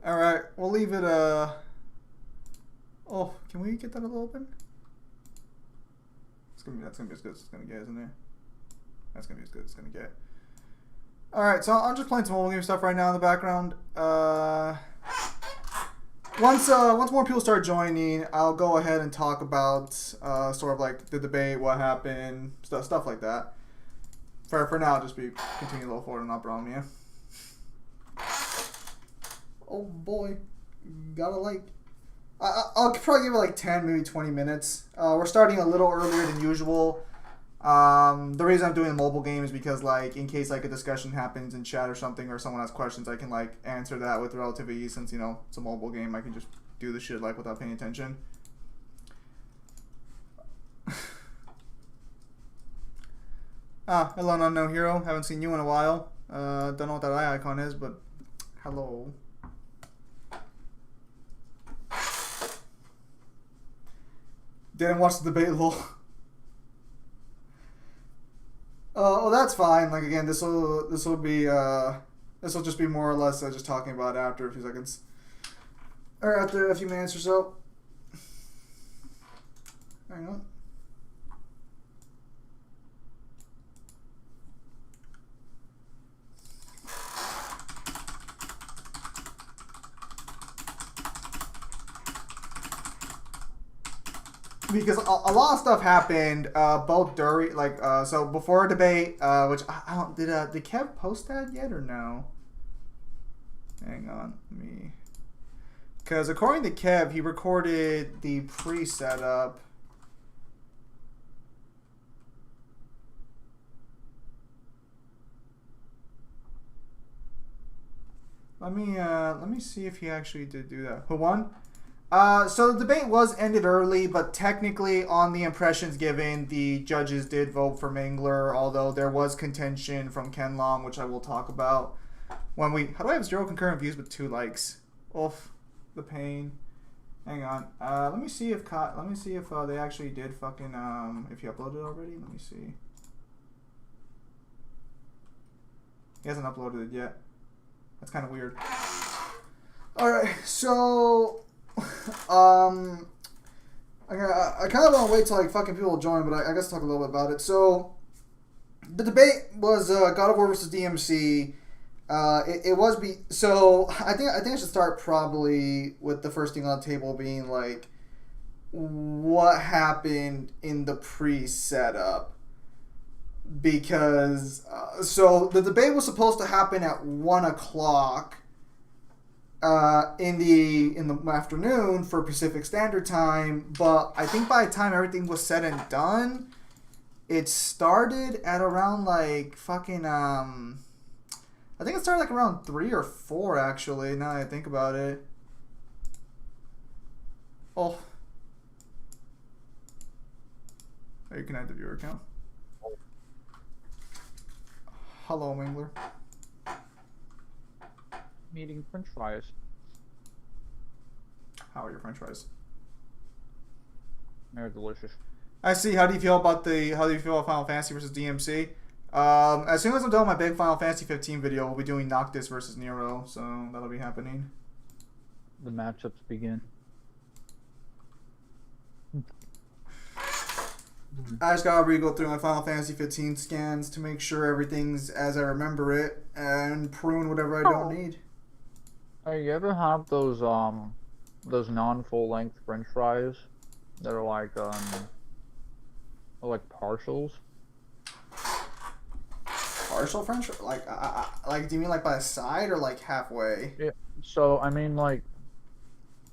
All right, we'll leave it. Oh, can we get that a little open? That's gonna be as good as it's gonna get, isn't it? That's gonna be as good as it's gonna get. All right, so I'm just playing some mobile game stuff right now in the background. Once more people start joining, I'll go ahead and talk about sort of like the debate, what happened, stuff like that. For now, just be continue low forward and up around me. Oh boy, gotta like. I'll probably give it like 10, maybe 20 minutes. We're starting a little earlier than usual. The reason I'm doing a mobile game is because, like, in case like a discussion happens in chat or something, or someone has questions, I can like answer that with relative ease. Since it's a mobile game, I can just do the shit like without paying attention. Hello, unknown hero. Haven't seen you in a while. Don't know what that eye icon is, but hello. Didn't watch the debate, lol. Oh, that's fine. Like again, this will just be more or less just talking about it after a few seconds, or after a few minutes or so. Hang on. Because a lot of stuff happened both during so before debate, which I don't did Kev post that yet or no? Hang on, because according to Kev, he recorded the pre-setup. Let me see if he actually did do that. Who won? So the debate was ended early, but technically on the impressions given, the judges did vote for Mangler, although there was contention from Ken Long, which I will talk about when we... How do I have 0 concurrent views with 2 likes? Oof, the pain. Hang on. Let me see if they actually did fucking if he uploaded it already. Let me see. He hasn't uploaded it yet. That's kind of weird. All right, so. I kind of want to wait till like fucking people join, but I guess talk a little bit about it. So, the debate was God of War versus DMC. So I think I should start probably with the first thing on the table being like what happened in the pre-setup, because so the debate was supposed to happen at 1:00. In the afternoon for Pacific Standard Time, but I think by the time everything was said and done, it started at around like fucking I think it started like around 3 or 4 actually. Now that I think about it. Oh, you can add the viewer account. Hello, Mingler. Eating French fries. How are your French fries? They're delicious. I see. How do you feel about Final Fantasy versus DMC? As soon as I'm done with my big Final Fantasy 15 video, we'll be doing Noctis versus Nero, so that'll be happening. The matchups begin. I just gotta go through my Final Fantasy 15 scans to make sure everything's as I remember it, and prune whatever I don't need. Hey, you ever have those non-full length French fries that are like partials? Partial French, like do you mean like by the side or like halfway? Yeah. So I mean like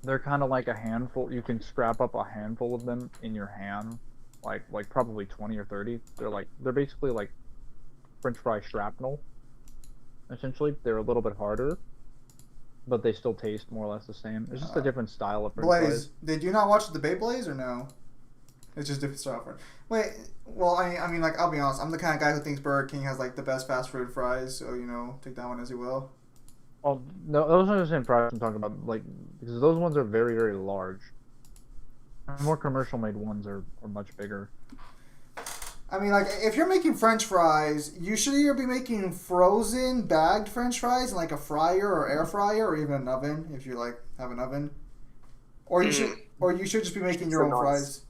they're kind of like a handful. You can scrap up a handful of them in your hand, like probably 20 or 30. They're basically like French fry shrapnel. Essentially, they're a little bit harder, but they still taste more or less the same. It's just a different style of French fries. Did you not watch the debate, Blaze, or no? It's just different style. Wait, well, I mean, like, I'll be honest. I'm the kind of guy who thinks Burger King has like the best fast food fries. So take that one as you will. Oh no, those are the same fries I'm talking about. Like, because those ones are very, very large. More commercial made ones are much bigger. I mean, like, if you're making French fries, you should either be making frozen, bagged French fries in like a fryer or air fryer or even an oven if you like have an oven, or you should just be making your So own nice.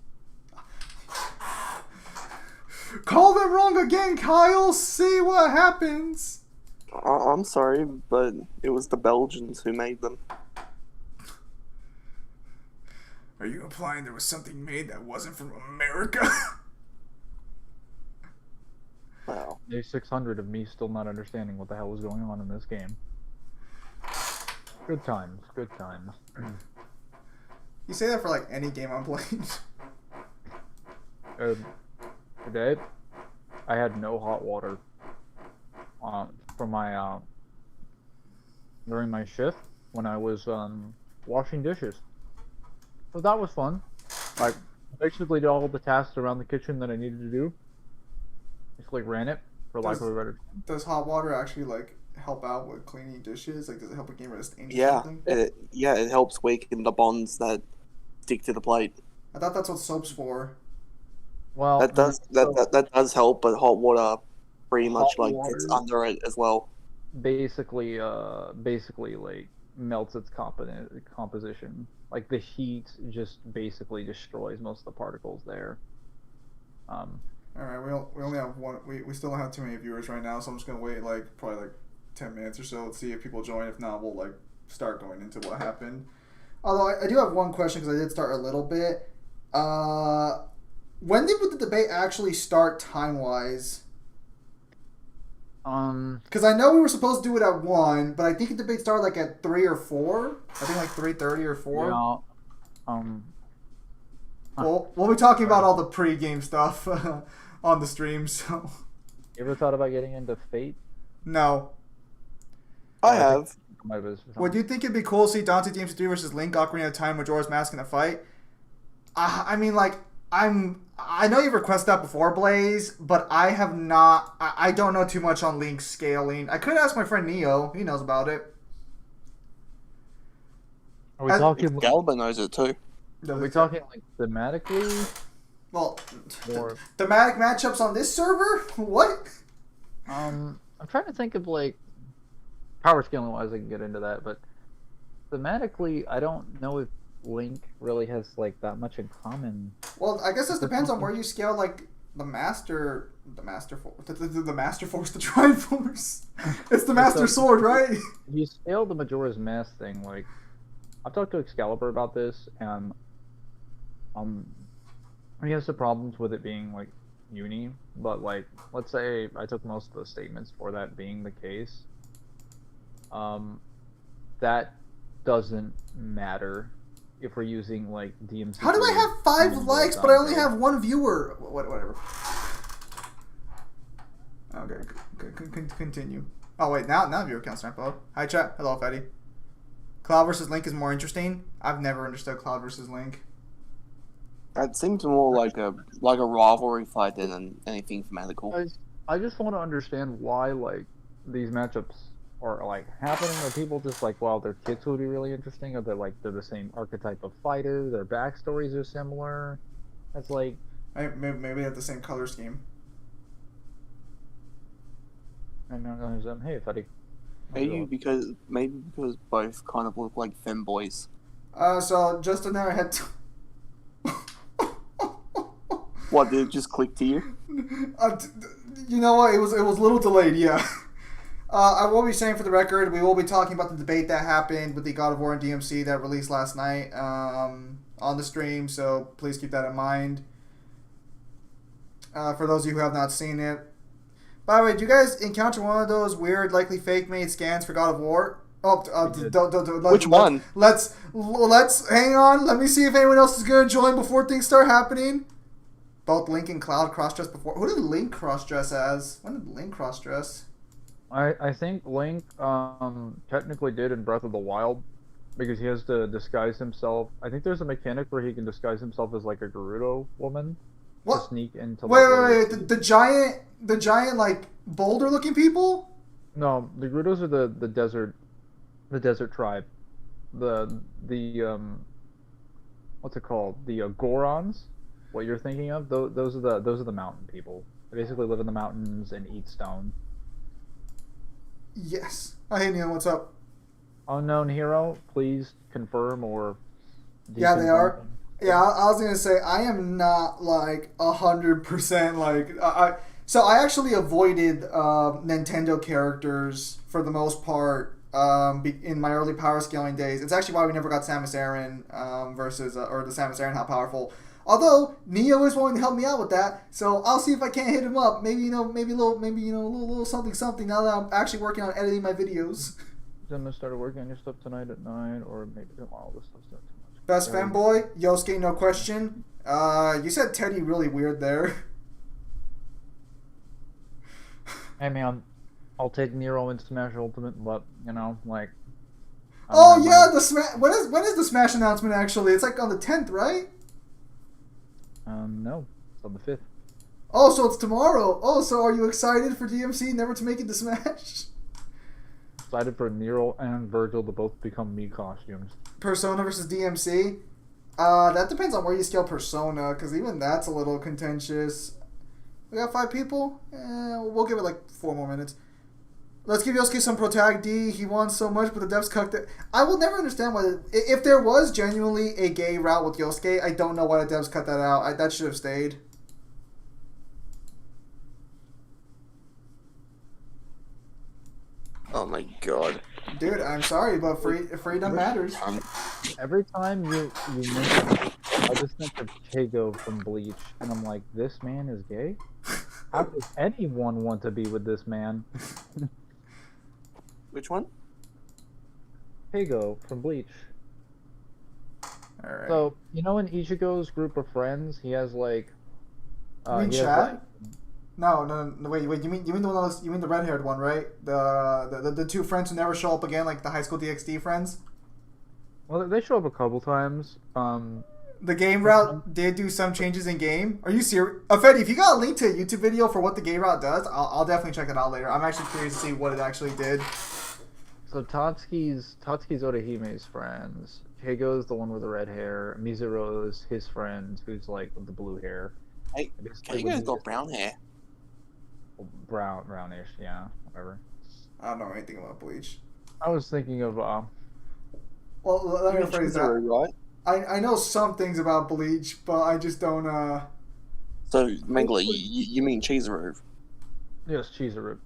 fries. Call them wrong again, Kyle. See what happens. I'm sorry, but it was the Belgians who made them. Are you implying there was something made that wasn't from America? Wow. Day 600 of me still not understanding what the hell was going on in this game. Good times, good times. You say that for like any game I'm playing. Today, I had no hot water for my during my shift when I was washing dishes. So that was fun. Like basically did all the tasks around the kitchen that I needed to do. Just like ran it for lack of a better. Does hot water actually like help out with cleaning dishes? Like, does it help with getting rid of stains or Yeah, something? it helps weaken the bonds that stick to the plate. I thought that's what soap's for. Well, That does that does help, but hot water pretty much Hot like gets water- under it as well. basically like melts its composition. Like the heat just basically destroys most of the particles there. All right, we only have one. We still don't have too many viewers right now, so I'm just gonna wait like probably like 10 minutes or so to see if people join. If not, we'll like start going into what happened. Although I do have one question because I did start a little bit. When did the debate actually start time wise? Because I know we were supposed to do it at 1, but I think the debate started like at 3 or 4. I think like 3:30 or 4. Yeah. Well, we'll be talking about all the pre-game stuff on the stream. So You ever thought about getting into Fate? no. I have. Would you think it'd be cool to see Dante DMC3 versus Link Ocarina of Time Majora's Mask in a fight? I mean, like, I know you've requested that before, Blaze, but I have not. I don't know too much on Link's scaling. I could ask my friend Neo. He knows about it. Are we As- talking? Galba knows it too. Are we talking like thematically? Well, Or- thematic matchups on this server? What? I'm trying to think of like power scaling wise. I can get into that, but thematically, I don't know if Link really has like that much in common. Well, I guess this depends on where you scale, like the master force, the master force, the Triforce. It's the master sword, right? If you scale the Majora's Mask thing, like I've talked to Excalibur about this, and he has some problems with it being like uni, but like let's say I took most of the statements for that being the case. That doesn't matter if we're using like DMC. How do I have 5 likes, but I only have 1 viewer? Whatever. Okay, continue. Oh wait, now viewer count's not low. Hi chat. Hello, Fetty. Cloud versus Link is more interesting. I've never understood Cloud versus Link. It seems more like a rivalry fight than anything fanatical. I just want to understand why like these matchups are like happening. Are people just like, well, their kits would be really interesting? Or they're the same archetype of fighter? Their backstories are similar. That's like Maybe they have the same color scheme. and hey, Fetty. Maybe because both kind of look like femboys. So Justin there had. What, did it just click to you? You know what? It was a little delayed. Yeah. I will be saying for the record, we will be talking about the debate that happened with the God of War and DMC that released last night on the stream. So please keep that in mind. For those of you who have not seen it. By the way, do you guys encounter one of those weird, likely fake-made scans for God of War? Oh, Which one? Let's hang on. Let me see if anyone else is gonna join before things start happening. Both Link and Cloud cross-dress before. Who did Link cross-dress as? When did Link cross-dress? I think Link technically did in Breath of the Wild because he has to disguise himself. I think there's a mechanic where he can disguise himself as like a Gerudo woman to What? sneak into. Wait. The giant like boulder-looking people? No, the Gerudos are the desert tribe. The what's it called? The Gorons. what you're thinking of, those are the mountain people. They basically live in the mountains and eat stone. Yes. Hey Neil, what's up? Unknown hero, please confirm or Yeah, they are. deconfirm. Yeah, I was gonna say I am not like 100% like I. So I actually avoided Nintendo characters for the most part in my early power scaling days. It's actually why we never got Samus Aran versus or the Samus Aran how powerful. Although Neo is willing to help me out with that, so I'll see if I can't hit him up. Maybe maybe a little something something. Now that I'm actually working on editing my videos. Gonna start working on your stuff tonight at 9, or maybe tomorrow. This stuff's not too much. Best fanboy, Yosuke, no question. You said Teddy really weird there. Hey man, I'll take Nero in Smash Ultimate, but you know, like. I Oh don't have yeah, my- the Smash. When is the Smash announcement actually? It's like on the 10th, right? No, it's on the 5th. Oh, so it's tomorrow. Oh, so are you excited for DMC never to make it to Smash? Excited for Nero and Virgil to both become me costumes. Persona versus DMC. That depends on where you scale Persona, because even that's a little contentious. We got 5 people. We'll give it like 4 more minutes. Let's give Yosuke some protag D. He wants so much, but the devs cucked it. I will never understand why. If there was genuinely a gay route with Yosuke, I don't know why the devs cut that out. That should have stayed. Oh my god. Dude, I'm sorry, but freedom matters. Every time you mention, I just think of Kago from Bleach, and I'm like, this man is gay? How does anyone want to be with this man? Which one? Kago from Bleach. All right. So, you know in Ichigo's group of friends, he has like... You mean he has, Chad? like- No, wait. You mean the one? You mean the red-haired one, right? The 2 friends who never show up again, like the high school DxD friends. well, they show up a couple times. The game route did do some changes in game. Are you serious? Fetty, if you got a link to a YouTube video for what the game route does, I'll definitely check it out later. I'm actually curious to see what it actually did. So Tatsuki's Odahime's friends. Kago's the one with the red hair. Mizuro's his friend, who's like with the blue hair. Hey, Basically, Kago's got brown hair. brownish, yeah, whatever. I don't know anything about Bleach. I was thinking of Well, let me rephrase that. Chizuru, right? I know some things about Bleach, but I just don't. So, Mengele, you mean Chizuru? yes, Chizuru.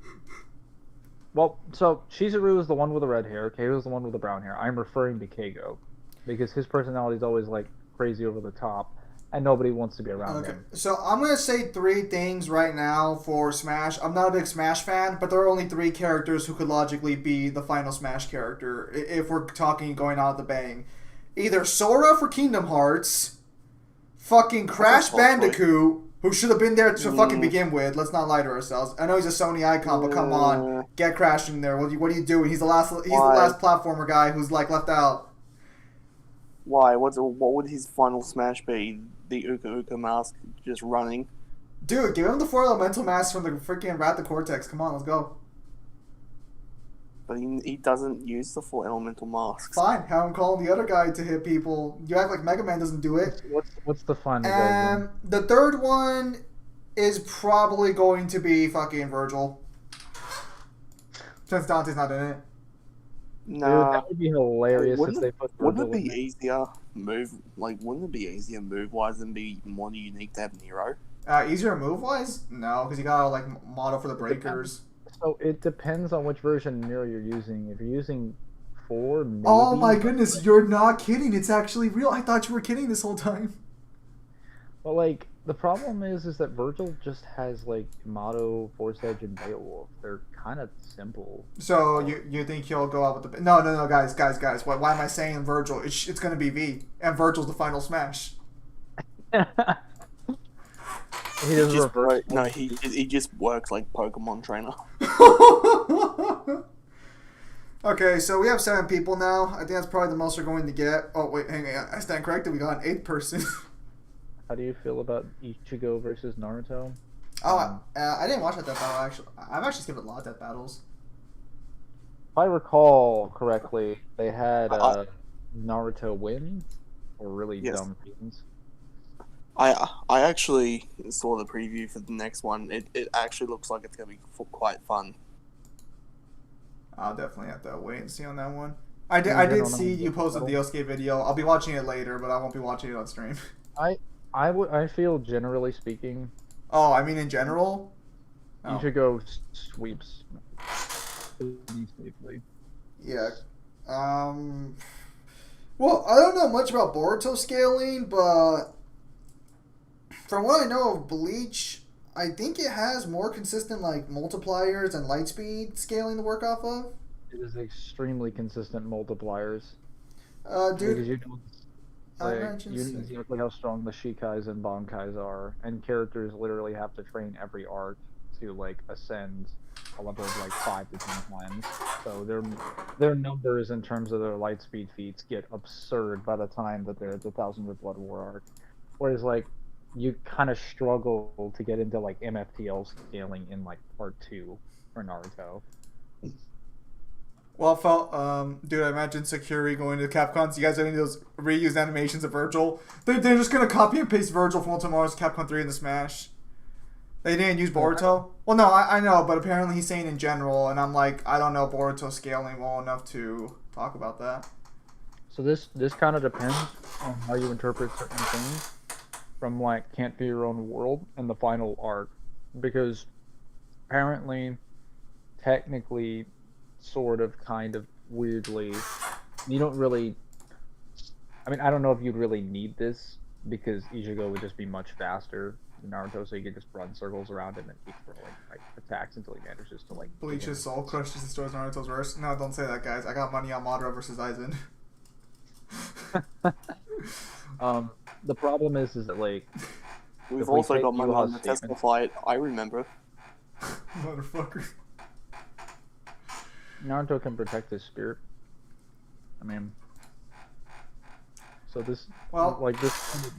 Well, so Chizuru is the one with the red hair. Kago is the one with the brown hair. I'm referring to Kago because his personality is always like crazy over the top, and nobody wants to be around Okay, him. so I'm gonna say 3 things right now for Smash. I'm not a big Smash fan, but there are only 3 characters who could logically be the final Smash character if we're talking going out of the bang. Either Sora for Kingdom Hearts, fucking Crash Bandicoot, who should have been there to fucking begin with. Let's not lie to ourselves. I know he's a Sony icon, but come on, get Crash in there. What are you doing? He's the last platformer guy who's like left out. Why? What would his final smash be? The Uka Uka mask just running? Dude, give him the 4 elemental mask from the freaking Wrath of Cortex. Come on, let's go. But he doesn't use the 4 elemental masks. Fine, have him call the other guy to hit people. You act like Mega Man doesn't do it. What's the final version? The third one is probably going to be fucking Virgil. Since Dante's not in it. Dude, Nah. that would be hilarious if Wouldn't they put Wouldn't Virgil it be in there. easier wouldn't it be easier move wise than be more unique to have Nero? Easier move wise? No, because you gotta like model for the breakers. So it depends on which version of Nero you're using. If you're using 4, maybe. Oh my goodness, you're not kidding. It's actually real. I thought you were kidding this whole time. But like the problem is that Virgil just has like Motto, Force Edge, and Beowulf. They're kind of simple. So you think he'll go out with the... No, guys. Why am I saying Virgil? It's going to be V. And Virgil's the final Smash. He doesn't reverse. No, he just works like Pokemon trainer. Okay, so we have 7 people now. I think that's probably the most we're going to get. Oh, wait, hang on. I stand corrected. We got an 8th person. How do you feel about Ichigo versus Naruto? I didn't watch that battle, actually. I've actually skipped a lot of death battles. If I recall correctly, they had Naruto win for really Yes. dumb reasons. I actually saw the preview for the next one. It actually looks like it's gonna be quite fun. I'll definitely have to wait and see on that one. I did. Yeah, I I did don't know see you about posted the Metal. Yosuke video. I'll be watching it later, but I won't be watching it on stream. I feel generally speaking, Oh, I mean in general. you Oh, should go sweeps pretty safely. yeah. Um. Well, I don't know much about Boruto scaling, but from what I know of Bleach, I think it has more consistent like multipliers and light speed scaling to work off of. It is extremely consistent multipliers Dude, because you know I like imagine you know so. exactly how strong the Shikais and Bankais are, and characters literally have to train every arc to like ascend a level of like 5 to 10 times. So their numbers in terms of their light speed feats get absurd by the time that they're at the Thousand Year Blood War arc. Whereas like you kind of struggle to get into like MFTL scaling in like part 2 for Naruto. Well, I felt, dude, I imagine Sakuri going to Capcom. So you guys have any of those reused animations of Virgil? They're just gonna copy and paste Virgil from Ultramar's Capcom 3 in the Smash. They didn't use Boruto. Well, no, I know, but apparently he's saying in general, and I'm like, I don't know Boruto scaling well enough to talk about that. So this kind of depends on how you interpret certain things from like Can't Be Your Own World and the final arc, because apparently, technically, sort of, kind of, weirdly, you don't really. I mean, I don't know if you'd really need this because Ichigo would just be much faster than Naruto, so you could just run circles around him and keep throwing like attacks until he manages to like get Bleach's him. soul crushes destroys Naruto's verse. No, don't say that, guys. I got money on Madara versus Aizen. The problem is that like We've if we also take got money on Yuha's the Tesla statement, fight. I remember. Motherfucker. Naruto can protect his spirit. I mean, so this Well, like this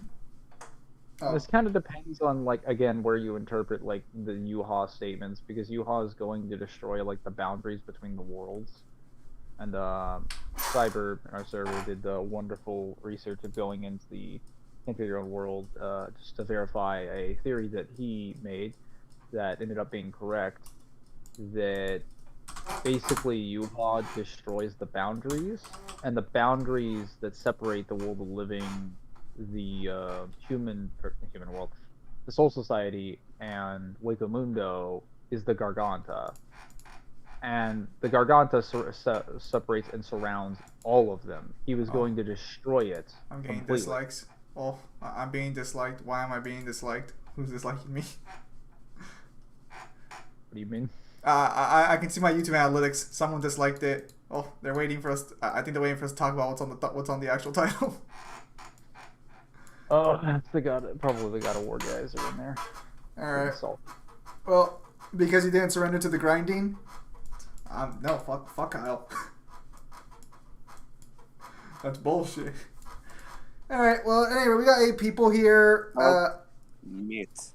oh, this kind of depends on like again where you interpret like the Yuha statements, because Yuha is going to destroy like the boundaries between the worlds, and Cyber, our server, did the wonderful research of going into the Your Own World just to verify a theory that he made that ended up being correct, that basically Yuha destroys the boundaries, and the boundaries that separate the world of living, the human world, the Soul Society, and Waco Mundo is the Garganta, and the Garganta separates and surrounds all of them. He was going to destroy it I'm getting completely. dislikes. Oh, I'm being disliked. Why am I being disliked? Who's disliking me? What do you mean? I can see my YouTube analytics. Someone disliked it. Oh, they're waiting for us. I think they're waiting for us to talk about what's on the actual title. Oh, that's probably the God of War guys are in there. All right. So, Well, because he didn't surrender to the grinding. No, fuck Kyle. That's bullshit. All right. Well, anyway, we got 8 people here. Mate.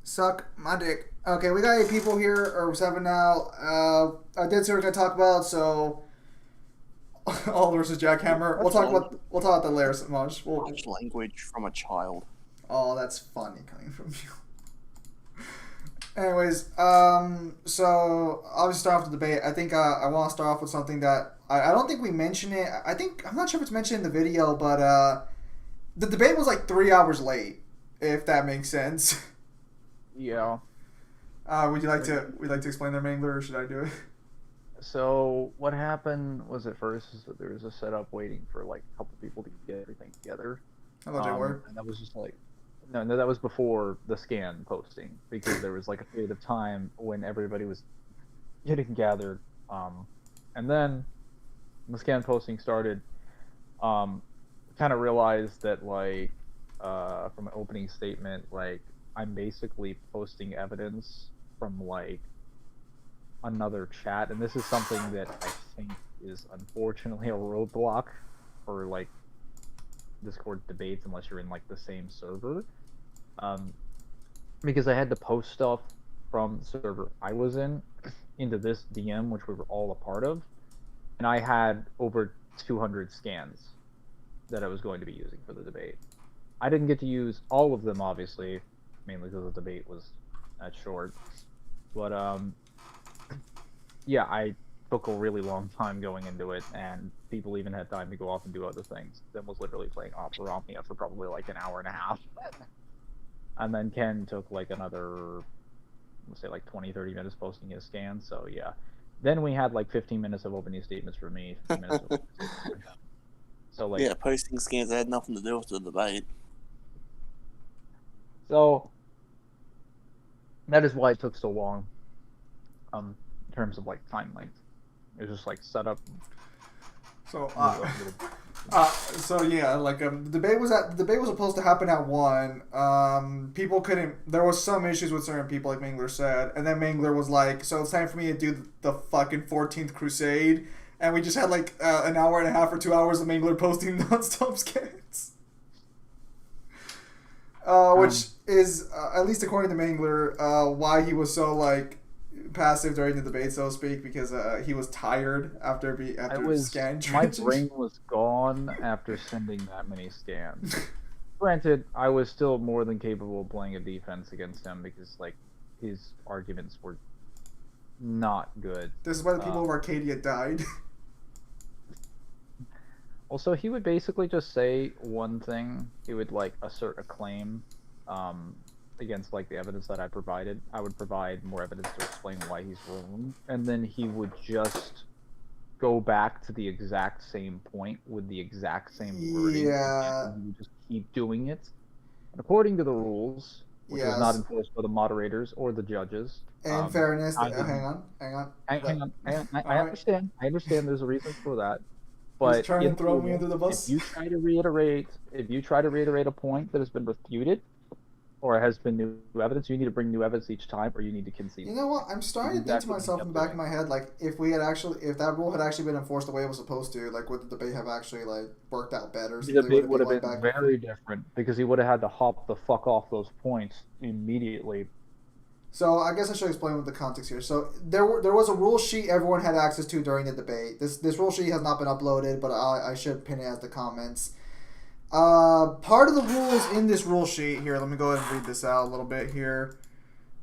Suck my dick. Okay, we got 8 people here, or 7 now. I did say we're gonna talk about, so All versus Jackhammer. We'll talk about the layers much. Such language from a child. Oh, that's funny coming from you. Anyways, so obviously start off the debate. I think I want to start off with something that I don't think we mentioned it. I'm not sure if it's mentioned in the video, but the debate was like 3 hours late, if that makes sense. yeah. Would you like to explain their Mangler, or should I do it? So what happened was at first is that there was a setup waiting for like a couple people to get everything together. I thought they were. And that was just like no, that was before the scan posting, because there was like a period of time when everybody was getting gathered. And then the scan posting started, kind of realized that like from an opening statement, like I'm basically posting evidence from like another chat, and this is something that I think is unfortunately a roadblock for like Discord debates unless you're in like the same server, because I had to post stuff from the server I was in into this DM, which we were all a part of, and I had over 200 scans that I was going to be using for the debate. I didn't get to use all of them, obviously, mainly because the debate was that short. But yeah, I took a really long time going into it, and people even had time to go off and do other things. Then was literally playing Opera Omnia for probably like an hour and a half. And then Ken took like another, let's say like 20-30 minutes posting his scans. So yeah. Then we had like 15 minutes of opening statements for me, 15 minutes of opening statements. So like Yeah, posting scans that had nothing to do with the debate. So that is why it took so long. In terms of like time length, it was just like set up. So so yeah, like the debate was supposed to happen at 1. People couldn't. There was some issues with certain people, like Mangler said, and then Mangler was like, "So it's time for me to do the fucking 14th Crusade," and we just had like an hour and a half or 2 hours of Mangler posting nonstop scans. Which is, at least according to Mangler, why he was so like passive during the debate, so to speak, because he was tired after scan my trenches. brain was gone after sending that many scans. Granted, I was still more than capable of playing a defense against him because like his arguments were not good. This is why the people of Arcadia died. Also, he would basically just say one thing. He would like assert a claim against like the evidence that I provided. I would provide more evidence to explain why he's wrong, and then he would just go back to the exact same point with the exact same wording. Yeah. And he would just keep doing it. And according to the rules, which was not enforced by the moderators or the judges. In fairness, I understand. I understand there's a reason for that. But he's trying to throw me under the bus. If you try to reiterate a point that has been refuted, or has been new evidence, you need to bring new evidence each time, or you need to concede. You know what? I'm starting to think to myself in the back of my head, like if that rule had actually been enforced the way it was supposed to, like would the debate have actually like worked out better? The debate would have been very different because he would have had to hop the fuck off those points immediately. So I guess I should explain what the context here. So there was a rule sheet everyone had access to during the debate. This rule sheet has not been uploaded, but I should pin it as the comments. Part of the rules in this rule sheet here, let me go ahead and read this out a little bit here,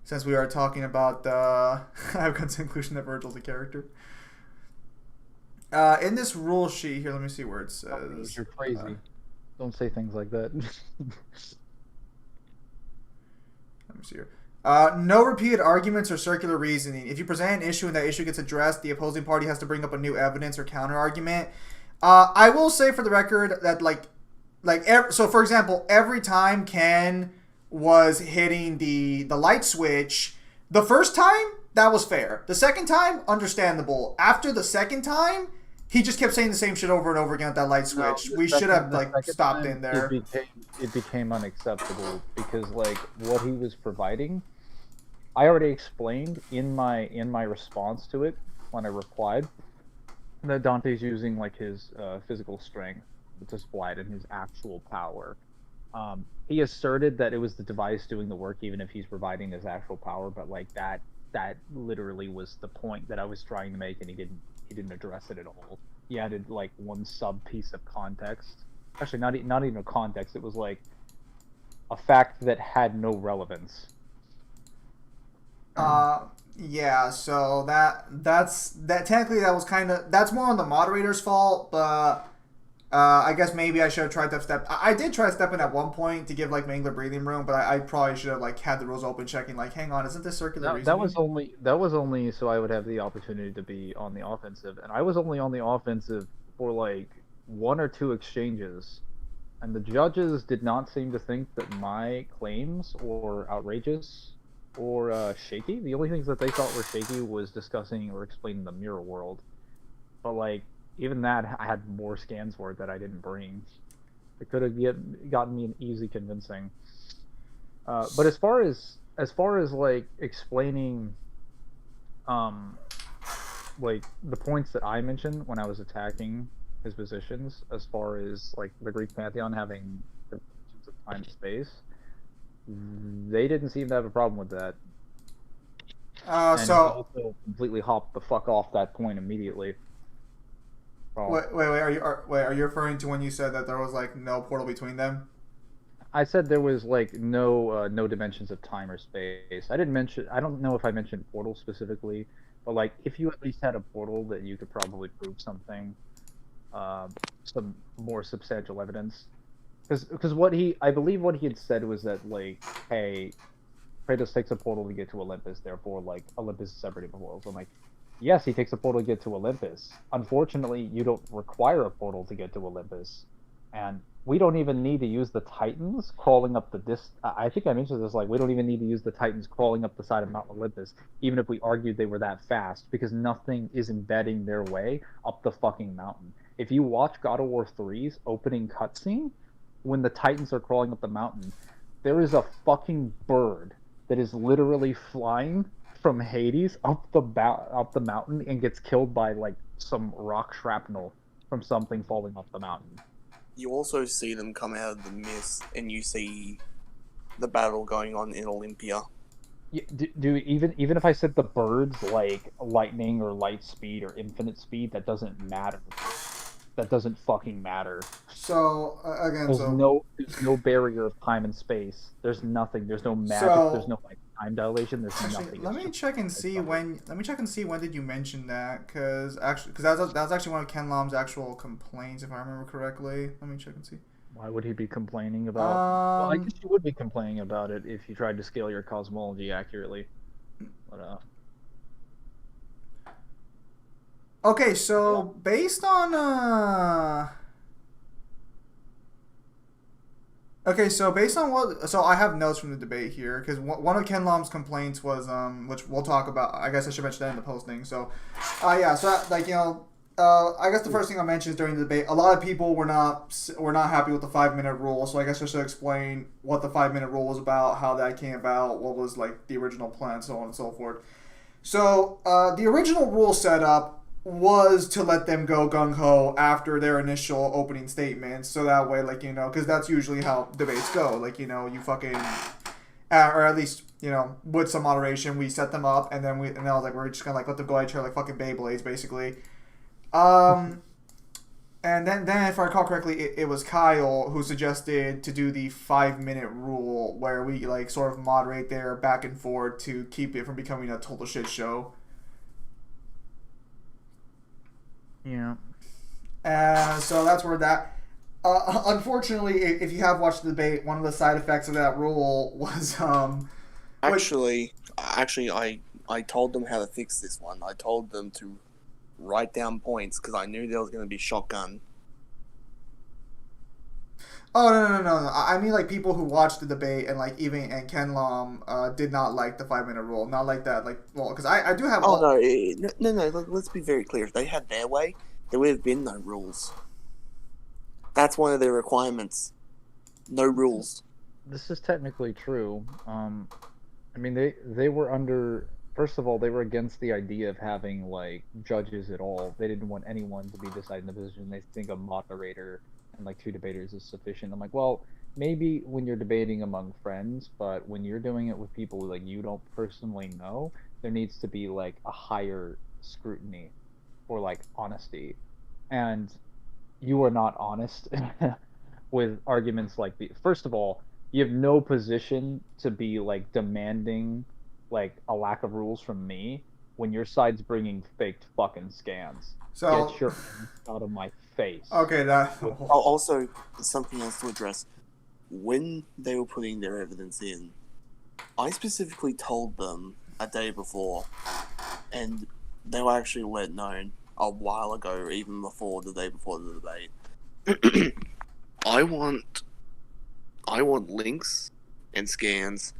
since we are talking about I've got the inclusion that Virgil's a character. In this rule sheet here, let me see where it says. You're crazy. Don't say things like that. Let me see here. No repeated arguments or circular reasoning. If you present an issue and that issue gets addressed, the opposing party has to bring up a new evidence or counter argument. I will say for the record that so for example, every time Ken was hitting the light switch, the first time that was fair. The second time, understandable. After the second time, he just kept saying the same shit over and over again at that light switch. We should have stopped in there. It became unacceptable because what he was providing, I already explained in my response to it when I replied that Dante's using his physical strength to supply it and his actual power. He asserted that it was the device doing the work, even if he's providing his actual power. But that literally was the point that I was trying to make, and he didn't address it at all. He added one sub piece of context. Actually, not even a context. It was a fact that had no relevance. Yeah. So that's technically that was that's more on the moderator's fault, but. I guess maybe I should have tried to step. I did try to step in at one point to give Mangler breathing room, but I probably should have had the rules open, checking hang on, isn't this circular reasoning? That was only so I would have the opportunity to be on the offensive, and I was only on the offensive for 1 or 2 exchanges, and the judges did not seem to think that my claims were outrageous or shaky. The only things that they thought were shaky was discussing or explaining the mirror world, but even that, I had more scans for it that I didn't bring. It could have gotten me an easy convincing. But as far as explaining, the points that I mentioned when I was attacking his positions, as far as the Greek pantheon having of time and space, they didn't seem to have a problem with that. And so also completely hopped the fuck off that point immediately. Wait! Are you referring to when you said that there was no portal between them? I said there was like no dimensions of time or space. I didn't mention. I don't know if I mentioned portal specifically, but like if you at least had a portal that you could probably prove something, some more substantial evidence. Because what he, I believe what he had said was that like, hey, Kratos takes a portal to get to Olympus, therefore like Olympus is separated from worlds. I'm like, yes, he takes a portal to get to Olympus. Unfortunately, you don't require a portal to get to Olympus, and we don't even need to use the Titans crawling up the I think I mentioned this. Like, we don't even need to use the Titans crawling up the side of Mount Olympus, even if we argued they were that fast, because nothing is embedding their way up the fucking mountain. If you watch God of War 3's opening cutscene, when the Titans are crawling up the mountain, there is a fucking bird that is literally flying from Hades up the mountain and gets killed by like some rock shrapnel from something falling off the mountain. You also see them come out of the mist, and you see the battle going on in Olympia. Yeah, do even if I said the birds like lightning or light speed or infinite speed, that doesn't matter. That doesn't fucking matter. So again, There's no barrier of time and space. There's nothing. There's no magic. There's no like time dilation. There's actually, nothing. let me check and see when. Let me check and see when did you mention that? Because that was actually one of Ken Lom's actual complaints, if I remember correctly. Let me check and see. Why would he be complaining about? Well, I guess you would be complaining about it if you tried to scale your cosmology accurately. But Okay, so based on what, so I have notes from the debate here because one of Ken Lom's complaints was which we'll talk about. I guess I should mention that in the posting. So, yeah, so like I guess the first thing I mentioned is during the debate, a lot of people were not happy with the 5-minute rule. So I guess I should explain what the 5-minute rule was about, how that came about, what was like the original plan, so on and so forth. So the original rule setup was to let them go gung-ho after their initial opening statements, so that way, like, because that's usually how debates go, like, you fucking, or at least, with some moderation, we set them up, and then I was like, we're just gonna, like, let them go at each other like fucking Beyblades, basically. And then if I recall correctly, it was Kyle who suggested to do the 5-minute rule, where we, like, sort of moderate their back and forth to keep it from becoming a total shit show. yeah. So that's where that. Unfortunately, if you have watched the debate, one of the side effects of that rule was Actually, I told them how to fix this one. I told them to write down points because I knew there was going to be shotgun. Oh no! I mean, like, people who watched the debate and like and Ken Lom did not like the 5-minute rule. Not like that. Like, well, because I do have. Oh no! Let's be very clear. If they had their way, there would have been no rules. That's one of their requirements. No rules. This is technically true. I mean, they were under. First of all, they were against the idea of having like judges at all. They didn't want anyone to be deciding the position. They think a moderator and like 2 debaters is sufficient. I'm like, well, maybe when you're debating among friends, but when you're doing it with people like you don't personally know, there needs to be like a higher scrutiny or like honesty. And you are not honest with arguments like the. First of all, you have no position to be like demanding like a lack of rules from me when your side's bringing faked fucking scans. So get your out of my face. Okay, that. Also, something else to address. When they were putting their evidence in, I specifically told them a day before, and they were actually let known a while ago, even before the day before the debate. I want links and scans.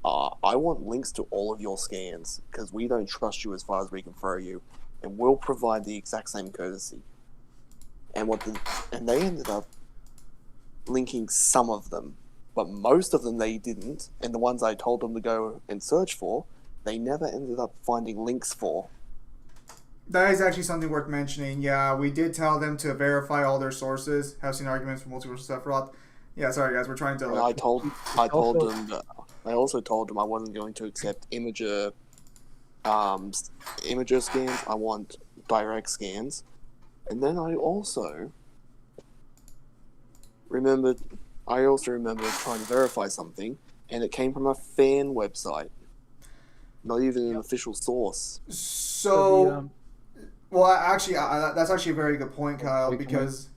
I want links to all of your scans because we don't trust you as far as we can throw you, and we'll provide the exact same courtesy. And they ended up linking some of them, but most of them they didn't. And the ones I told them to go and search for, they never ended up finding links for. That is actually something worth mentioning. Yeah, we did tell them to verify all their sources, have seen arguments from Multiverse Sephiroth. Yeah, sorry guys, we're trying to. I also told them I wasn't going to accept imager scans. I want direct scans, and then I also remembered I also remember trying to verify something, and it came from a fan website, not even an official source. So, well, actually, that's actually a very good point, Kyle. Wait, Because,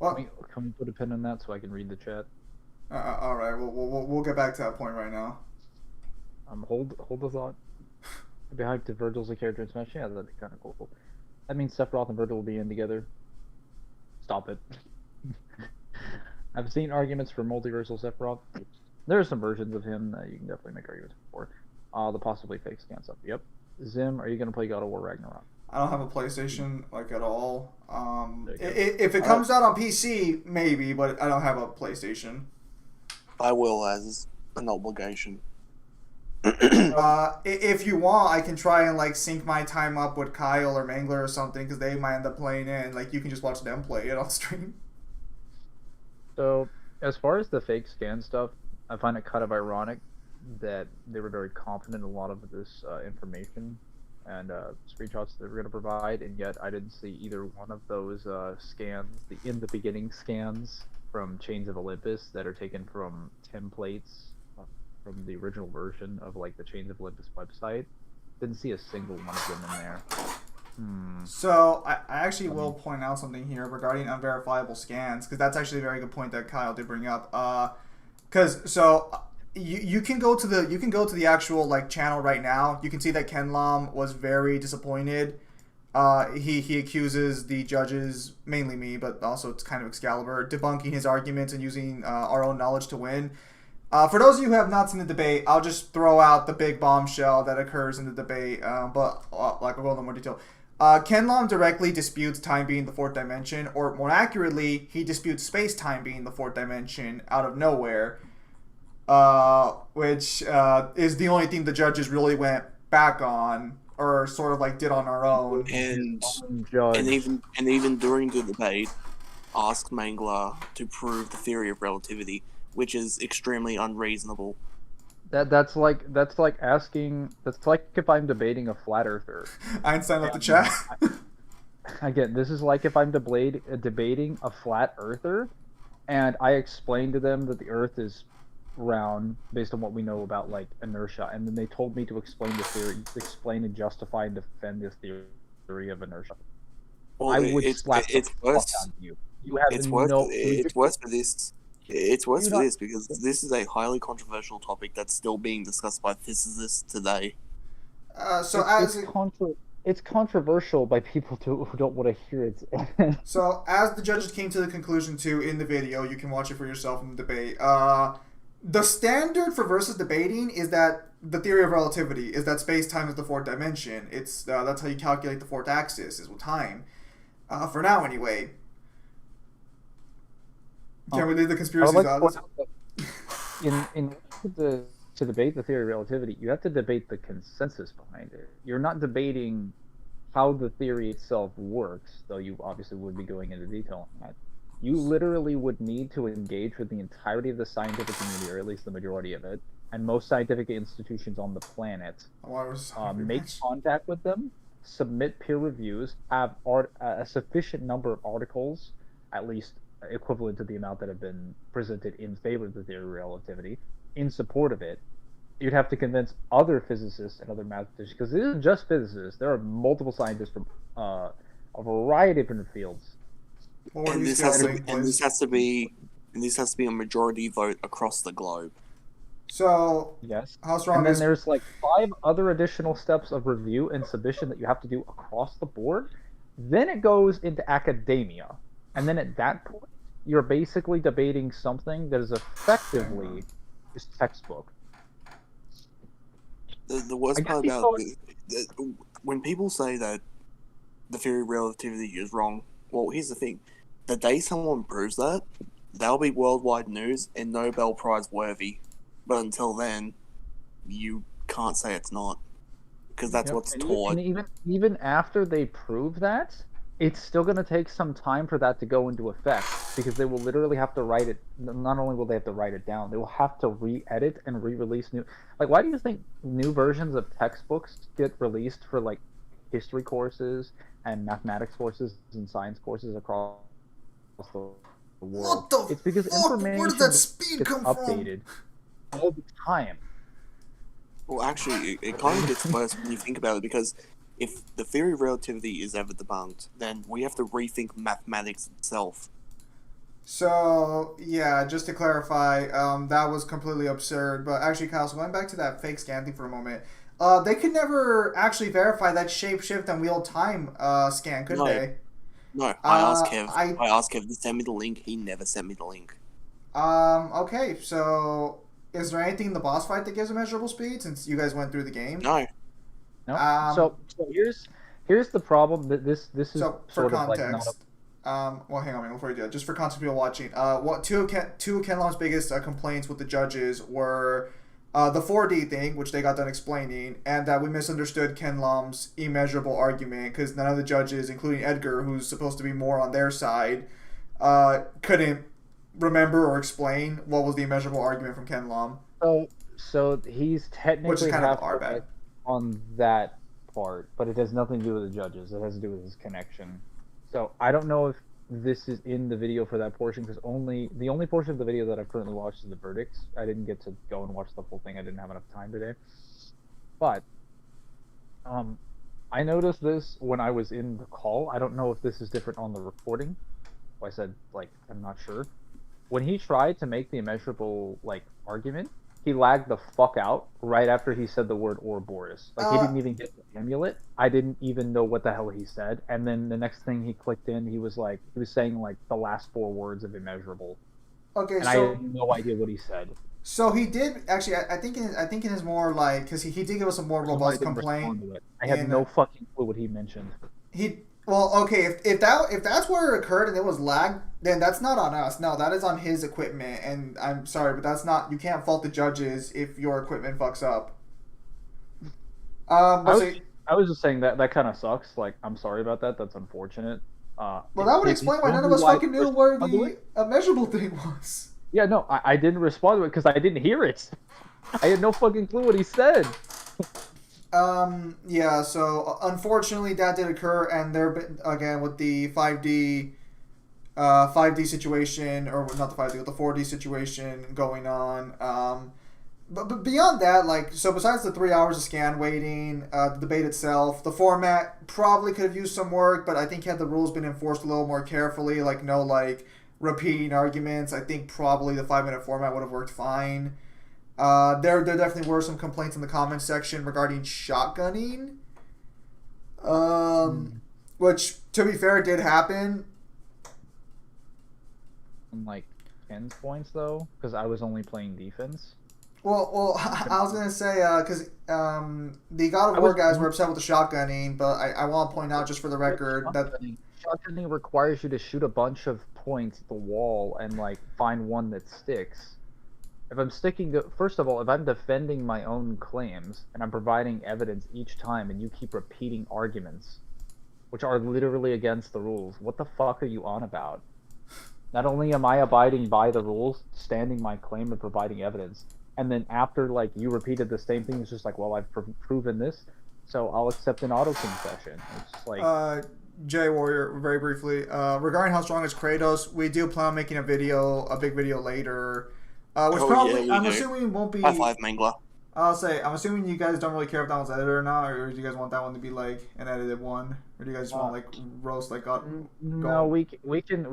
can we put a pin on that so I can read the chat? all right, we'll get back to that point right now. Hold the thought. I'd be hyped if Virgil's a character in Smash. Yeah, that'd be kind of cool. That means Sephiroth and Virgil will be in together. Stop it. I've seen arguments for multiversal Sephiroth. There are some versions of him that you can definitely make arguments for. The possibly fake scan stuff. Yep. Zim, are you gonna play God of War Ragnarok? I don't have a PlayStation like at all. If it comes out on PC, maybe, but I don't have a PlayStation. I will as an obligation. If you want, I can try and like sync my time up with Kyle or Mangler or something because they might end up playing it. And, like you can just watch them play it on stream. So, as far as the fake scan stuff, I find it kind of ironic that they were very confident in a lot of this information and screenshots they were going to provide, and yet I didn't see either one of those scans, the in the beginning scans from Chains of Olympus that are taken from templates from the original version of like the Chains of Olympus website. Didn't see a single one of them in there. So I actually will point out something here regarding unverifiable scans because that's actually a very good point that Kyle did bring up. You can go to the actual like channel right now. You can see that Kenlam was very disappointed. He accuses the judges, mainly me, but also it's kind of Excalibur, debunking his arguments and using our own knowledge to win. For those of you who have not seen the debate, I'll just throw out the big bombshell that occurs in the debate, but like I'll go into more detail. Kenlam directly disputes time being the fourth dimension, or more accurately, he disputes space-time being the fourth dimension out of nowhere, which is the only thing the judges really went back on, or sort of like did on our own. And even during the debate, asked Mangler to prove the theory of relativity, which is extremely unreasonable. That's like if I'm debating a flat earther. Einstein left the chat. Again, this is like if I'm debating a flat earther, and I explain to them that the Earth is round based on what we know about like inertia, and then they told me to explain and justify and defend this theory of inertia. Well, I would slap the fuck out of you. You have it's worse for this. It's worse for this because this is a highly controversial topic that's still being discussed by physicists today. It's controversial by people who don't want to hear it. So as the judges came to the conclusion too in the video, you can watch it for yourself in the debate. The standard for versus debating is that the theory of relativity is that space-time is the fourth dimension. It's that's how you calculate the fourth axis is with time. For now, anyway. Can we leave the conspiracies out? To debate the theory of relativity, you have to debate the consensus behind it. You're not debating how the theory itself works, though you obviously would be going into detail on that. You literally would need to engage with the entirety of the scientific community, or at least the majority of it, and most scientific institutions on the planet. Make contact with them, submit peer reviews, have a sufficient number of articles, at least equivalent to the amount that have been presented in favor of the theory of relativity, in support of it. You'd have to convince other physicists and other mathematicians, because it isn't just physicists. There are multiple scientists from a variety of different fields. And this has to be a majority vote across the globe. So yes, how strong and then there's like 5 other additional steps of review and submission that you have to do across the board. Then it goes into academia, and then at that point, you're basically debating something that is effectively just textbook. The worst part about when people say that the theory of relativity is wrong, well, here's the thing. The day someone proves that, they'll be worldwide news and Nobel Prize worthy. But until then, you can't say it's not. Because that's what's taught. And even after they prove that, it's still going to take some time for that to go into effect, because they will literally have to write it. Not only will they have to write it down, they will have to re-edit and re-release new. Like, why do you think new versions of textbooks get released for like history courses and mathematics courses and science courses across the the world. What the It's because fuck? Where does information that speed gets come from? updated all the time. Well, actually, it kind of gets worse when you think about it, because if the theory of relativity is ever debunked, then we have to rethink mathematics itself. So yeah, just to clarify, that was completely absurd. But actually, Kyle, so going back to that fake scan thing for a moment, they could never actually verify that shapeshift and real time scan, could No. they? No, I asked Uh, Kev. I- I asked Kev to send me the link. He never sent me the link. Okay, so is there anything in the boss fight that gives a measurable speed since you guys went through the game? No. No. Um, So here's the problem that this is So for sort of like not context, well, hang on before you do that. Just for context, people watching, what two of Ken Lom's biggest complaints with the judges were the 4D thing, which they got done explaining, and that we misunderstood Ken Lom's immeasurable argument because none of the judges, including Edgar, who's supposed to be more on their side, couldn't remember or explain what was the immeasurable argument from Ken Lom. so he's technically Which is kind of half our bad. correct on that part, but it has nothing to do with the judges. It has to do with his connection. So I don't know if this is in the video for that portion because the only portion of the video that I've currently watched is the verdicts. I didn't get to go and watch the full thing. I didn't have enough time today. But I noticed this when I was in the call. I don't know if this is different on the recording. I said like I'm not sure. When he tried to make the immeasurable like argument, he lagged the fuck out right after he said the word Ouroboros. Like he didn't even get the amulet. I didn't even know what the hell he said. And then the next thing he clicked in, he was saying like the last 4 words of immeasurable. Okay, And I so had no idea what he said. so he did actually. I think in his more like because he did give us a more So I robust didn't complaint. respond to it. I had in- no fucking clue what he mentioned. He well, okay. If that's where it occurred and it was lag, then that's not on us. No, that is on his equipment. And I'm sorry, but that's not. You can't fault the judges if your equipment fucks up. I was just saying that kind of sucks. Like I'm sorry about that. That's unfortunate. Well, that would explain why none of us fucking knew where the immeasurable thing was. Yeah, no, I didn't respond to it because I didn't hear it. I had no fucking clue what he said. Yeah, so unfortunately that did occur, and there again with the 5D situation, or not the 5D, with the 4D situation going on. But beyond that, like, so besides the 3 hours of scan waiting, the debate itself, the format probably could have used some work, but I think had the rules been enforced a little more carefully, like no like repeating arguments, I think probably the 5-minute format would have worked fine. There definitely were some complaints in the comments section regarding shotgunning, which, to be fair, did happen. And like Ken's points though, because I was only playing defense. Well, I was gonna say because the God of War guys were upset with the shotgunning, but I want to point out just for the record that Shotgunning requires you to shoot a bunch of points at the wall and like find one that sticks. If I'm sticking to, first of all, if I'm defending my own claims and I'm providing evidence each time and you keep repeating arguments, which are literally against the rules, what the fuck are you on about? Not only am I abiding by the rules, standing my claim and providing evidence, and then after like you repeated the same thing, it's just like, well, I've proven this, so I'll accept an auto concession. It's just like Jay Warrior, very briefly, regarding how strong is Kratos, we do plan on making a big video later. Which probably, I'm assuming won't be. High five, Mangler. I'm assuming you guys don't really care if that one's edited or not, or do you guys want that one to be like an edited one, or do you guys just want like roast like No, we can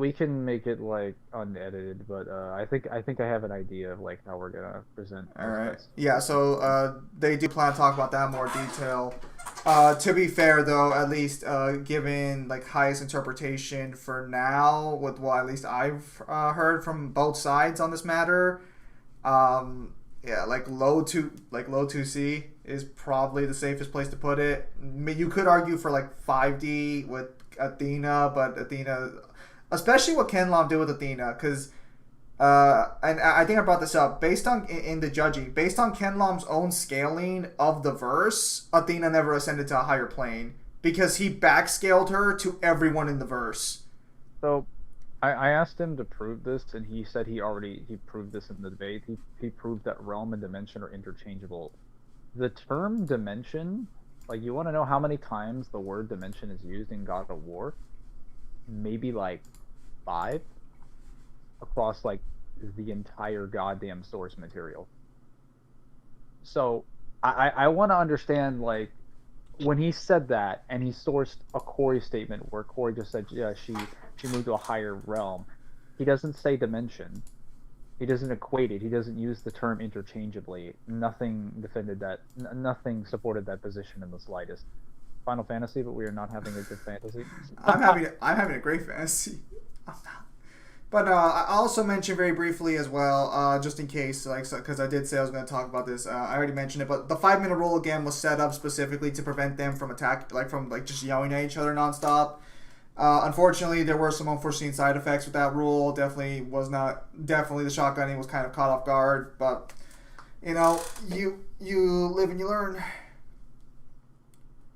make it like unedited, but I think I have an idea of like how we're gonna present. All right. Yeah. So they do plan to talk about that in more detail. To be fair, though, at least given like highest interpretation for now, with what at least I've heard from both sides on this matter. Yeah, like low 2C is probably the safest place to put it. You could argue for like 5D with Athena, but Athena, especially what Ken Lom did with Athena, because and I think I brought this up based on in the judging, based on Ken Lom's own scaling of the verse, Athena never ascended to a higher plane because he backscaled her to everyone in the verse. So I asked him to prove this, and he said he proved this in the debate. He proved that realm and dimension are interchangeable. The term dimension, like, you want to know how many times the word dimension is used in God of War? Maybe like 5. across like the entire goddamn source material. So I want to understand like when he said that and he sourced a Corey statement where Corey just said yeah she moved to a higher realm. He doesn't say dimension. He doesn't equate it. He doesn't use the term interchangeably. Nothing defended that. Nothing supported that position in the slightest. Final Fantasy, but we are not having a good fantasy. I'm having a great fantasy. I'm not. But I also mentioned very briefly as well, just in case, like, because I did say I was going to talk about this. I already mentioned it, but the 5-minute rule again was set up specifically to prevent them from from just yelling at each other nonstop. Unfortunately, there were some unforeseen side effects with that rule. Definitely the shotgunning was kind of caught off guard, but you know, you live and you learn.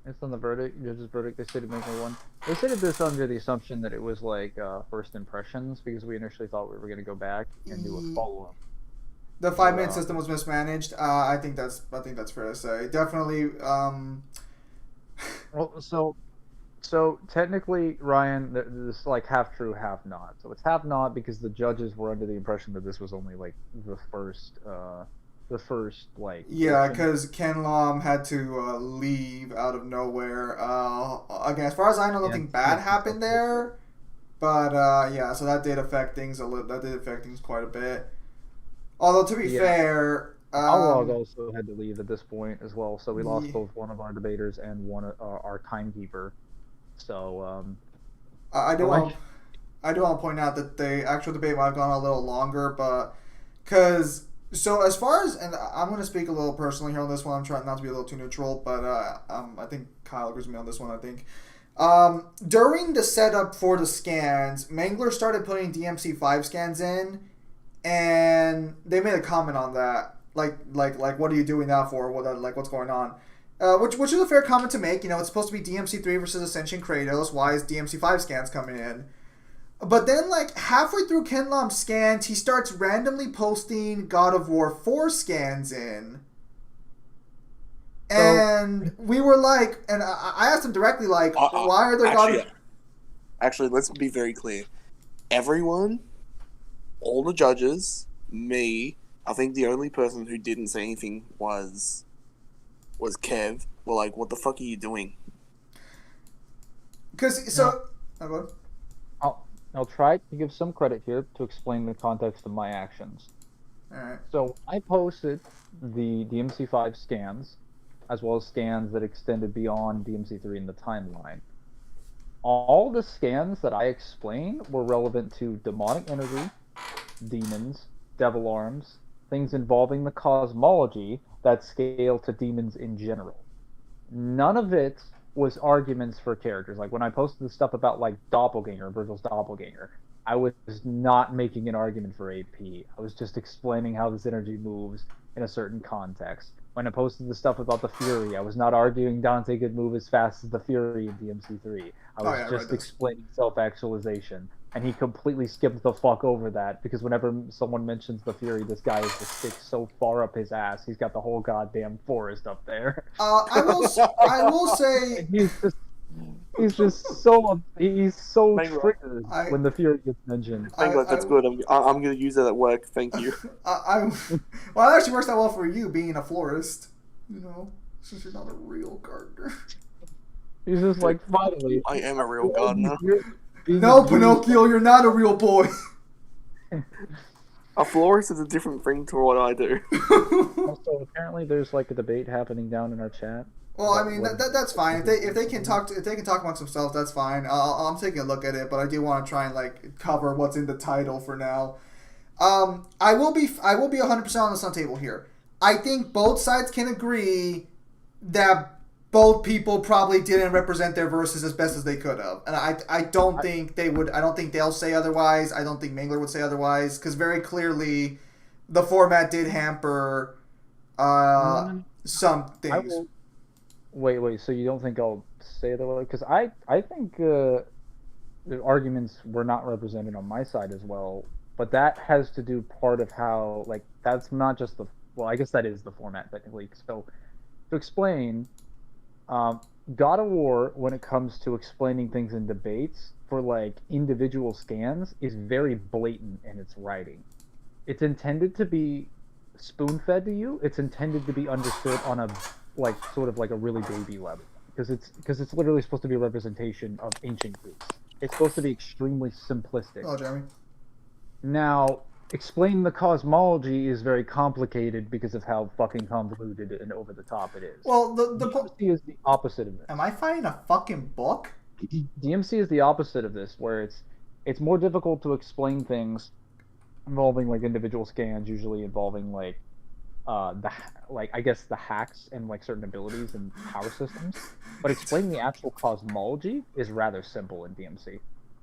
It's on the verdict, judge's verdict. They stated Mangler won. They stated this under the assumption that it was like first impressions because we initially thought we were going to go back and do a follow up. The 5-minute system was mismanaged. I think that's fair to say. Definitely. Well, so technically, Ryan, this is like half true, half not. So it's half not because the judges were under the impression that this was only like the first like. Yeah, because Ken Lom had to leave out of nowhere. Again, as far as I know, nothing bad happened there. But yeah, so that did affect things a little. That did affect things quite a bit. Although to be fair, Outlog also had to leave at this point as well. So we lost both one of our debaters and one our timekeeper. So I do want to point out that the actual debate might have gone a little longer, but so as far as, and I'm going to speak a little personally here on this one. I'm trying not to be a little too neutral, but I think Kyle agrees with me on this one. I think during the setup for the scans, Mangler started putting DMC5 scans in, and they made a comment on that, like what are you doing that for? What's going on? Which is a fair comment to make. You know, it's supposed to be DMC3 versus Ascension Kratos. Why is DMC5 scans coming in? But then, like, halfway through Ken Lom's scans, he starts randomly posting God of War 4 scans in. And we were like, and I asked him directly, like, why are there God of... Actually, let's be very clear. Everyone, all the judges, me, I think the only person who didn't say anything was Kev. We're like, what the fuck are you doing? Because, so... No. Oh, I'll try to give some credit here to explain the context of my actions. Alright. So I posted the DMC5 scans, as well as scans that extended beyond DMC3 in the timeline. All the scans that I explained were relevant to demonic energy, demons, devil arms, things involving the cosmology that scale to demons in general. None of it was arguments for characters. Like when I posted the stuff about like Doppelganger, Virgil's Doppelganger, I was not making an argument for AP. I was just explaining how this energy moves in a certain context. When I posted the stuff about the Fury, I was not arguing Dante could move as fast as the Fury in DMC3. I was just explaining self-actualization. And he completely skipped the fuck over that because whenever someone mentions the Fury, this guy is just sticks so far up his ass. He's got the whole goddamn forest up there. I will say he's so triggered when the Fury gets mentioned. That's good. I'm going to use that at work. Thank you. Well, it actually works out well for you being a florist. You know, since you're not a real gardener. He's just like, finally. I am a real gardener. No, Pinocchio, you're not a real boy. A florist is a different thing to what I do. Also, apparently there's like a debate happening down in our chat. Well, I mean that's fine. If they can talk amongst themselves, that's fine. I'm taking a look at it, but I do want to try and like cover what's in the title for now. I will be 100% on the sun table here. I think both sides can agree that both people probably didn't represent their verses as best as they could have, and I don't think they would. I don't think they'll say otherwise. I don't think Mangler would say otherwise because very clearly, the format did hamper some things. Wait. So you don't think I'll say that? Because I think the arguments were not represented on my side as well. But that has to do part of how that's not just I guess that is the format technically. So to explain. God of War, when it comes to explaining things in debates for like individual scans, is very blatant in its writing. It's intended to be spoon-fed to you. It's intended to be understood on a like sort of like a really baby level because it's literally supposed to be a representation of ancient Greece. It's supposed to be extremely simplistic. Oh, Jeremy. Now, explaining the cosmology is very complicated because of how fucking convoluted and over the top it is. Well, the DMC is the opposite of this. Am I finding a fucking book? DMC is the opposite of this, where it's more difficult to explain things involving like individual scans, usually involving like I guess the hacks and like certain abilities and power systems. But explaining the actual cosmology is rather simple in DMC.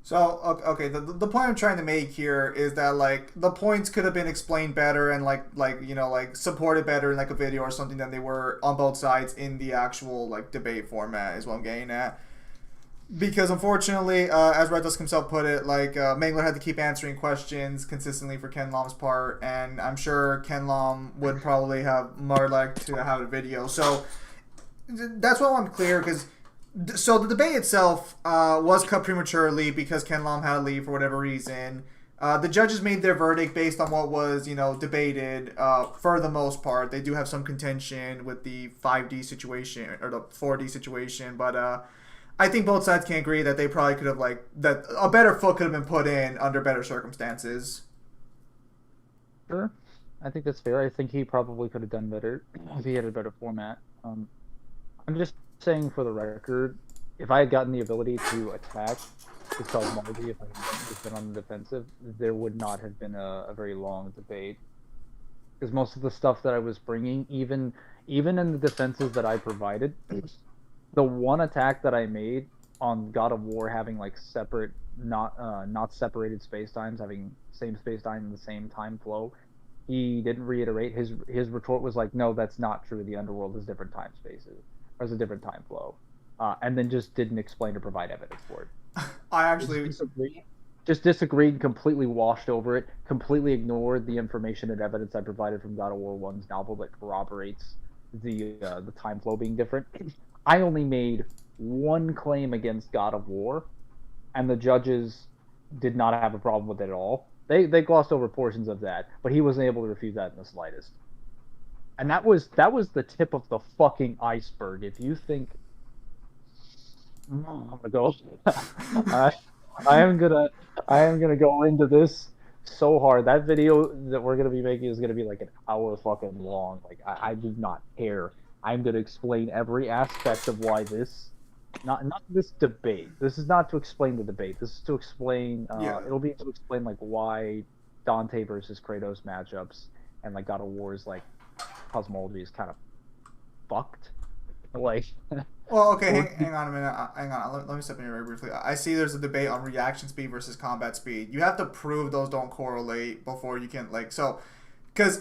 So, okay, the point I'm trying to make here is that, like, the points could have been explained better and, like, supported better in, like, a video or something than they were on both sides in the actual, like, debate format is what I'm getting at. Because, unfortunately, as Red Dusk himself put it, like, Mangler had to keep answering questions consistently for Ken Lom's part, and I'm sure Ken Lom would probably have more like to have a video. So, that's why I'm clear, because... So the debate itself was cut prematurely because Ken Lom had to leave for whatever reason. The judges made their verdict based on what was, debated for the most part. They do have some contention with the 5D situation or the 4D situation, but I think both sides can agree that they probably could have that a better foot could have been put in under better circumstances. Sure, I think that's fair. I think he probably could have done better if he had a better format. I'm just saying for the record, if I had gotten the ability to attack his cosmology, if I had just been on the defensive, there would not have been a very long debate. Because most of the stuff that I was bringing, even in the defenses that I provided, the one attack that I made on God of War having like separate, not separated space times, having same space time and the same time flow, he didn't reiterate. His retort was like, no, that's not true. The underworld is different time spaces. There's a different time flow, and then just didn't explain or provide evidence for it. I actually just disagreed, completely washed over it, completely ignored the information and evidence I provided from God of War 1's novel that corroborates the time flow being different. I only made one claim against God of War, and the judges did not have a problem with it at all. They glossed over portions of that, but he wasn't able to refute that in the slightest. And that was the tip of the fucking iceberg. If you think I'm gonna go, I am gonna go into this so hard. That video that we're gonna be making is gonna be like an hour fucking long. Like I do not care. I'm gonna explain every aspect of why this, not this debate. This is not to explain the debate. This is to explain. It'll be to explain like why Dante versus Kratos matchups and like God of War's like cosmology is kind of fucked. Like, well, okay, hang on a minute. Hang on. Let me step in here very briefly. I see there's a debate on reaction speed versus combat speed. You have to prove those don't correlate before you can because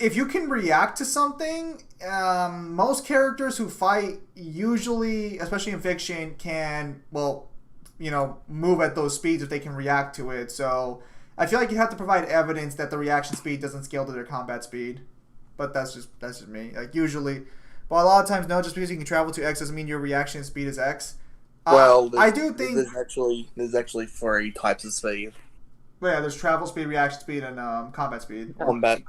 if you can react to something, most characters who fight usually, especially in fiction, can move at those speeds if they can react to it. So I feel like you have to provide evidence that the reaction speed doesn't scale to their combat speed. But that's just me. Like usually, but a lot of times, no. Just because you can travel to X doesn't mean your reaction speed is X. Well, I do think there's actually 3 types of speed. Yeah, there's travel speed, reaction speed, and combat speed. Combat.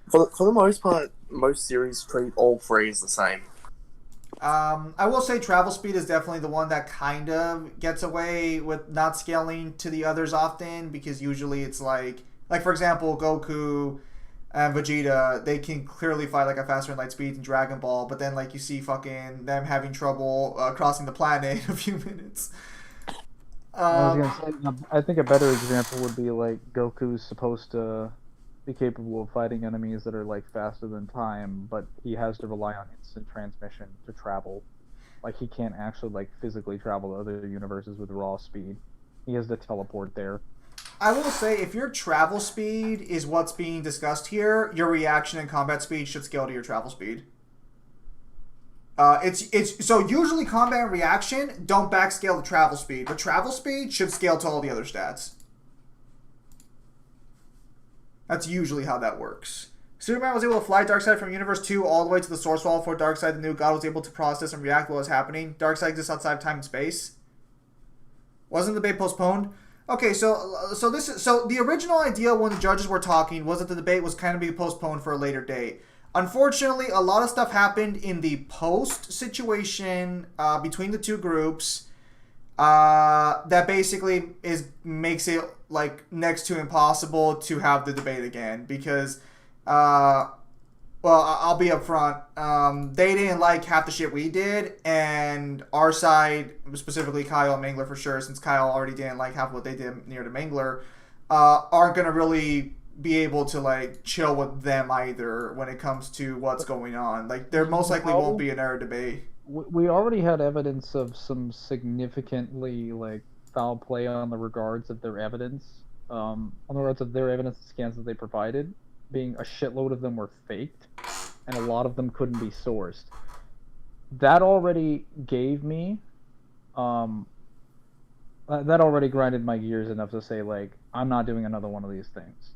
For the most part, most series treat all 3 as the same. I will say travel speed is definitely the one that kind of gets away with not scaling to the others often, because usually it's like for example, Goku and Vegeta, they can clearly fight like a faster and light speed in Dragon Ball, but then you see fucking them having trouble crossing the planet in a few minutes. I was gonna say, I think a better example would be like Goku's supposed to be capable of fighting enemies that are like faster than time, but he has to rely on instant transmission to travel. Like he can't actually like physically travel to other universes with raw speed. He has to teleport there. I will say, if your travel speed is what's being discussed here, your reaction and combat speed should scale to your travel speed. It's so usually combat and reaction don't backscale the travel speed, but travel speed should scale to all the other stats. That's usually how that works. Superman was able to fly Darkseid from Universe 2 all the way to the Source Wall before Darkseid, the new god, was able to process and react to what was happening. Darkseid exists outside of time and space. Wasn't the debate postponed? Okay, so the original idea when the judges were talking was that the debate was kind of being postponed for a later date. Unfortunately, a lot of stuff happened in the post situation between the two groups that basically makes it like next to impossible to have the debate again because, well, I'll be upfront. They didn't like half the shit we did, and our side, specifically Kyle and Mangler for sure, since Kyle already didn't like half of what they did near to Mangler, aren't gonna really be able to like chill with them either when it comes to what's going on. Like there most likely won't be an air debate. We already had evidence of some significantly like foul play on the regards of their evidence, on the regards of their evidence scans that they provided, being a shitload of them were faked, and a lot of them couldn't be sourced. That already gave me, that already grinded my gears enough to say like I'm not doing another one of these things.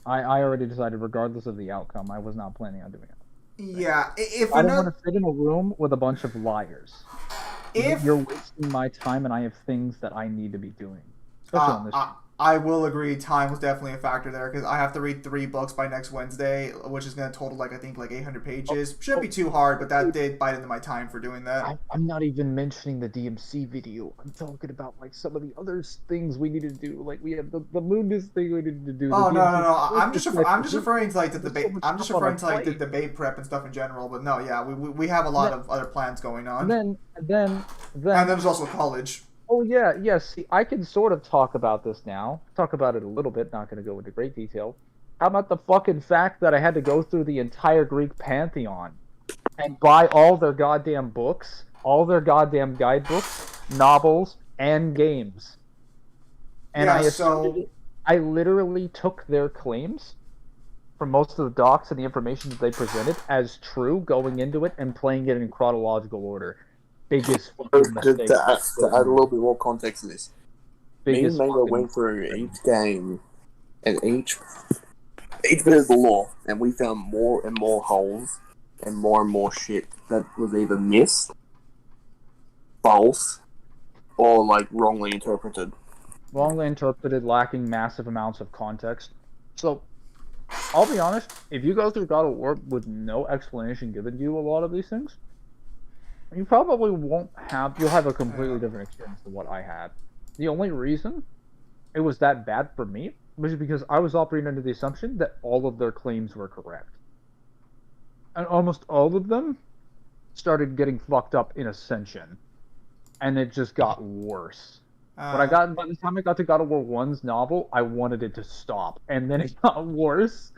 I already decided, regardless of the outcome, I was not planning on doing it. Yeah, if I don't want to sit in a room with a bunch of liars. If you're wasting my time, and I have things that I need to be doing. Especially on this. I will agree. Time was definitely a factor there because I have to read 3 books by next Wednesday, which is going to total like I think like 800 pages. Shouldn't be too hard, but that did bite into my time for doing that. I'm not even mentioning the DMC video. I'm talking about like some of the other things we need to do. Like we have the Moondus thing we need to do. Oh no. I'm just referring to like the debate. I'm just referring to like the debate prep and stuff in general. But no, yeah, we have a lot of other plans going on. And then there's also college. Oh, yeah. See, I can sort of talk about this now. Talk about it a little bit, not going to go into great detail. How about the fucking fact that I had to go through the entire Greek pantheon and buy all their goddamn books, all their goddamn guidebooks, novels, and games. And yeah, I literally took their claims from most of the docs and the information that they presented as true going into it and playing it in chronological order. Biggest mistake. To add a little bit more context to this, me and Mango went through each game and each bit of the law, and we found more and more holes and more shit that was either missed, false, or like wrongly interpreted. Wrongly interpreted, lacking massive amounts of context. So, I'll be honest, if you go through God of War with no explanation given to you a lot of these things, you probably won't have, you'll have a completely different experience than what I had. The only reason it was that bad for me was because I was operating under the assumption that all of their claims were correct. And almost all of them started getting fucked up in Ascension. And it just got worse. By the time I got to God of War 1's novel, I wanted it to stop. And then it got worse.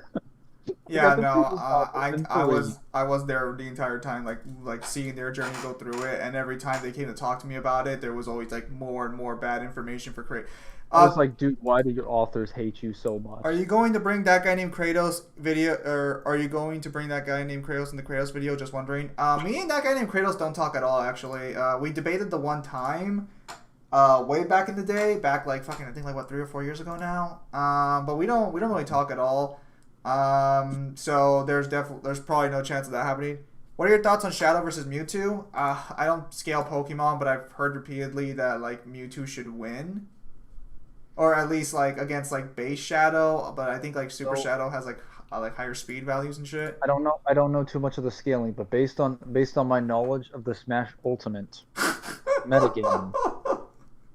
Yeah, no, I was there the entire time, like seeing their journey go through it, and every time they came to talk to me about it, there was always like more and more bad information for Kratos. I was like, dude, why do your authors hate you so much? Are you going to bring that guy named Kratos video, or are you going to bring that guy named Kratos in the Kratos video? Just wondering. Me and that guy named Kratos don't talk at all. Actually, we debated the one time, way back in the day, back like fucking I think like what 3 or 4 years ago now. But we don't really talk at all. So there's probably no chance of that happening. What are your thoughts on Shadow versus Mewtwo? I don't scale Pokemon, but I've heard repeatedly that like Mewtwo should win, or at least like against like base Shadow. But I think like Super Shadow has like higher speed values and shit. I don't know too much of the scaling, but based on my knowledge of the Smash Ultimate metagame,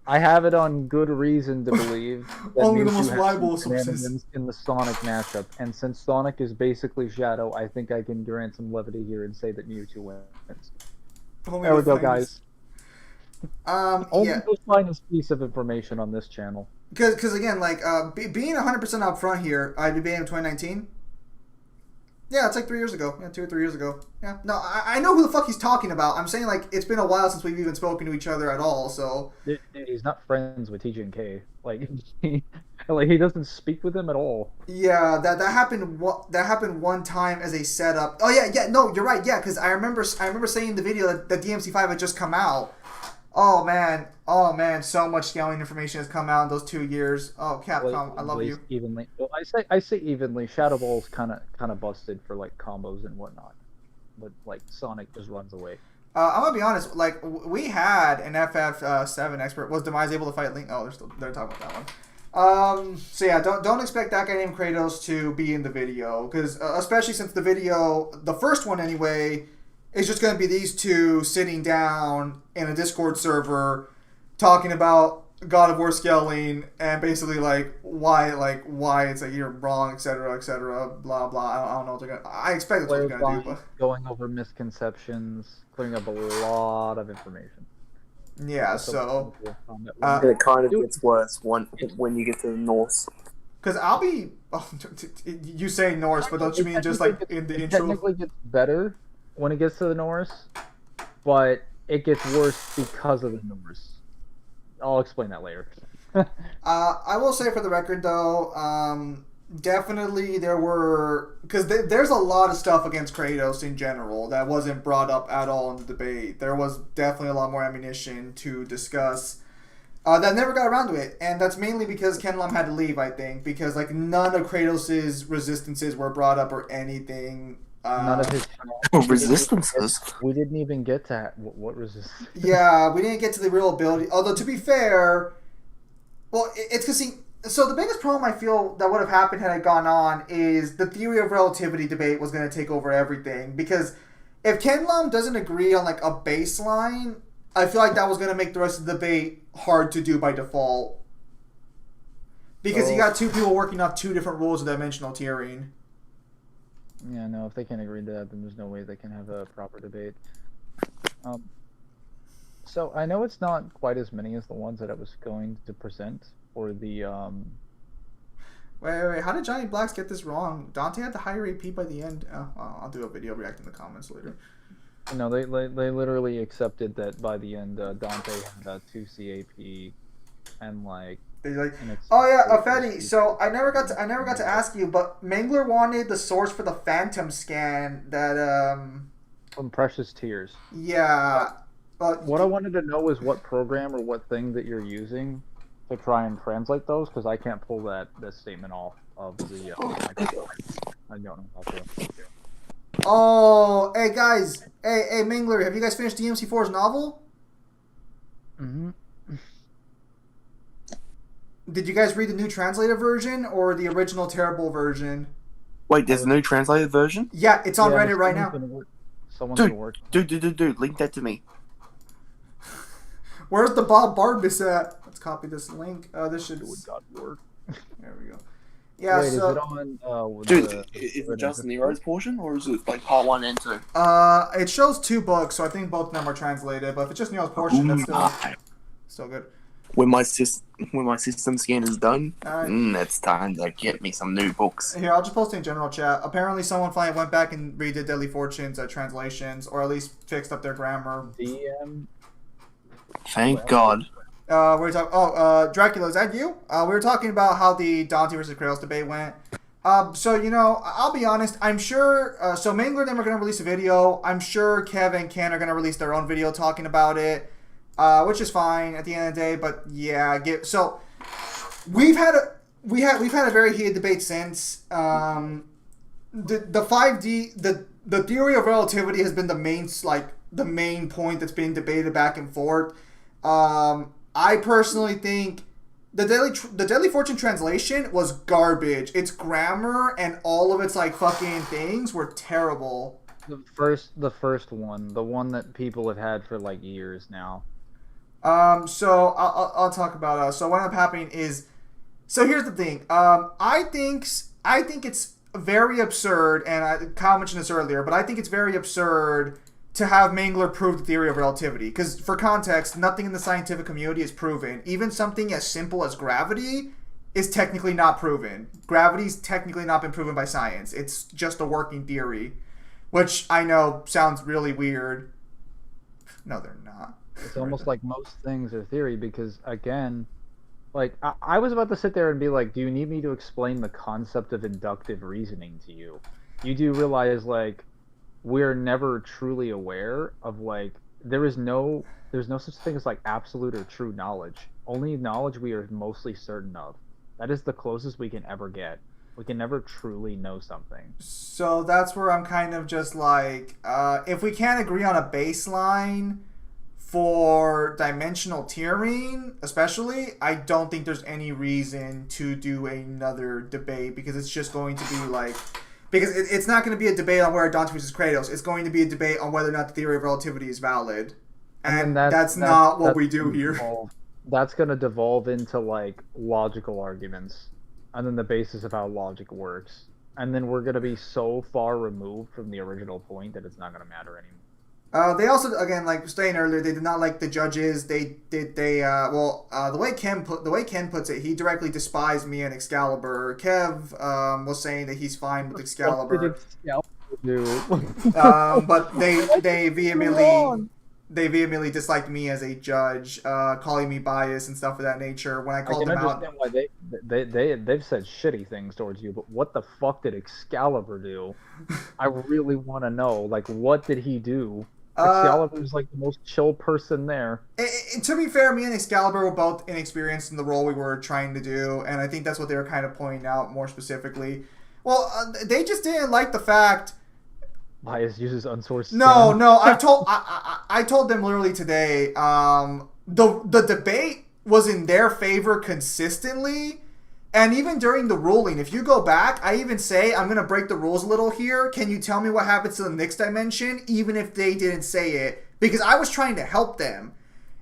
I have it on good reason to believe that only the Mewtwo most has reliable some shenanigans in the Sonic matchup. And since Sonic is basically Shadow, I think I can grant some levity here and say that Mewtwo wins. There we go, guys. Only the finest piece of information on this channel. Because again, like being 100% up front here, I debated in 2019. Yeah, it's like 3 years ago. Yeah, 2 or 3 years ago. Yeah, no, I know who the fuck he's talking about. I'm saying like it's been a while since we've even spoken to each other at all. So dude, he's not friends with TJ&K. Like he doesn't speak with them at all. Yeah, that happened. That happened one time as a setup. Oh yeah, no, you're right. Yeah, because I remember saying in the video that DMC5 had just come out. Oh man, so much scaling information has come out in those 2 years. Oh, Capcom, I love you. Evenly. Well, I say evenly. Shadow Ball's kind of busted for like combos and whatnot, but like Sonic just runs away. I'm gonna be honest. Like we had an FF7 expert. Was Demise able to fight Link? Oh, they're talking about that one. So yeah, don't expect that guy named Kratos to be in the video because especially since the video, the first one anyway, is just gonna be these two sitting down in a Discord server talking about God of War scaling and basically why it's like you're wrong, etc., blah blah. I don't know what they're gonna. I expect that's what they're gonna do, but Going over misconceptions, clearing up a lot of information. yeah. That's So And it kind of Dude. gets worse when you get to the Norse. because I'll be you say Norse, but don't you mean just like in the It intro? technically gets better when it gets to the Norse, but it gets worse because of the Norse. I'll explain that later. I will say for the record though, definitely there were because there's a lot of stuff against Kratos in general that wasn't brought up at all in the debate. There was definitely a lot more ammunition to discuss that never got around to it, and that's mainly because Ken Lum had to leave. I think because like none of Kratos's resistances were brought up or anything. None of his Resistances. We didn't even get to what resistance. Yeah, we didn't get to the real ability. Although to be fair, well, it's because so the biggest problem I feel that would have happened had it gone on is the theory of relativity debate was going to take over everything. Because if Ken Lum doesn't agree on like a baseline, I feel like that was going to make the rest of the debate hard to do by default. Because you got two people working off two different rules of dimensional tiering. Yeah, no. If they can't agree to that, then there's no way they can have a proper debate. So I know it's not quite as many as the ones that I was going to present for the Wait. How did Johnny Blacks get this wrong? Dante had the higher AP by the end. Oh, well, I'll do a video reacting to the comments later. No, they literally accepted that by the end, Dante had a 2 CAP and like. They're like, an ex- oh yeah, Afedi. So I never got to ask you, but Mangler wanted the source for the Phantom scan. That From Precious Tears. yeah. What I wanted to know is what program or what thing that you're using to try and translate those, because I can't pull that statement off of the. I don't know how to. Oh, hey guys, hey Mangler, have you guys finished DMC4's novel? Mm-hmm. Did you guys read the new translated version or the original terrible version? Wait, there's a new translated version? Yeah, it's on Reddit right now. Someone's been working. Dude, link that to me. Where's the Bob Barbus at? Let's copy this link. This should. Would God work? There we go. Yeah. Wait, so. is it on? Dude, the, is it just Nero's portion, or is it like part 1 and 2? It shows 2 books, so I think both of them are translated. But if it's just Neil's portion, that's still good. When my system scan is done, Alright. it's time to get me some new books. Here, I'll just post it in general chat. Apparently, someone finally went back and redid Deadly Fortune's translations, or at least fixed up their grammar. DM. Thank God. We're talking. Dracula, is that you? We were talking about how the Dante versus Kratos debate went. So I'll be honest. I'm sure. So Mangler and them are going to release a video. I'm sure Kev and Ken are going to release their own video talking about it, which is fine at the end of the day. But yeah, so we've had a very heated debate since. The 5D the theory of relativity has been the main point that's been debated back and forth. I personally think the Deadly Fortune translation was garbage. Its grammar and all of its fucking things were terrible. The first one, the one that people have had for years now. So I'll talk about. So what ended up happening is, so here's the thing. I think it's very absurd, and Kyle mentioned this earlier, but I think it's very absurd to have Mangler prove the theory of relativity. Because for context, nothing in the scientific community is proven. Even something as simple as gravity is technically not proven. Gravity's technically not been proven by science. It's just a working theory, which I know sounds really weird. No, they're not. It's almost like most things are theory because, again, I was about to sit there and be like, do you need me to explain the concept of inductive reasoning to you? You do realize, we're never truly aware of, there's no such thing as like absolute or true knowledge. Only knowledge we are mostly certain of. That is the closest we can ever get. We can never truly know something. So that's where I'm kind of just like, if we can't agree on a baseline for dimensional tiering, especially, I don't think there's any reason to do another debate because it's just going to be like, because it's not going to be a debate on where Dante versus Kratos. It's going to be a debate on whether or not the theory of relativity is valid, and that's not what we do here. That's going to devolve into like logical arguments, and then the basis of how logic works, and then we're going to be so far removed from the original point that it's not going to matter anymore. They also, again, like saying earlier, they did not like the judges. The way Ken puts it, he directly despised me and Excalibur. Kev was saying that he's fine with Excalibur. What did Excalibur do? But they vehemently disliked me as a judge, calling me biased and stuff of that nature when I called them out. I can understand why they've said shitty things towards you, but what the fuck did Excalibur do? I really want to know. Like, what did he do? Excalibur's like the most chill person there. To be fair, me and Excalibur were both inexperienced in the role we were trying to do, and I think that's what they were kind of pointing out more specifically. Well, they just didn't like the fact. Bias uses unsourced. No. I told them literally today. The debate was in their favor consistently. And even during the ruling, if you go back, I even say, I'm going to break the rules a little here. Can you tell me what happens to the next dimension? Even if they didn't say it. Because I was trying to help them.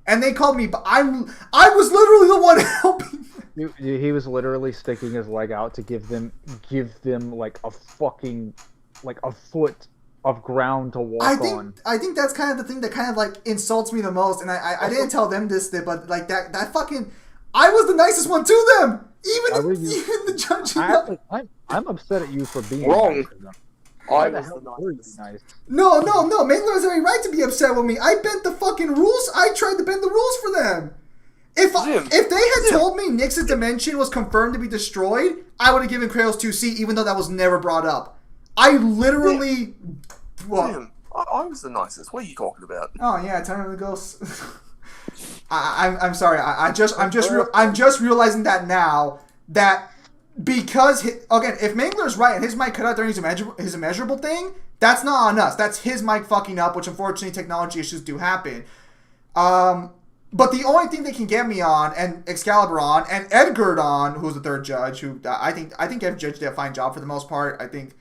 And they called me, but I was literally the one helping them. He was literally sticking his leg out to give them like a fucking, like a foot of ground to walk on. I think that's kind of the thing that kind of like insults me the most. And I didn't tell them this, but like that fucking, I was the nicest one to them. Even the judge. I'm upset at you for being wrong. Why the hell were you nice? No. Mangler has every right to be upset with me. I bent the fucking rules. I tried to bend the rules for them. If they had told me Nyx's dimension was confirmed to be destroyed, I would have given Kratos 2C, even though that was never brought up. I literally. Well, I was the nicest. What are you talking about? Oh yeah, Turn of the Ghosts. I'm sorry. I'm just realizing that now that because if Mangler's right and his mic cut out during his immeasurable thing, that's not on us. That's his mic fucking up, which unfortunately technology issues do happen. But the only thing they can get me on and Excalibur on and Edgard on, who's the third judge, who I think every judge did a fine job for the most part. I think,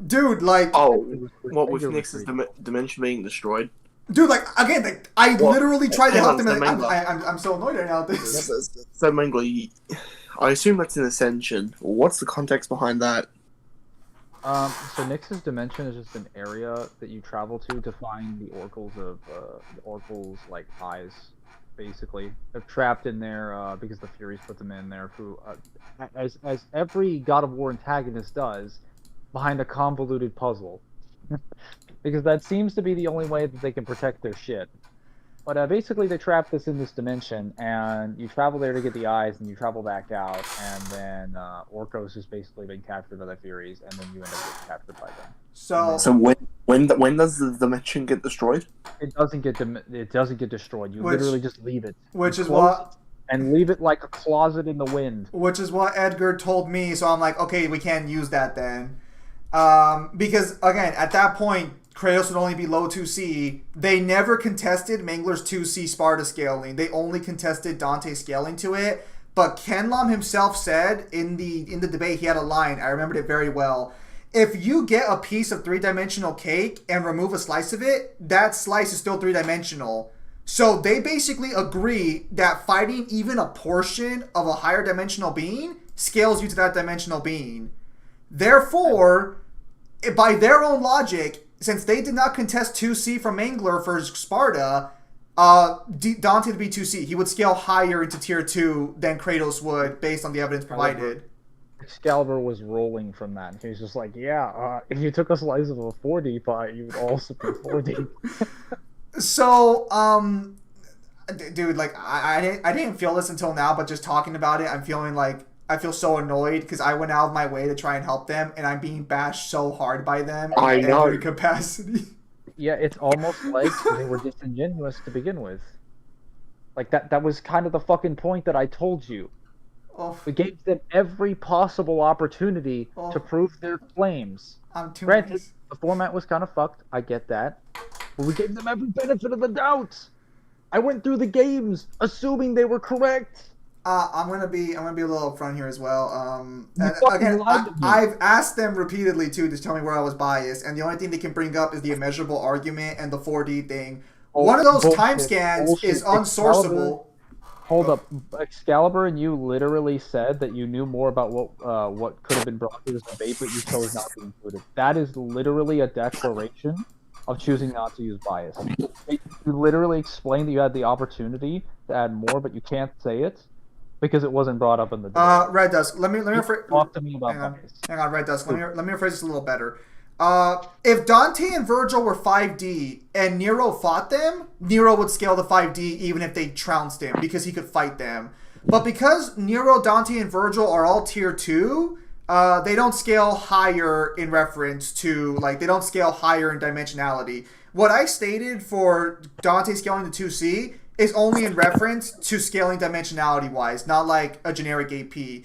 dude, like what with Nyx's dimension being destroyed. Dude, like, again, like, I literally tried to help them. I'm so annoyed right now at this. So, Mangler, I assume that's an ascension. What's the context behind that? So Nyx's dimension is just an area that you travel to find the oracles like eyes. Basically, they're trapped in there because the Furies put them in there. As every God of War antagonist does, behind a convoluted puzzle. Because that seems to be the only way that they can protect their shit. But basically they trap this in this dimension, and you travel there to get the eyes, and you travel back out, and then Orcos has basically been captured by the Furies, and then you end up getting captured by them. So when does the dimension get destroyed? It doesn't get destroyed. You literally just leave it. Which is what... And leave it like a closet in the wind. Which is what Edgar told me, so I'm like, okay, we can't use that then. Because, again, at that point, Kratos would only be low 2C. They never contested Mangler's 2C Sparta scaling. They only contested Dante scaling to it. But Kenlom himself said in the debate, he had a line, I remembered it very well. If you get a piece of 3-dimensional cake and remove a slice of it, that slice is still 3-dimensional. So they basically agree that fighting even a portion of a higher dimensional being scales you to that dimensional being. Therefore, by their own logic, since they did not contest 2C from Mangler for Sparta, Dante would be 2C. He would scale higher into tier 2 than Kratos would, based on the evidence provided. Excalibur was rolling from that. He was just like, yeah, if you took a slice of a 4D pie, you would also be 4D. So, dude, like, I didn't feel this until now, but just talking about it, I'm feeling like I feel so annoyed because I went out of my way to try and help them, and I'm being bashed so hard by them in every capacity. Yeah, it's almost like they were disingenuous to begin with. Like that was kind of the fucking point that I told you. Oh, We gave them every possible opportunity Oh. to prove their claims. I'm too Granted, nice. the format was kind of fucked. I get that. But we gave them every benefit of the doubt. I went through the games assuming they were correct. I'm gonna be a little upfront here as well. You And fucking again, lied to me. I've asked them repeatedly too to tell me where I was biased, and the only thing they can bring up is the immeasurable argument and the 4D thing. One of those Bullshit, time scans bullshit. is unsourceable. Hold up, Excalibur and you literally said that you knew more about what could have been brought to this debate, but you chose not to include it. That is literally a declaration of choosing not to use bias. You literally explained that you had the opportunity to add more, but you can't say it because it wasn't brought up in the debate. Red Dusk. Let me Talk to me about hang on. bias. Hang on, Red Dusk. Let me rephrase this a little better. If Dante and Virgil were 5D and Nero fought them, Nero would scale to 5D even if they trounced him because he could fight them. But because Nero, Dante, and Virgil are all tier 2, they don't scale higher in reference to, like, they don't scale higher in dimensionality. What I stated for Dante scaling to 2C is only in reference to scaling dimensionality-wise, not like a generic AP.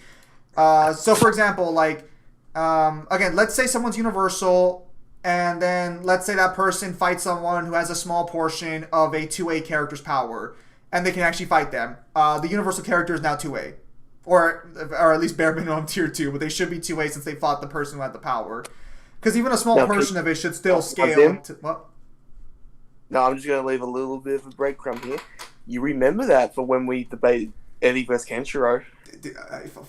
So, for example, like, again, let's say someone's universal, and then let's say that person fights someone who has a small portion of a 2A character's power, and they can actually fight them. The universal character is now 2A. Or at least bare minimum tier 2, but they should be 2A since they fought the person who had the power. Because even a small portion of it should still scale. What? No, I'm just going to leave a little bit of a breadcrumb here. You remember that for when we debated Eddie versus Kenshiro?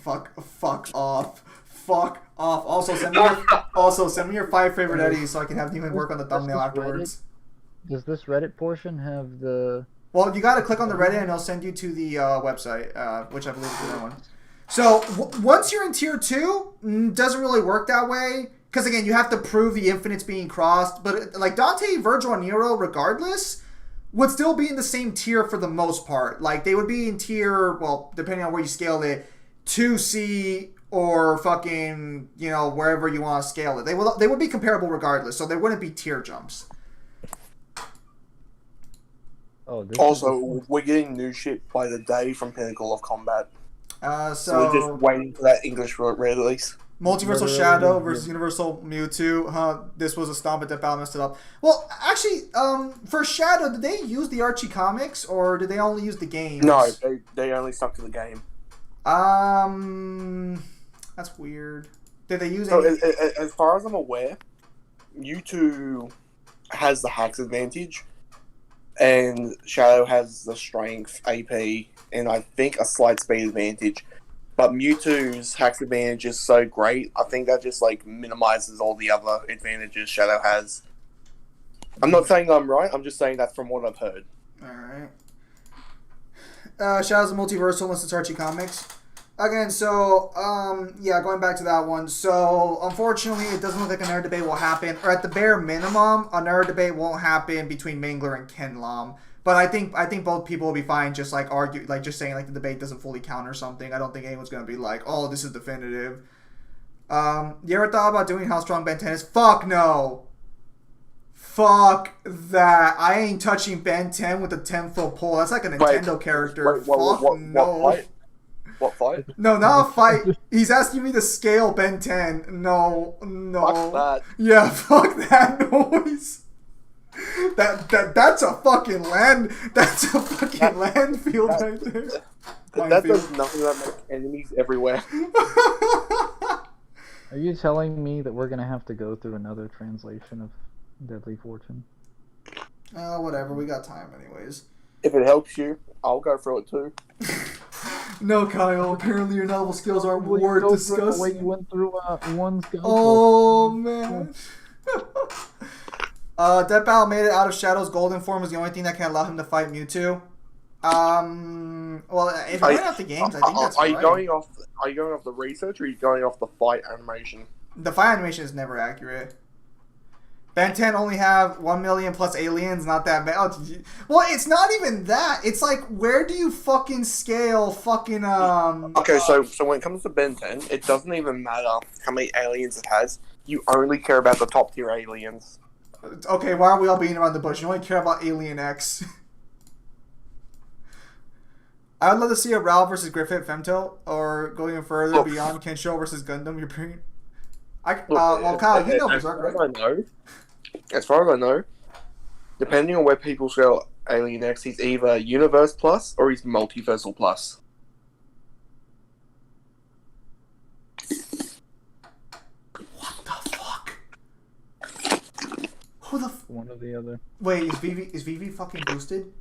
Fuck off. Fuck off. Also, send me your 5 favorite Eddies so I can have Newman work on the thumbnail afterwards. Does this Reddit portion have the... Well, you gotta click on the Reddit and it'll send you to the website, which I believe is the one. So, once you're in tier 2, doesn't really work that way. Because, again, you have to prove the infinites being crossed. But, like, Dante, Virgil, and Nero, regardless, would still be in the same tier for the most part. Like, they would be in tier, well, depending on where you scale it, 2C or fucking, you know, wherever you want to scale it. They would be comparable regardless, so there wouldn't be tier jumps. Oh, Also, we're getting new shit by the day from Pinnacle of Combat. So we're just waiting for that English release. Multiversal Shadow versus Universal Mewtwo. This was a stomp, but Deathbound messed it up. Well, actually, for Shadow, did they use the Archie comics or did they only use the games? No, they only stuck to the game. That's weird. Did they use So, any... as far as I'm aware, Mewtwo has the hacks advantage, and Shadow has the strength, AP, and I think a slight speed advantage. But Mewtwo's hacks advantage is so great, I think that just like minimizes all the other advantages Shadow has. I'm not saying I'm right, I'm just saying that from what I've heard. Alright. Shadow's a multiversal unless it's Archie Comics. Again, so, yeah, going back to that one. So, unfortunately, it doesn't look like a nerd debate will happen. Or at the bare minimum, a nerd debate won't happen between Mangler and Kenlam. But I think both people will be fine just, like, just saying, like, the debate doesn't fully count or something. I don't think anyone's going to be like, oh, this is definitive. You ever thought about doing how strong Ben 10 is? Fuck no! Fuck that. I ain't touching Ben 10 with a 10-foot pole. That's like a Nintendo character. Fuck no. What fight? No, not a fight. He's asking me to scale Ben 10. No. Fuck that. Yeah, fuck that noise. That's a fucking land. That's a fucking landfield right there. That does nothing but make enemies everywhere. Are you telling me that we're gonna have to go through another translation of Deadly Fortune? Whatever. We got time anyways. If it helps you, I'll go through it too. No, Kyle. Apparently your novel skills aren't worth discussing. The way you went through one skill. Oh man. Death Battle made it out of Shadow's golden form was the only thing that can allow him to fight Mewtwo. Well, if you're going off the games, I think that's Are right. you going off the research, or are you going off the fight animation? The fight animation is never accurate. Ben 10 only have 1 million plus aliens, not that many. Well, it's not even that. It's like, where do you fucking scale fucking, Okay, so when it comes to Ben 10, it doesn't even matter how many aliens it has. You only care about the top tier aliens. Okay, why are we all beating around the bush? You only care about Alien X. I would love to see a Ralph versus Griffith Femto, or going even further Look. beyond Kensho versus Gundam. You're bringing. Look, Well, Kyle, you know as Berserk, far right? as I know, as far as I know, depending on where people scale Alien X, he's either Universe Plus or he's Multiversal Plus. What the fuck? Who the? One or the other. Wait, is Vivi fucking boosted?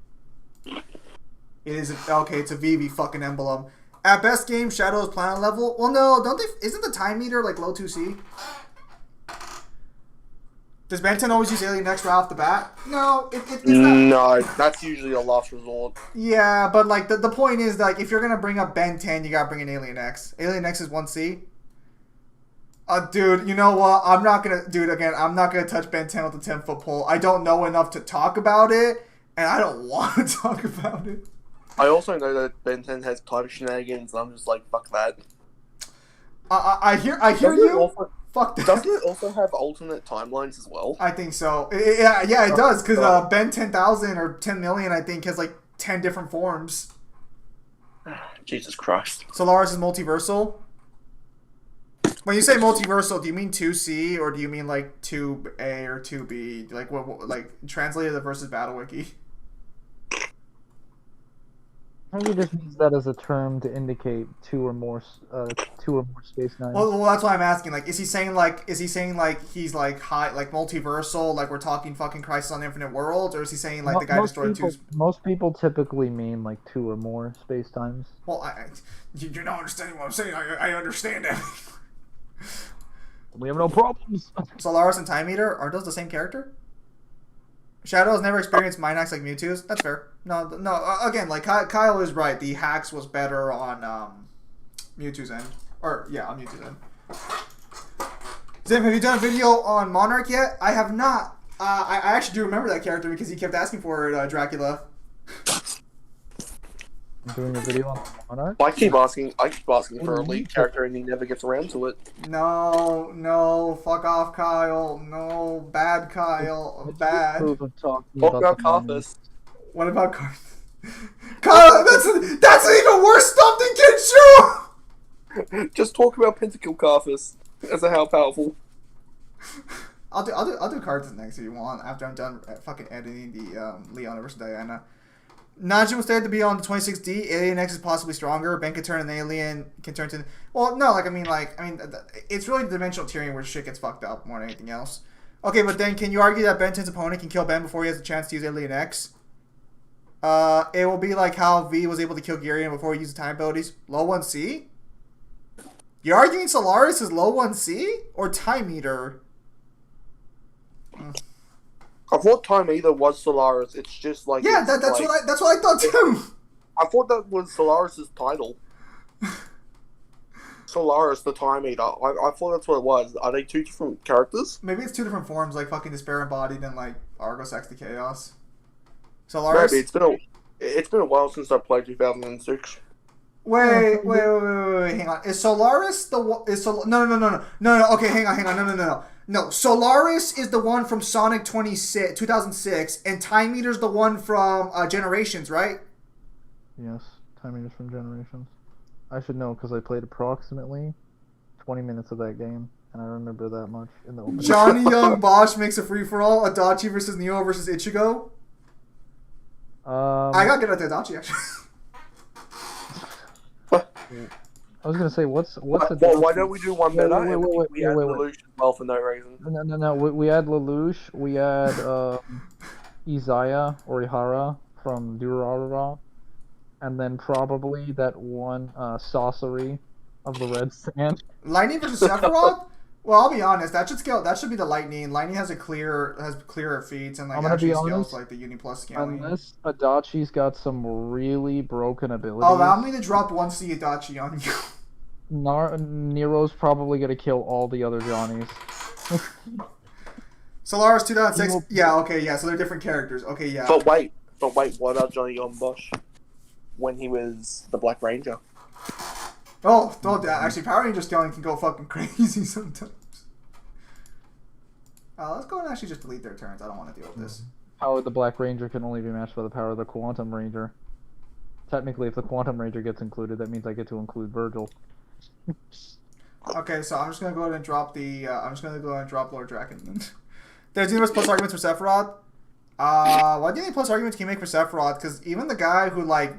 It is. Okay, it's a Vivi fucking emblem. At best game, Shadow is planet level. Well, no, don't they? Isn't the time meter like low 2C? Does Ben 10 always use Alien X right off the bat? No, it's not. No, that's usually a last resort. Yeah, but like the point is like if you're gonna bring up Ben 10, you gotta bring in Alien X. Alien X is 1C. Dude, you know what? I'm not gonna touch Ben 10 with a 10-foot pole. I don't know enough to talk about it, and I don't want to talk about it. I also know that Ben 10 has type shenanigans, and I'm just like, fuck that. I hear Doesn't you. it also, Fuck that. doesn't it also have alternate timelines as well? I think so. Yeah, it does because Ben 10,000 or 10 million, I think, has like 10 different forms. Jesus Christ. Solaris is multiversal. When you say multiversal, do you mean 2C or do you mean like 2A or 2B? Like what like translated the versus battle wiki? Maybe just means that as a term to indicate two or more Space Nines. Well, that's why I'm asking. Like, is he saying like he's like high, like multiversal, like we're talking fucking Crisis on Infinite Worlds, or is he saying like the guy destroyed two? Most people typically mean like two or more space times. Well, you're not understanding what I'm saying. I understand that. We have no problems. Solaris and Time Eater, are those the same character? Shadow has never experienced mind hacks like Mewtwo's. That's fair. No. Again, like Kyle is right. The hacks was better on Mewtwo's end, on Mewtwo's end. Zim, have you done a video on Monarch yet? I have not. I actually do remember that character because he kept asking for it, Dracula. I'm doing a video on Monarch. I keep asking for a lead character, and he never gets around to it. No, fuck off, Kyle. No, bad Kyle, bad. Talk about Carthus. What about Carthus? Kyle, that's even worse stuff than Kenshu. Just talk about Pentakill Carthus as to how powerful. I'll do Carthus next if you want. After I'm done fucking editing the Leona versus Diana. Najin was stated to be on the 26D. Alien X is possibly stronger. Ben can turn an alien, can turn to... Well, no, it's really dimensional tiering where shit gets fucked up more than anything else. Okay, but then can you argue that Ben 10's opponent can kill Ben before he has a chance to use Alien X? It will be like how V was able to kill Girion before he used time abilities. Low 1C? You're arguing Solaris is low 1C? Or Time Eater? I thought Time Eater was Solaris. It's just like that's what I thought too. I thought that was Solaris's title. Solaris, the Time Eater. I thought that's what it was. Are they two different characters? Maybe it's two different forms, like fucking Despair embodied and like Argos X the Chaos. Solaris. Maybe it's been a while since I played 2006. Wait, hang on. Is Solaris the one? No. Okay, hang on. No, Solaris is the one from Sonic 2006, and Time Eater's the one from Generations, right? Yes, Time Eater's from Generations. I should know because I played approximately 20 minutes of that game, and I remember that much in the opening. Johnny Young Bosch makes a free-for-all. Adachi versus Neo versus Ichigo. I got good at the Adachi, actually. I was gonna say, what's Well, why don't we do one better? We add Lelouch as well for no reason. No. We add Lelouch. We add Izaya or Ihara from Durarara, and then probably that one sorcery of the Red Sand. Lightning versus Sephiroth? Well, I'll be honest. That should scale. That should be the Lightning. Lightning has clearer feats and like actually scales like the Uni Plus scaling. Unless Adachi's got some really broken abilities. Allow me to drop 1C Adachi on you. Nero's probably gonna kill all the other Johnnies. Solaris 2006. Yeah. Okay. Yeah. So they're different characters. Okay. Yeah. But wait. What about Johnny Young Bosch when he was the Black Ranger? Oh, actually, Power Ranger scaling can go fucking crazy sometimes. Let's go and actually just delete their turns. I don't want to deal with this. Power of the Black Ranger can only be matched by the power of the Quantum Ranger. Technically, if the Quantum Ranger gets included, that means I get to include Virgil. Okay, so I'm just gonna go ahead and drop the. I'm just gonna go ahead and drop Lord Draken. There's numerous plus arguments for Sephiroth. What do you think plus arguments can you make for Sephiroth? Because even the guy who like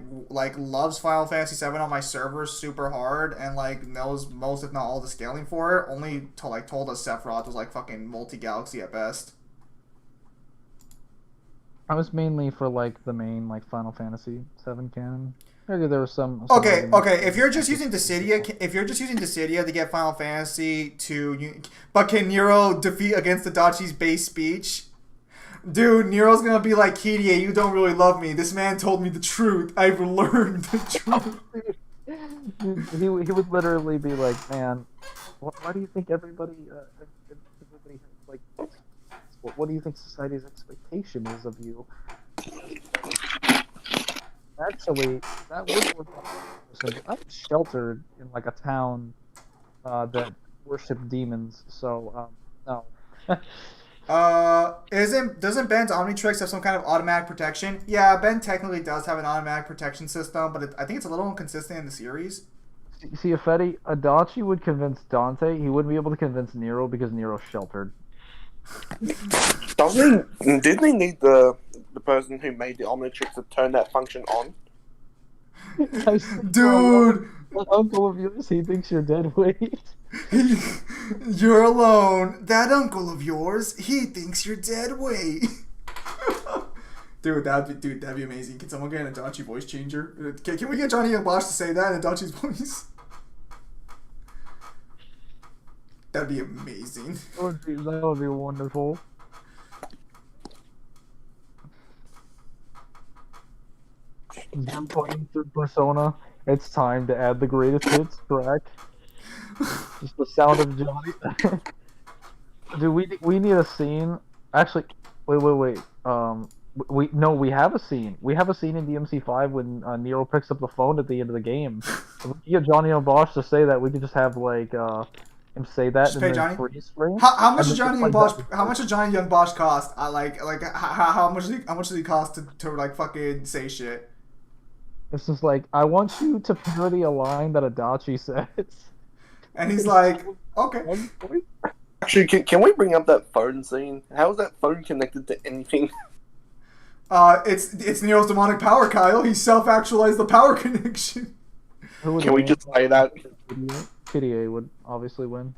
loves Final Fantasy VII on my server super hard and like knows most if not all the scaling for it, only told us Sephiroth was like fucking multi-galaxy at best. I was mainly for like the main like Final Fantasy VII canon. Maybe there was some Okay, arguments. okay. If you're just using Dissidia to get Final Fantasy but can Nero defeat against Adachi's base speech? Dude, Nero's gonna be like, Kirie, you don't really love me. This man told me the truth. I've learned the truth. he would literally be like, man, why do you think everybody has like, what do you think society's expectation is of you? Actually, that would work out. I was sheltered in like a town that worshipped demons, so no. Doesn't Ben's Omnitrix have some kind of automatic protection? Yeah, Ben technically does have an automatic protection system, but I think it's a little inconsistent in the series. See, if Adachi would convince Dante, he wouldn't be able to convince Nero because Nero's sheltered. Didn't they need the person who made the Omnitrix to turn that function on? Dude! That uncle of yours, he thinks you're dead weight. You're alone. That uncle of yours, he thinks you're dead weight. That'd be amazing. Can someone get an Adachi voice changer? Can we get Johnny Young Bosch to say that in Adachi's voice? That'd be amazing. That would be wonderful. I'm playing through Persona. It's time to add the greatest hits track. Just the sound of Johnny. Dude, we need a scene. Actually, wait. We have a scene. We have a scene in DMC5 when Nero picks up the phone at the end of the game. If we can get Johnny and Bosch to say that, we could just have like him say that just and pay then Johnny? freeze frame. How much does Johnny Young Bosch? How much does Johnny Young Bosch cost? How much does he cost to like fucking say shit? It's just like, I want you to parody a line that Adachi says. And he's like, okay. Actually, can we bring up that phone scene? How is that phone connected to anything? It's Nero's demonic power, Kyle. He self-actualized the power connection. Can we just say that? Kirie would obviously win.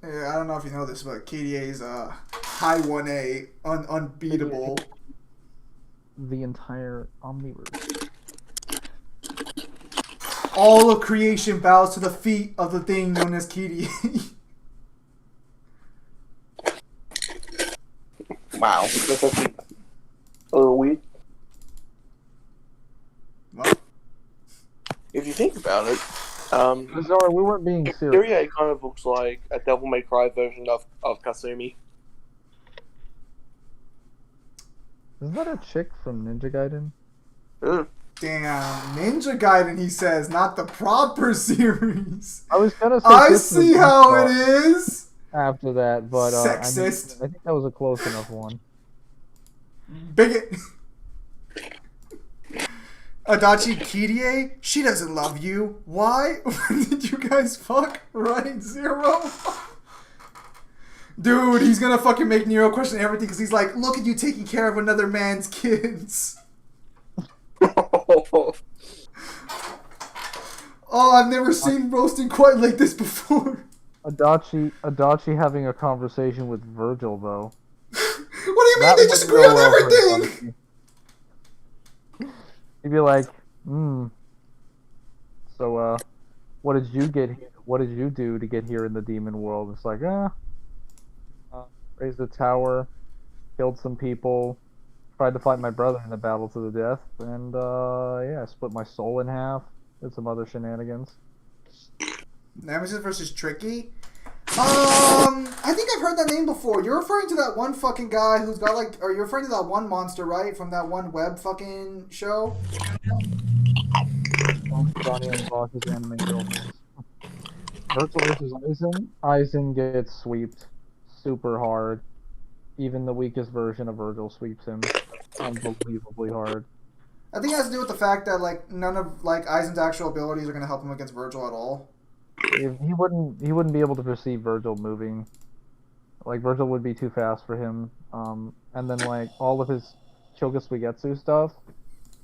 Yeah, I don't know if you know this, but KDA's high 1A, unbeatable. The entire Omniverse. All of creation bows to the feet of the thing known as KDA. Wow. That's a little weird. Well, if you think about it, Zara, we weren't being serious. Kirie kind of looks like a Devil May Cry version of Kasumi. Isn't that a chick from Ninja Gaiden? damn, Ninja Gaiden, he says, not the proper series. I was gonna say. I see how it is. After that, but sexist. I think that was a close enough one. Bigot. Adachi Kirie, she doesn't love you. Why? Did you guys fuck? Right? Zero? Dude, he's gonna fucking make Nero question everything because he's like, look at you taking care of another man's kids. Oh, I've never seen roasting quite like this before. Adachi having a conversation with Virgil, though. What do you mean they disagree on everything? He'd be like, so, what did you do to get here in the demon world? It's like, raised a tower, killed some people, tried to fight my brother in a battle to the death, and, yeah, I split my soul in half, did some other shenanigans. Nemesis versus Tricky? I think I've heard that name before. You're referring to that one fucking guy who's got like, or you're referring to that one monster, right? From that one web fucking show? Johnny and Bosch's anime girlfriends. Virgil versus Aizen. Aizen gets sweeped super hard. Even the weakest version of Virgil sweeps him unbelievably hard. I think it has to do with the fact that like none of like Aizen's actual abilities are going to help him against Virgil at all. He wouldn't be able to perceive Virgil moving. Like Virgil would be too fast for him. And then like all of his Choga Suigetsu stuff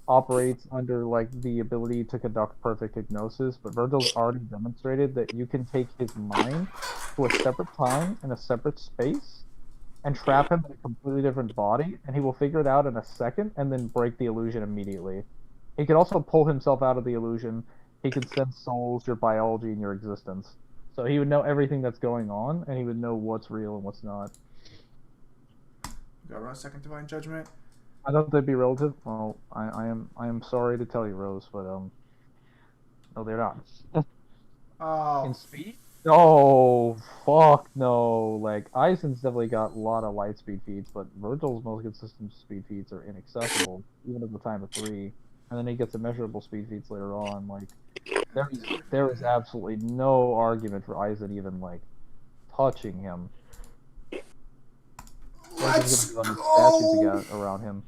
operates under like the ability to conduct perfect hypnosis, but Virgil's already demonstrated that you can take his mind to a separate time and a separate space and trap him in a completely different body, and he will figure it out in a second and then break the illusion immediately. He can also pull himself out of the illusion. He can sense souls, your biology, and your existence. So he would know everything that's going on, and he would know what's real and what's not. Got around second divine judgment. I thought they'd be relative. Well, I am sorry to tell you, Rose, but no, they're not. Oh, In speed? Oh, fuck no. Like, Aizen's definitely got a lot of light speed feats, but Virgil's most consistent speed feats are inaccessible, even at the time of 3. And then he gets immeasurable speed feats later on. Like, there is absolutely no argument for Aizen even, like, touching him. let's There's gonna be go. statues around him.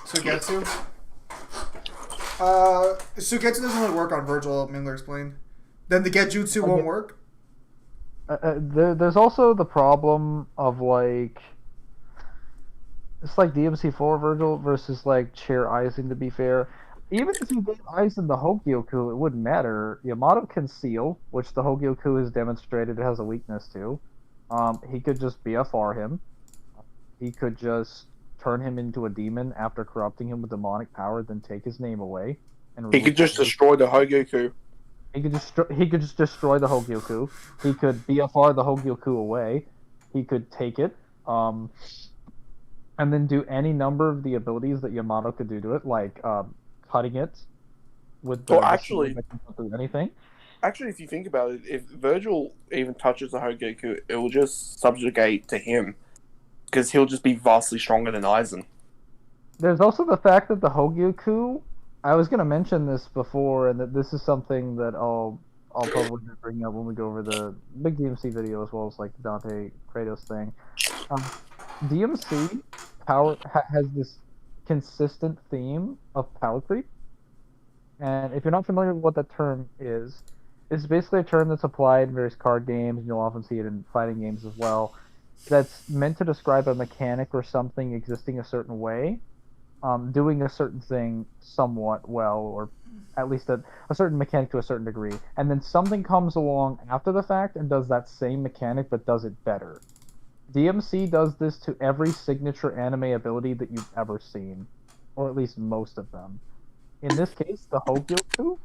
Suigetsu. Suigetsu doesn't really work on Virgil. Mingler explained. Then the Genjutsu won't work. There's also the problem of like it's like DMC4 Virgil versus like Chair Aizen. To be fair, even if you gave Aizen the Hogyoku, it wouldn't matter. Yamato can seal, which the Hogyoku has demonstrated it has a weakness to. He could just BFR him. He could just turn him into a demon after corrupting him with demonic power, then take his name away. And He could just destroy the Hogyoku. He could just destroy the Hogyoku. He could BFR the Hogyoku away. He could take it, and then do any number of the abilities that Yamato could do to it, like cutting it with the Well, actually- that can do anything. Actually, if you think about it, if Virgil even touches the Hogyoku, it will just subjugate to him. Because he'll just be vastly stronger than Aizen. There's also the fact that the Hogyoku. I was gonna mention this before, and that this is something that I'll probably bring up when we go over the big DMC video as well as like the Dante Kratos thing. DMC power has this consistent theme of power creep, and if you're not familiar with what that term is, it's basically a term that's applied in various card games, and you'll often see it in fighting games as well. That's meant to describe a mechanic or something existing a certain way, doing a certain thing somewhat well, or at least a certain mechanic to a certain degree, and then something comes along after the fact and does that same mechanic but does it better. DMC does this to every signature anime ability that you've ever seen, or at least most of them. In this case, the Hogyoku,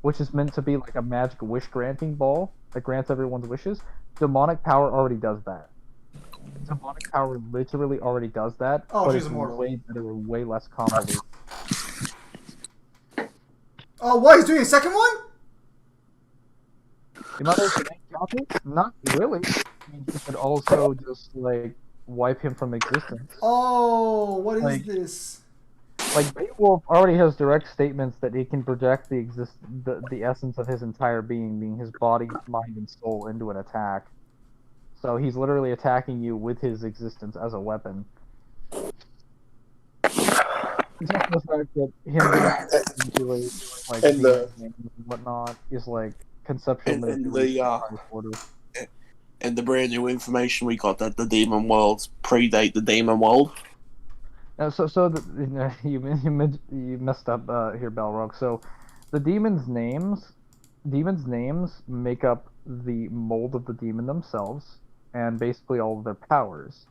which is meant to be like a magic wish granting ball that grants everyone's wishes, demonic power already does that. Demonic power literally already does that, Oh, but she's it's immortal. way better, way less convoluted. Oh, what? He's doing a second one? Not really. I mean, you could also just like wipe him from existence. Oh, what is Like- this? Like Beowulf already has direct statements that he can project the essence of his entire being his body, mind, and soul into an attack. So he's literally attacking you with his existence as a weapon. It's also the fact that him doing like And the- and whatnot is like conceptual And manipulation the, of the highest order. And the brand new information we got that the Demon Worlds predate the Demon World. You messed up here, Balrog. So the demons' names make up the mold of the demon themselves, and basically all of their powers.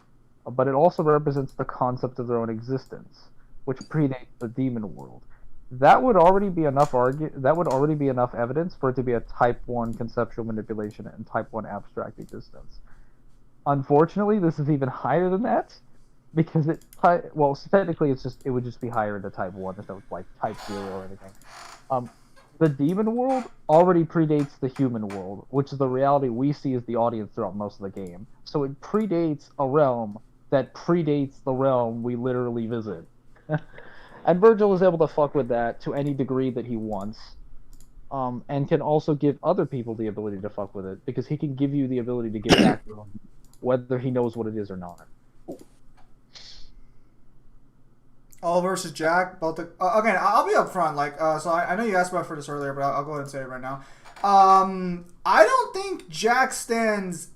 But it also represents the concept of their own existence, which predates the demon world. That would already be enough evidence for it to be a Type 1 conceptual manipulation and Type 1 abstract existence. Unfortunately, this is even higher than that, because technically it would just be higher into Type 1. There's no like Type 0 or anything. The demon world already predates the human world, which is the reality we see as the audience throughout most of the game. So it predates a realm that predates the realm we literally visit. And Virgil is able to fuck with that to any degree that he wants. And can also give other people the ability to fuck with it, because he can give you the ability to get back your own whether he knows what it is or not. All versus Jack. Both. Again, I'll be upfront. Like, so I know you asked about for this earlier, but I'll go ahead and say it right now. I don't think Jack stands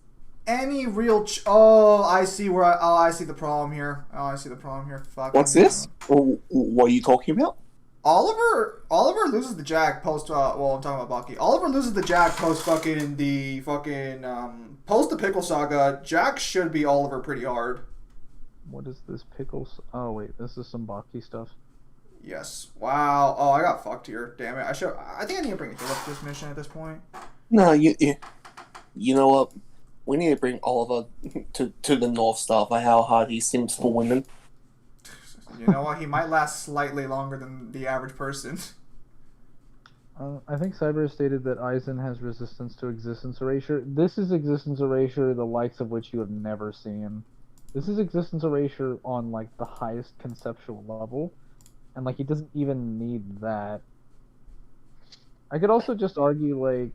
any real. I see where. I see the problem here. Oh, I see the problem here. Fuck. What's this? What are you talking about? Oliver loses the Jack post. Well, I'm talking about Bucky. Oliver loses the Jack post fucking the fucking post the Pickle Saga. Jack should be Oliver pretty hard. What is this pickles? Oh wait, this is some Baki stuff. Yes. Wow. Oh, I got fucked here. Damn it. I think I need to bring a hit up to this mission at this point. No, you know what? We need to bring Oliver to the North Star for how hard he sims for women. You know what? He might last slightly longer than the average person. I think Cyber stated that Aizen has resistance to existence erasure. This is existence erasure, the likes of which you have never seen. This is existence erasure on like the highest conceptual level, and like he doesn't even need that. I could also just argue like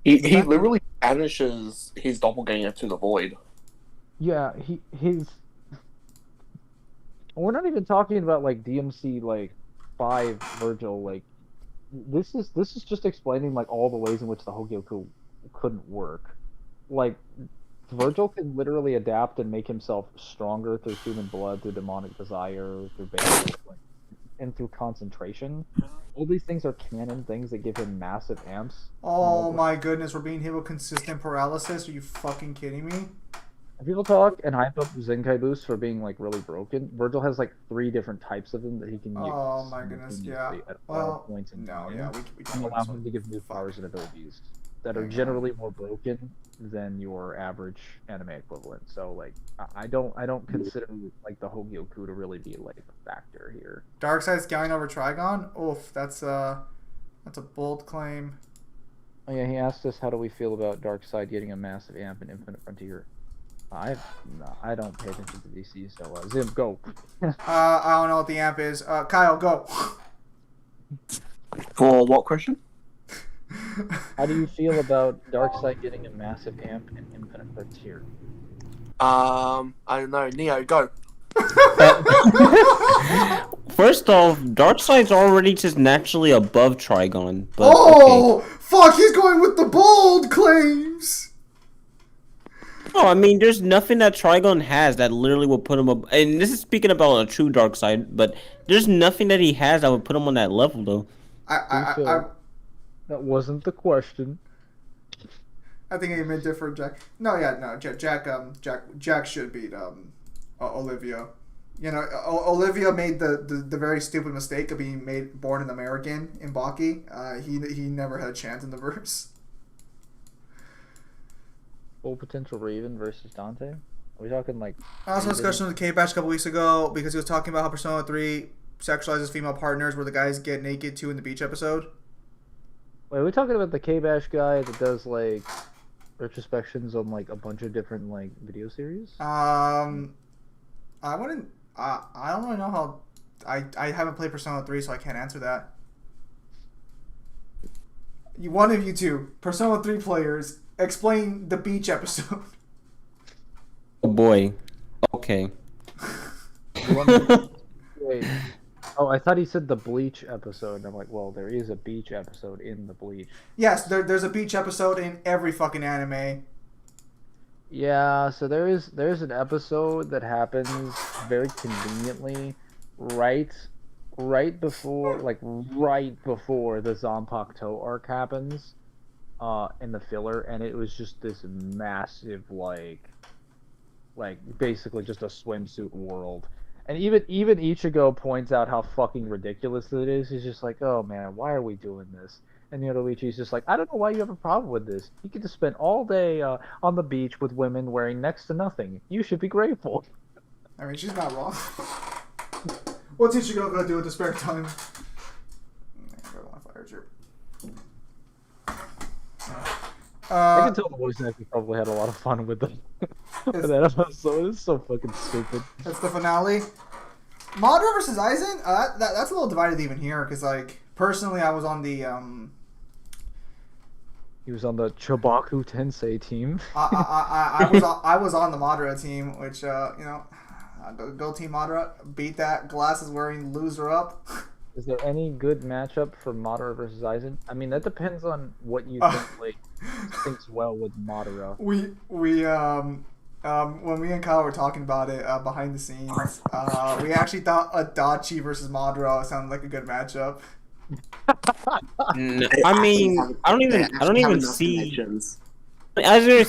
he literally banishes his doppelganger to the void. yeah, his. We're not even talking about like DMC like 5 Virgil. Like this is just explaining like all the ways in which the Hogyoku couldn't work. Like Virgil can literally adapt and make himself stronger through human blood, through demonic desire, through basic, like, and through concentration. All these things are canon things that give him massive amps. Oh my goodness, we're being hit with consistent paralysis. Are you fucking kidding me? People talk and hype up Zenkai boost for being like really broken. Virgil has like 3 different types of them that he can use. Oh my goodness, yeah. At all Well, points in no, time. yeah, we And can allow him to give new powers and abilities that are generally more broken than your average anime equivalent. So like I don't consider like the Hogyoku to really be like a factor here. Darkseid scaling over Trigon? Oof, that's a bold claim. Oh yeah, he asked us how do we feel about Darkseid getting a massive amp in Infinite Frontier. I don't pay attention to DC, so Zim, go. I don't know what the amp is. Kyle, go. For what question? How do you feel about Darkseid getting a massive amp in Infinite Frontier? I don't know. Neo, go. First off, Darkseid's already just naturally above Trigon. But oh, okay. Fuck! He's going with the bold claims. No, I mean, there's nothing that Trigon has that literally will put him up. And this is speaking about a true Darkseid, but there's nothing that he has that would put him on that level, though. That wasn't the question. I think he meant different, Jack. No, yeah, no, Jack should beat Olivia. You know, Olivia made the very stupid mistake of being born an American in Baki. He never had a chance in the verse. Full potential Raven versus Dante? Are we talking like... I also had a discussion with K-Bash a couple weeks ago because he was talking about how Persona 3 sexualizes female partners where the guys get naked too in the beach episode. Wait, are we talking about the K-Bash guy that does like retrospections on like a bunch of different like video series? I wouldn't... I don't really know how... I haven't played Persona 3, so I can't answer that. One of you two, Persona 3 players, explain the beach episode. Oh boy. Okay. Wait. Oh, I thought he said the Bleach episode. I'm like, well, there is a beach episode in the Bleach. Yes, there's a beach episode in every fucking anime. Yeah, so there's an episode that happens very conveniently right before the Zanpakuto arc happens in the filler, and it was just this massive like basically just a swimsuit world. And even Ichigo points out how fucking ridiculous it is. He's just like, oh man, why are we doing this? And Yoruichi's just like, I don't know why you have a problem with this. You could just spend all day on the beach with women wearing next to nothing. You should be grateful. I mean, she's not wrong. What's Ichigo gonna do with the spare time? I can tell the voice actor probably had a lot of fun with that episode. It's so fucking stupid. That's the finale. Madara versus Aizen? That's a little divided even here, because, like, personally, I was on the, He was on the Chobaku Tensei team. I was on the Madara team, which go Team Madara, beat that glasses wearing loser up. Is there any good matchup for Madara versus Aizen? I mean, that depends on what you think like thinks well with Madara. We when me and Kyle were talking about it behind the scenes, we actually thought Adachi versus Madara sounded like a good matchup. No, I mean, I don't even enough see. connections. I was gonna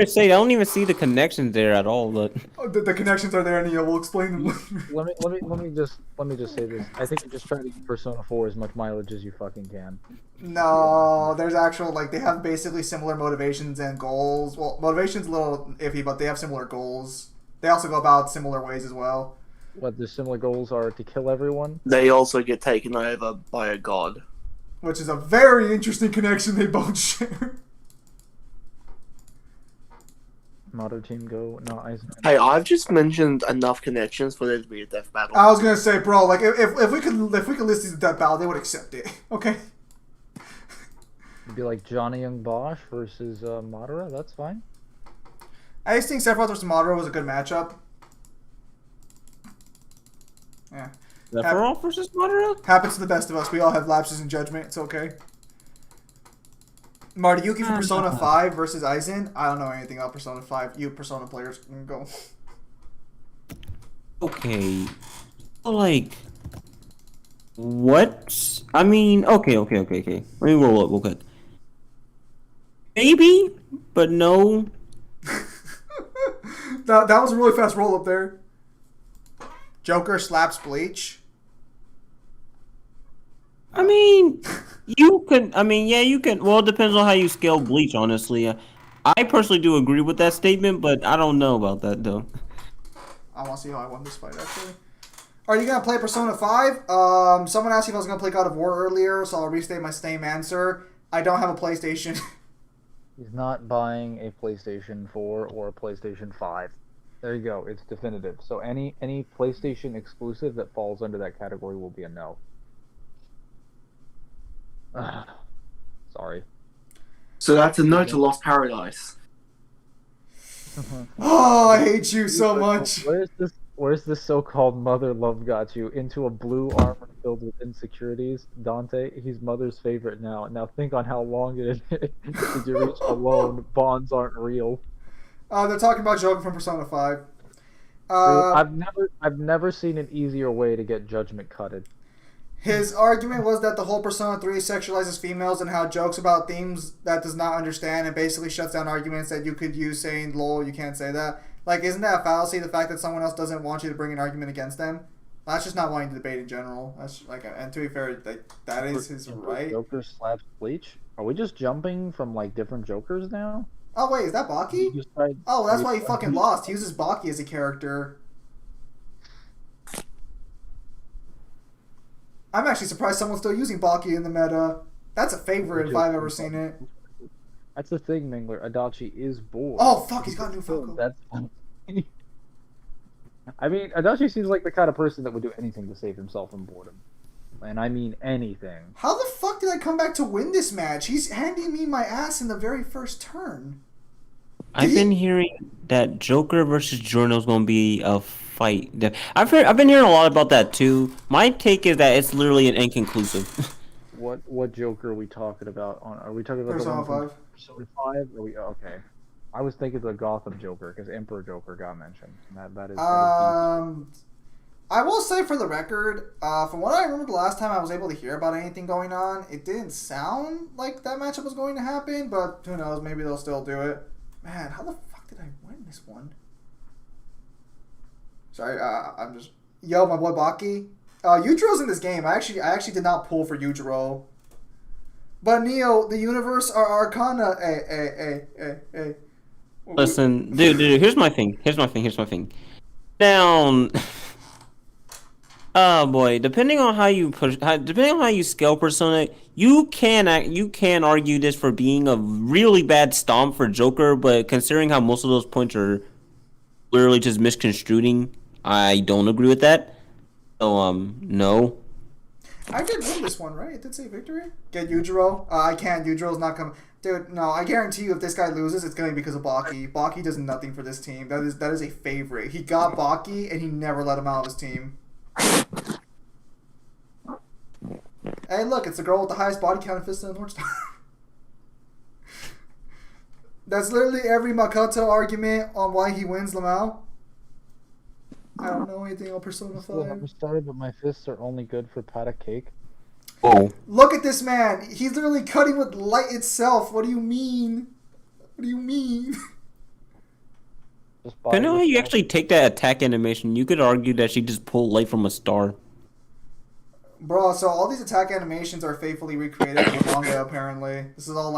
say, I don't even see the connections there at all. But Oh, the connections are there, and we'll explain them. Let me just say this. I think you just try to give Persona 4 as much mileage as you fucking can. No, there's actual they have basically similar motivations and goals. Well, motivation's a little iffy, but they have similar goals. They also go about similar ways as well. What the similar goals are to kill everyone. They also get taken over by a god. Which is a very interesting connection they both share. Madara team go. No, Aizen. Hey, I've just mentioned enough connections for there to be a death battle. I was gonna say, bro, if we could list these death battle, they would accept it. Okay. It'd be like Johnny Young Bosch versus Madara. That's fine. I just think Sephiroth versus Madara was a good matchup. Yeah. Sephiroth versus Madara. Happens to the best of us. We all have lapses in judgment. It's okay. Martyuki from Persona 5 versus Aizen. I don't know anything about Persona 5. You Persona players can go. Okay, like, what? I mean, okay. Let me roll up real quick. Maybe, but no. that was a really fast roll up there. Joker slaps Bleach. I mean, you can. I mean, yeah, you can. Well, it depends on how you scale Bleach. Honestly, I personally do agree with that statement, but I don't know about that though. I want to see how I won this fight actually. Are you gonna play Persona 5? Someone asked if I was gonna play God of War earlier, so I'll restate my same answer. I don't have a PlayStation. He's not buying a PlayStation 4 or a PlayStation 5. There you go. It's definitive. So any PlayStation exclusive that falls under that category will be a no. Sorry. So that's a no to Lost Paradise. Oh, I hate you so much. Where's this so-called mother love got you? Into a blue armor filled with insecurities? Dante, he's mother's favorite now. Now think on how long it is you reach alone. Bonds aren't real. They're talking about Joker from Persona 5. I've never seen an easier way to get judgment cutted. His argument was that the whole Persona 3 sexualizes females and how jokes about themes that does not understand and basically shuts down arguments that you could use saying, lol, you can't say that. Like, isn't that a fallacy, the fact that someone else doesn't want you to bring an argument against them? That's just not wanting to debate in general. That's like, and to be fair, that is his right. Joker slaps Bleach? Are we just jumping from, like, different Jokers now? Oh, wait, is that Baki? Oh, that's why he fucking lost. He uses Baki as a character. I'm actually surprised someone's still using Baki in the meta. That's a favorite if I've ever seen it. That's the thing, Mingler. Adachi is bored. Oh, fuck, he's got a new Falco. That's I mean, Adachi seems like the kind of person that would do anything to save himself from boredom. And I mean anything. How the fuck did I come back to win this match? He's handing me my ass in the very first turn. I've been hearing that Joker versus Giorno is going to be a fight. I've been hearing a lot about that too. My take is that it's literally an inconclusive. What Joker are we talking about? Are we talking about Persona the one 5? Persona 5? Okay. I was thinking the Gotham Joker because Emperor Joker got mentioned. That is I will say for the record, from what I remember the last time I was able to hear about anything going on, it didn't sound like that matchup was going to happen, but who knows, maybe they'll still do it. Man, how the fuck did I win this one? Sorry, I'm just... Yo, my boy Baki. Yujiro's in this game. I actually did not pull for Yujiro. But Neo, the universe are Arcana. Hey. Listen, dude, here's my thing. Down. Oh boy, depending on how you scale Persona, you can argue this for being a really bad stomp for Joker, but considering how most of those points are literally just misconstruing, I don't agree with that. So no. I did win this one, right? It did say victory. Get Yujiro. I can't. Yujiro's not coming. Dude, no, I guarantee you if this guy loses, it's going to be because of Baki. Baki does nothing for this team. That is a favorite. He got Baki, and he never let him out of his team. Hey, look, it's the girl with the highest body count and fist in the North Star. That's literally every Makoto argument on why he wins Lamau. I don't know anything on Persona I still 5. haven't started, but my fists are only good for pat of cake. Oh. Look at this man. He's literally cutting with light itself. What do you mean? What do you mean? Just buy Depending on how you yourself- actually take that attack animation, you could argue that she just pulled light from a star. Bro, so all these attack animations are faithfully recreated from the manga, apparently. This is all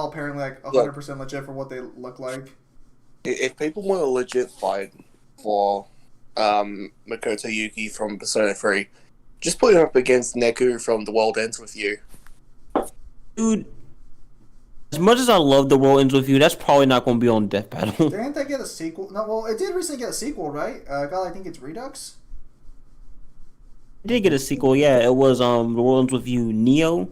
apparently like 100% legit for what they look like. If people want a legit fight for Makoto Yuki from Persona 3, just put him up against Neku from The World Ends With You. Dude, as much as I love The World Ends With You, that's probably not going to be on Death Battle. Didn't they get a sequel? No, well, it did recently get a sequel, right? I think it's Redux. It did get a sequel, yeah. It was The World Ends With You Neo.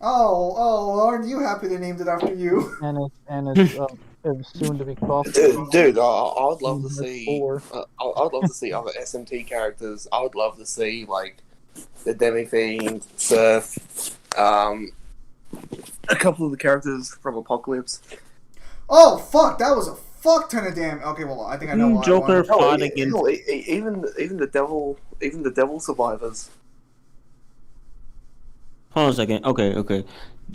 Oh, aren't you happy they named it after you? And it's soon to be cross. Dude, I would love to see. Four. I would love to see other SMT characters. I would love to see like the Demi Fiend, Surf, a couple of the characters from Apocalypse. Oh, fuck, that was a fuck ton of damn. Okay, well, I think I know why. Joker I wanted- fought against. Hell, even the devil survivors. Hold on a second. Okay.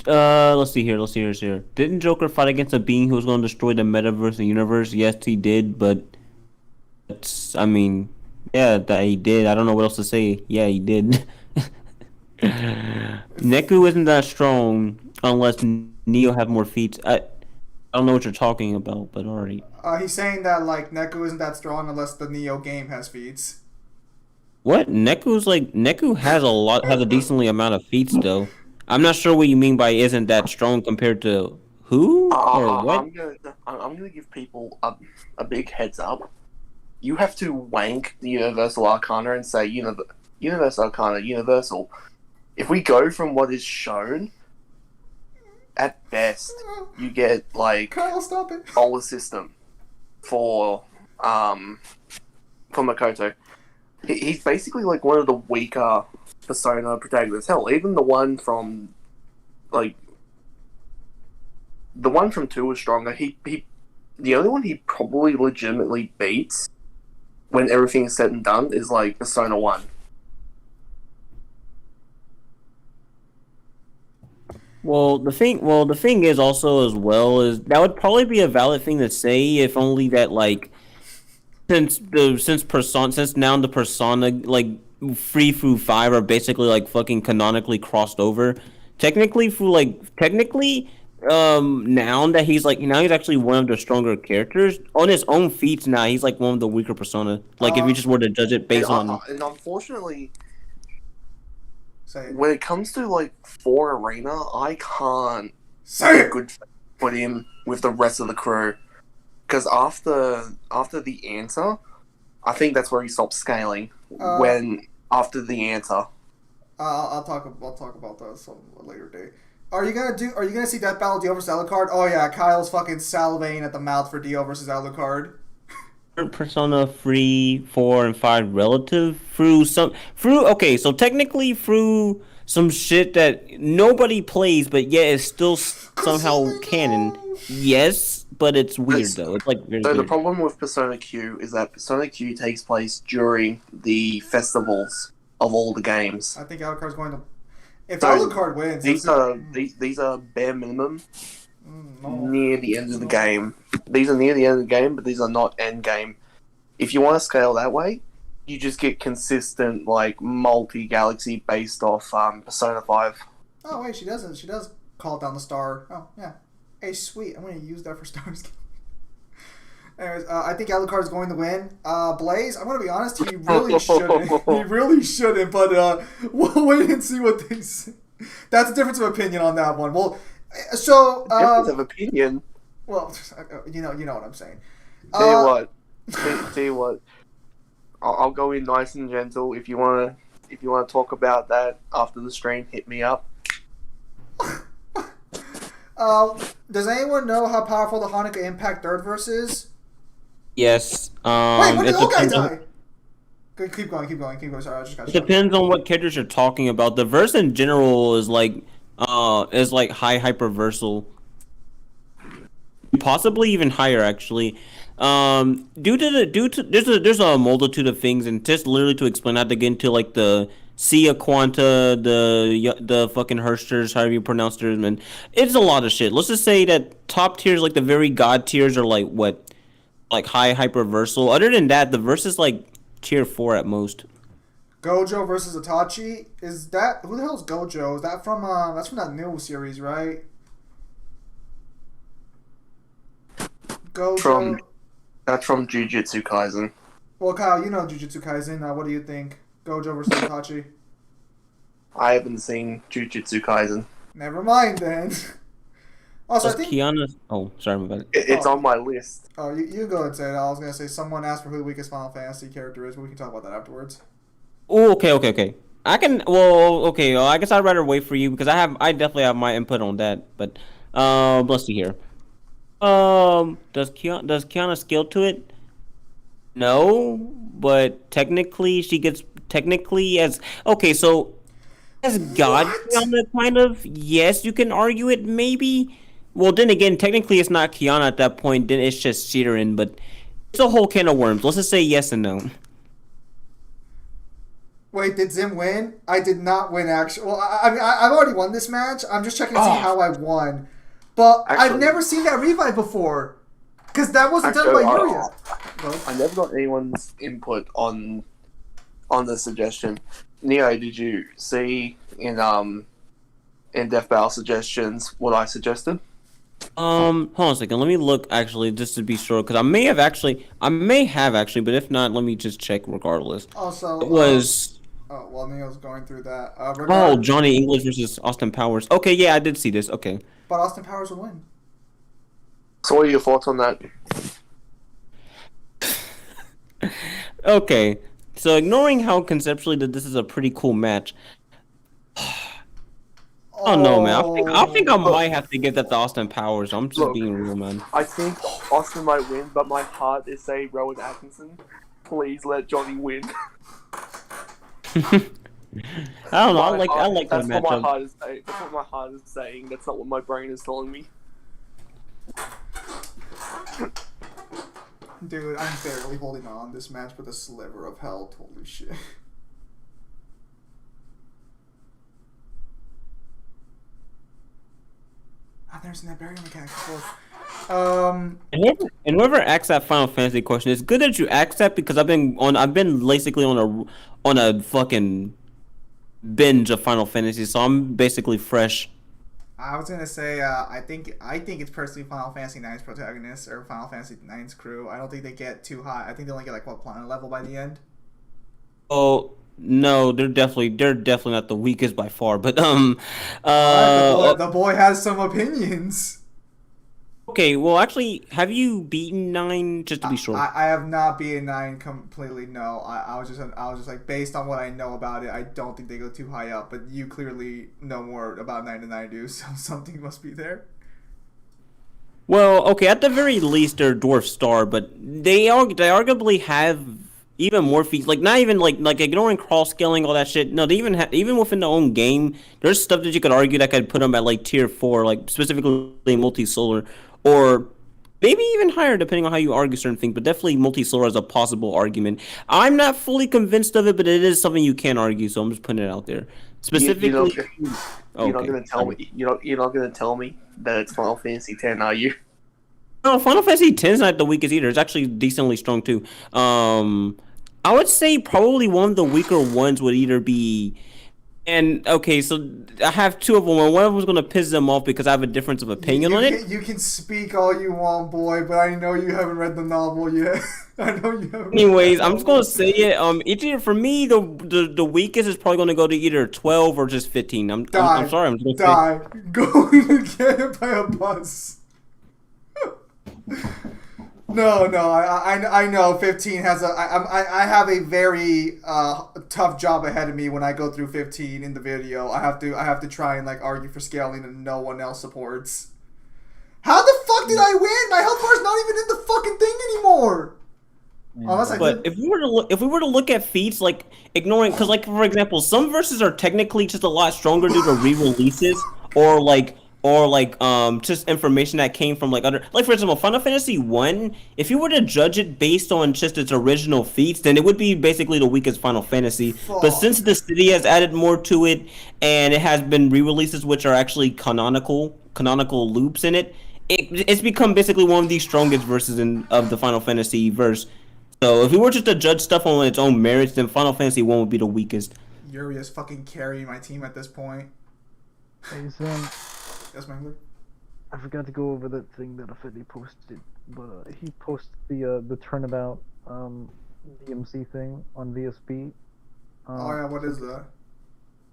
Let's see here. Didn't Joker fight against a being who was going to destroy the metaverse and universe? Yes, he did, but that he did. I don't know what else to say. Yeah, he did. Neku isn't that strong unless Neo have more feats. I don't know what you're talking about, but alright. He's saying that like Neku isn't that strong unless the Neo game has feats. What? Neku has a decently amount of feats though. I'm not sure what you mean by isn't that strong compared to who or what? I'm gonna give people a big heads up. You have to wank the Universal Arcana and say Universal Arcana, Universal. If we go from what is shown, at best, you get like Kyle, stop it. Solar System for Makoto. He's basically like one of the weaker Persona protagonists. Hell, even the one from 2 was stronger. The only one he probably legitimately beats when everything's said and done is like Persona 1. Well, the thing is also as well is that would probably be a valid thing to say if only that like since now the Persona like 3 through 5 are basically like fucking canonically crossed over. Technically now that he's actually one of the stronger characters on his own feats. Now he's like one of the weaker Persona. Like if you just were to judge it based on. And unfortunately, Say it. when it comes to like 4 Arena, I can't Say it. good put him with the rest of the crew because after the answer, I think that's where he stops scaling. After the answer. I'll talk about that some later date. Are you gonna see Death Battle Dio versus Alucard? Oh yeah, Kyle's fucking salivating at the mouth for Dio versus Alucard. Persona 3, 4, and 5 relative okay, so technically through some shit that nobody plays, but yet it's still somehow canon. Yes, but it's weird though. It's like very So the weird. problem with Persona Q is that Persona Q takes place during the festivals of all the games. I think Alucard's going to. If So, Alucard wins, These are bare minimum no. near the end of the game. These are near the end of the game, but these are not end game. If you want to scale that way, you just get consistent like multi-galaxy based off Persona 5. Oh wait, she doesn't. She does call down the star. Oh yeah. Hey, sweet. I'm gonna use that for stars. Anyways, I think Alucard's going to win. Blaze, I'm gonna be honest. He really shouldn't. He really shouldn't. But we'll wait and see what they say. That's a difference of opinion on that one. Well, so Difference of opinion. well, you know what I'm saying. Tell you what. I'll go in nice and gentle. If you wanna talk about that after the stream, hit me up. Does anyone know how powerful the Hanukkah Impact third verse is? Yes. Wait, when did it the guy depends on- die? Keep going. Sorry, I just got It shot. depends on what characters you're talking about. The verse in general is like high hyperversal. Possibly even higher actually. There's a multitude of things, and just literally to explain, I have to get into like the Sia Quanta, the fucking Hersters, however you pronounce their man. It's a lot of shit. Let's just say that top tiers, like the very god tiers, are like what, like high hyperversal. Other than that, the verse is like tier 4 at most. Gojo versus Itachi. Is that who the hell is Gojo? Is that from that's from that new series, right? Gojo. That's from Jujutsu Kaisen. Well, Kyle, you know Jujutsu Kaisen. What do you think? Gojo versus Itachi. I haven't seen Jujutsu Kaisen. Never mind then. Also, I Does think. Kiana? Oh, sorry, my bad. It's on my list. Oh, you go and say it. I was gonna say someone asked for who the weakest Final Fantasy character is, but we can talk about that afterwards. Oh, okay. I can. Well, okay. Well, I guess I'd rather wait for you because I definitely have my input on that. But let's see here. Does Kiana scale to it? No, but technically as okay. So as God Kiana, kind of, yes, you can argue it maybe. Well, then again, technically it's not Kiana at that point. Then it's just Shirin, but it's a whole can of worms. Let's just say yes and no. Wait, did Zim win? I did not win, actually. Well, I mean, I've already won this match. I'm just checking to see how I won. But I've Actually- never seen that revive before. Because that wasn't done Actually, by Yuria. I never got anyone's input on the suggestion. Neo, did you see in Death Battle suggestions what I suggested? Hold on a second. Let me look actually, just to be sure, because I may have actually, but if not, let me just check regardless. Also, It was oh, well, Neo's going through that. Johnny English versus Austin Powers. Okay, yeah, I did see this. Okay. But Austin Powers would win. So, what are your thoughts on that? Okay. So ignoring how conceptually that this is a pretty cool match. I don't know, man. I think I might have to give that to Austin Powers. I'm just Look. being real, man. I think Austin might win, but my heart is saying Rowan Atkinson. Please let Johnny win. I don't know. I like that That's what my matchup. heart is saying. That's what my heart is saying. That's not what my brain is telling me. Dude, I'm barely holding on this match with a sliver of health. Holy shit. I've never seen that barrier mechanic before. And whoever asks that Final Fantasy question, it's good that you ask that because I've been basically on a fucking binge of Final Fantasy, so I'm basically fresh. I was gonna say, I think it's personally Final Fantasy IX's protagonist or Final Fantasy IX's crew. I don't think they get too high. I think they only get like what planet level by the end. Oh no, they're definitely not the weakest by far. But The boy has some opinions. okay. Well, actually, have you beaten 9? Just to be sure. I have not beaten 9 completely. No, I was just like based on what I know about it. I don't think they go too high up. But you clearly know more about 9 than I do, so something must be there. Well, okay. At the very least, they're Dwarf Star, but they arguably have even more feats. Like not even like ignoring cross scaling, all that shit. No, they even within their own game, there's stuff that you could argue that could put them at like tier 4, like specifically multi-solar, or maybe even higher depending on how you argue certain things. But definitely multi-solar is a possible argument. I'm not fully convinced of it, but it is something you can argue. So I'm just putting it out there. Specifically, You're not gonna tell me. You're not gonna tell me that it's Final Fantasy X, are you? No, Final Fantasy X is not the weakest either. It's actually decently strong too. I would say probably one of the weaker ones would either be, and okay, so I have two of them. And one of them is gonna piss them off because I have a difference of opinion on it. You can speak all you want, boy, but I know you haven't read the novel yet. I know you haven't. Anyways, I'm just gonna say it. Either for me, the weakest is probably gonna go to either 12 or just 15. I'm sorry. I'm just gonna say. Go get hit by a bus. No, I know 15 has I have a very tough job ahead of me when I go through 15 in the video. I have to try and like argue for scaling and no one else supports. How the fuck did I win? My health bar's not even in the fucking thing anymore. Unless I But did. if we were to look at feats, like ignoring, because like for example, some verses are technically just a lot stronger due to re-releases or just information that came from like other, like for example, Final Fantasy 1. If you were to judge it based on just its original feats, then it would be basically the weakest Final Fantasy. But since the city has added more to it, and it has been re-releases which are actually canonical loops in it, it's become basically one of the strongest verses of the Final Fantasy verse. So if we were just to judge stuff on its own merits, then Final Fantasy 1 would be the weakest. Yuri is fucking carrying my team at this point. Hey, Sam, Yes, Mangler? I forgot to go over that thing that Afedi posted, but he posted the turnabout DMC thing on VSP. Oh yeah, what is that?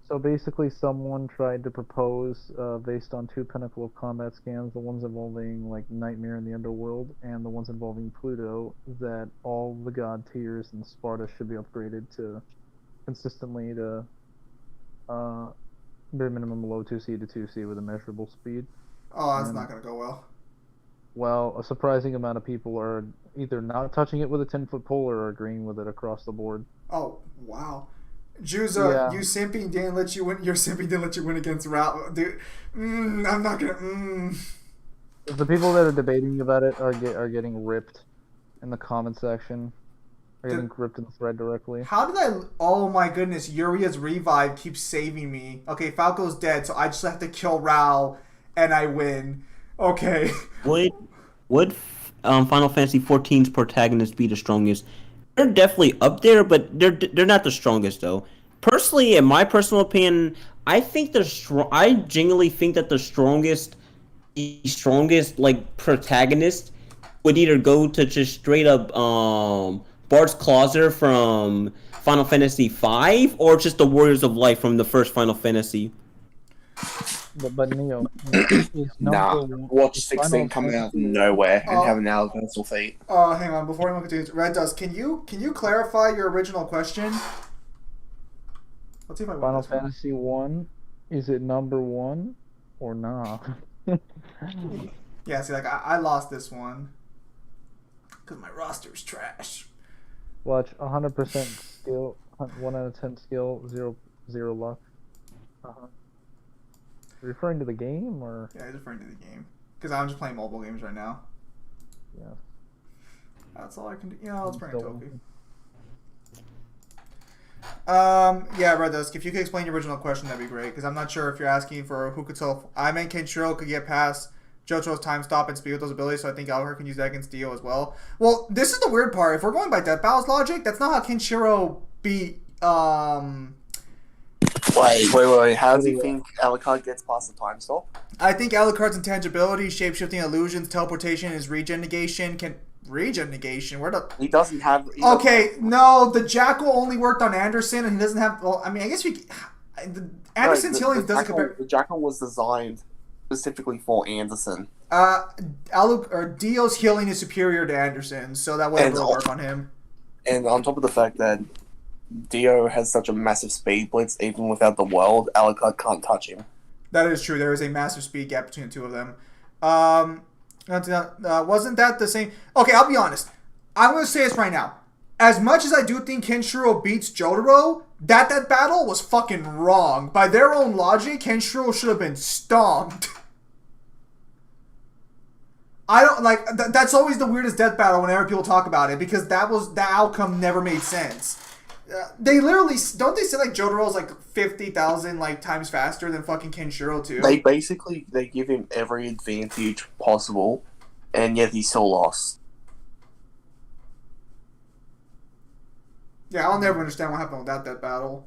So basically, someone tried to propose, based on two Pinnacle of Combat scans, the ones involving like Nightmare in the Underworld and the ones involving Pluto, that all the god tiers in Sparta should be upgraded to consistently to bare minimum low 2C to 2C with a measurable speed. Oh, that's not gonna go well. Well, a surprising amount of people are either not touching it with a 10-foot pole or agreeing with it across the board. Oh wow. Juza, Yeah. you simping didn't let you win. Your simping didn't let you win against Route, dude. I'm not gonna. The people that are debating about it are getting ripped in the comment section. Are getting ripped in the thread directly. How did I? Oh my goodness! Yuria's revive keeps saving me. Okay, Falco's dead, so I just have to kill Rao, and I win. Okay. Would Final Fantasy 14's protagonist be the strongest? They're definitely up there, but they're not the strongest though. Personally, in my personal opinion, I genuinely think that the strongest like protagonist would either go to just straight up Bart's Clauser from Final Fantasy V, or just the Warriors of Light from the first Final Fantasy. But Neo, Nah, watch 16 coming out of nowhere and have an universal feat. Hang on. Before anyone continues, Red Dust, can you clarify your original question? Let's see if I win Final this one. Fantasy 1, is it number 1 or not? Yeah, see, like I lost this one because my roster's trash. Watch, 100% skill, 1 out of 10 skill, 0 luck. Referring to the game, or? Yeah, he's referring to the game because I'm just playing mobile games right now. Yeah. That's all I can do. Yeah, let's bring a Still- Toku. Yeah, Red Dusk, if you could explain your original question, that'd be great. Because I'm not sure if you're asking for who could solve. I meant Kenshiro could get past Jotaro's time stop and speed with those abilities, so I think Alucard can use that against Dio as well. Well, this is the weird part. If we're going by Death Battle's logic, that's not how Kenshiro beat. Wait. How do you think Alucard gets past the time stop? I think Alucard's intangibility, shapeshifting illusions, teleportation, his regen negation regen negation. Where the He doesn't have. Okay, no, the Jackal only worked on Anderson, and he doesn't have. Well, I mean, I guess Anderson's healing doesn't compare. The Jackal was designed specifically for Anderson. Dio's healing is superior to Anderson, so that wouldn't really work on him. And on top of the fact that Dio has such a massive speed blitz, even without the world, Alucard can't touch him. That is true. There is a massive speed gap between the two of them. Wasn't that the same? Okay, I'll be honest. I'm going to say this right now. As much as I do think Kenshiro beats Jotaro, that battle was fucking wrong. By their own logic, Kenshiro should have been stomped. I don't like that's always the weirdest death battle whenever people talk about it, because that outcome never made sense. They literally don't they say like Jotaro's like 50,000 like times faster than fucking Kenshiro too? They give him every advantage possible, and yet he still lost. Yeah, I'll never understand what happened without that battle.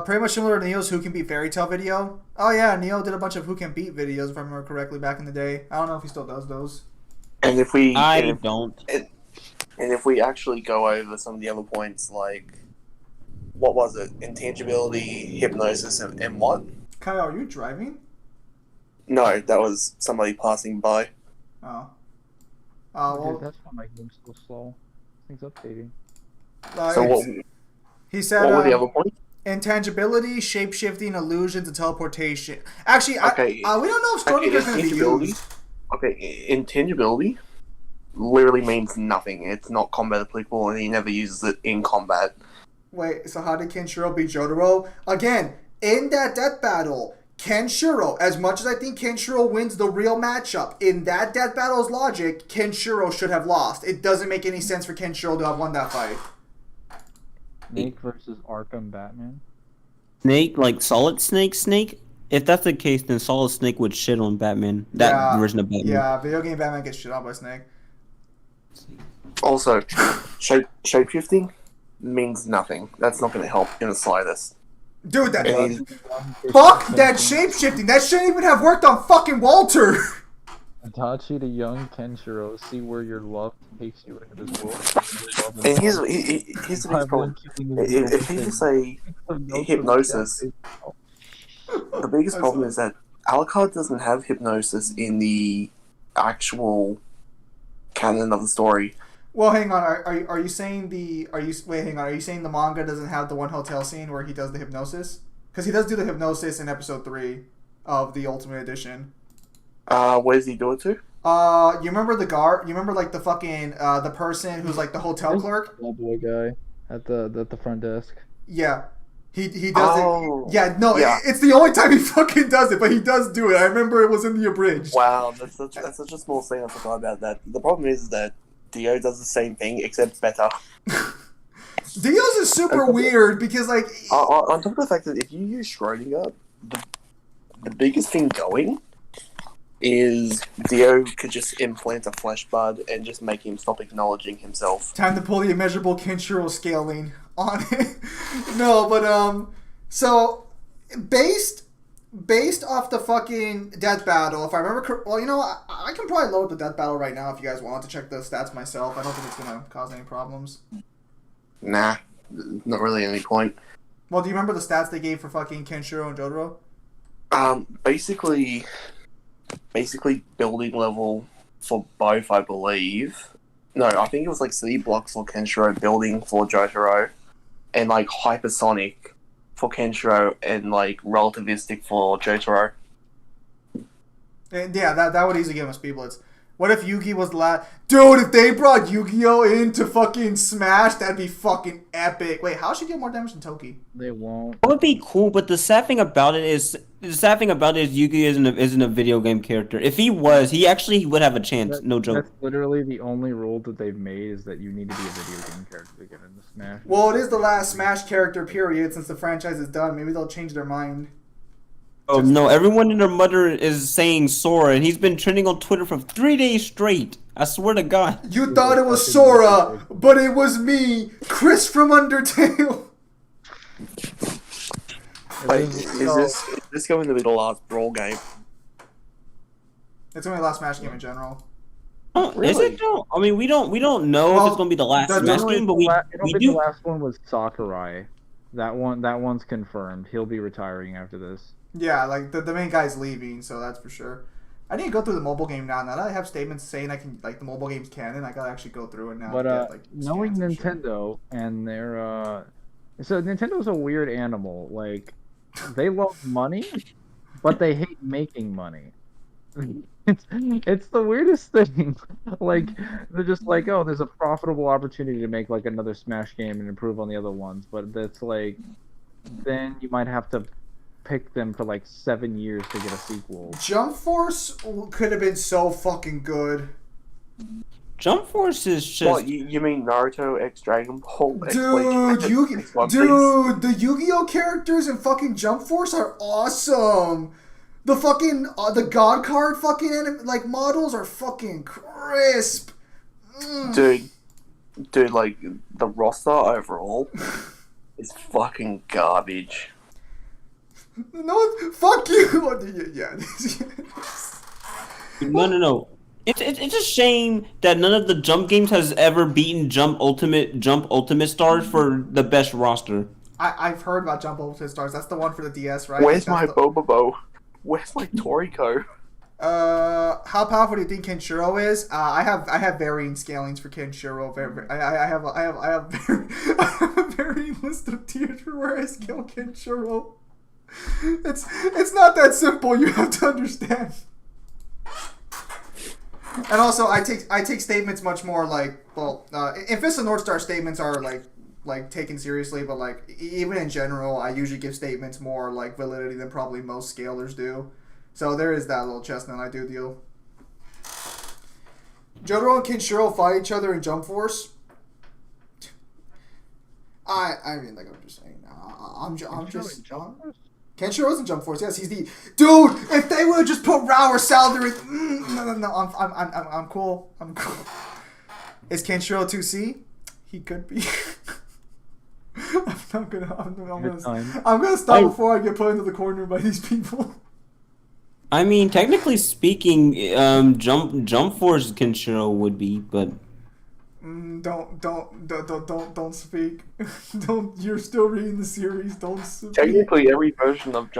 Pretty much similar to Neo's Who Can Beat Fairy Tail video. Oh yeah, Neo did a bunch of Who Can Beat videos, if I remember correctly, back in the day. I don't know if he still does those. And if we don't. And if we actually go over some of the other points, like what was it? Intangibility, hypnosis, and what? Kyle, are you driving? No, that was somebody passing by. Oh. Dude, Well, that's why my game's so slow. Things updating. So what he said were the other points? Intangibility, shape-shifting, illusions, and teleportation. Actually, Okay. we don't know if Schrodinger's going to be Intangibility. used. Okay, intangibility literally means nothing. It's not combat applicable, and he never uses it in combat. Wait, so how did Kenshiro beat Jotaro? Again, in that death battle, Kenshiro, as much as I think Kenshiro wins the real matchup, in that death battle's logic, Kenshiro should have lost. It doesn't make any sense for Kenshiro to have won that fight. Snake versus Arkham Batman. Snake, like Solid Snake? If that's the case, then Solid Snake would shit on Batman. That version of Batman. Yeah, video game Batman gets shit on by Snake. Also, shapeshifting means nothing. That's not going to help in the slightest. Dude, that And he's- fuck that shape-shifting. That shouldn't even have worked on fucking Walter. Itachi to young Kenshiro, see where your love takes you into this world. And here's the biggest problem. If he just say hypnosis, the biggest problem is that Alucard doesn't have hypnosis in the actual canon of the story. Well, hang on. Are you saying Are you saying the manga doesn't have the one hotel scene where he does the hypnosis? Because he does do the hypnosis in episode 3 of the Ultimate Edition. Where does he do it to? You remember the guard? You remember like the fucking the person who's like the hotel clerk? Old boy guy at the front desk. Yeah, he does Oh. it. Yeah, no, Yeah. It's the only time he fucking does it, but he does do it. I remember it was in the abridged. Wow, that's such a small thing. I forgot about that. The problem is that Dio does the same thing except better. Dio's is super weird because like On top of the fact that if you use Schrodinger, the biggest thing going is Dio could just implant a flesh bud and just make him stop acknowledging himself. time to pull the immeasurable Kenshiro scaling on it. No, but so based off the fucking death battle, if I remember, well, you know, I can probably load the death battle right now if you guys want to check the stats myself. I don't think it's gonna cause any problems. Nah, not really any point. Well, do you remember the stats they gave for fucking Kenshiro and Jotaro? Basically building level for both, I believe. No, I think it was like C blocks for Kenshiro, building for Jotaro, and like hypersonic for Kenshiro, and like relativistic for Jotaro. And yeah, that would easily give him speed blitz. What if Yugi was the last? Dude, if they brought Yu-Gi-Oh into fucking Smash, that'd be fucking epic. Wait, how should he get more damage than Toki? They won't. That would be cool, but the sad thing about it is Yugi isn't a video game character. If he was, he actually would have a chance. No joke. That's literally the only rule that they've made is that you need to be a video game character to get into Smash. Well, it is the last Smash character period since the franchise is done. Maybe they'll change their mind. Oh no! Everyone and their mother is saying Sora, and he's been trending on Twitter for 3 days straight. I swear to God. You thought it was Sora, but it was me, Chris from Undertale. Wait, is this going to be the last Brawl game? It's only the last Smash game in general. Oh, is Really? it though? I mean, we don't know Well, if it's gonna be the last the- Smash the- game, but we The do. last one was Sakurai. That one's confirmed. He'll be retiring after this. Yeah, like the main guy's leaving, so that's for sure. I need to go through the mobile game now. Now that I have statements saying I can, like the mobile game's canon, I gotta actually go through it now. But to get, like, knowing scans and shit. Nintendo and their so Nintendo's a weird animal. Like they love money, but they hate making money. It's the weirdest thing. Like they're just like, oh, there's a profitable opportunity to make like another Smash game and improve on the other ones, but that's like then you might have to pick them for like 7 years to get a sequel. Jump Force could have been so fucking good. Jump Force is just. What, you mean Naruto X Dragon Ball? X Dude, Bleach, X One Piece? dude, the Yu-Gi-Oh characters in fucking Jump Force are awesome. The fucking the God card fucking like models are fucking crisp. Dude, like the roster overall is fucking garbage. No, fuck you. Yeah. No. It's a shame that none of the Jump games has ever beaten Jump Ultimate Stars for the best roster. I've heard about Jump Ultimate Stars. That's the one for the DS, right? Where's That's my the- Bobobo? Where's my Toriko? How powerful do you think Kenshiro is? I have varying scalings for Kenshiro. I have very reading list of tiers for where I scale Kenshiro. It's not that simple. You have to understand. And also, I take statements much more like, well, in Fist of North Star, statements are like taken seriously, but like even in general, I usually give statements more like validity than probably most scalers do. So there is that little chestnut I do deal. Jotaro and Kenshiro fight each other in Jump Force. I mean, like I'm just saying, I'm just. Kenshiro's in Jump Force. Yes, he's the dude. If they would have just put Rao or Sal there, no, I'm cool. I'm cool. Is Kenshiro 2C? He could be. I'm gonna stop before I get put into the corner by these people. I mean, technically speaking, Jump Force Kenshiro would be, but Don't speak. Don't. You're still reading the series. Don't speak. Technically, every version of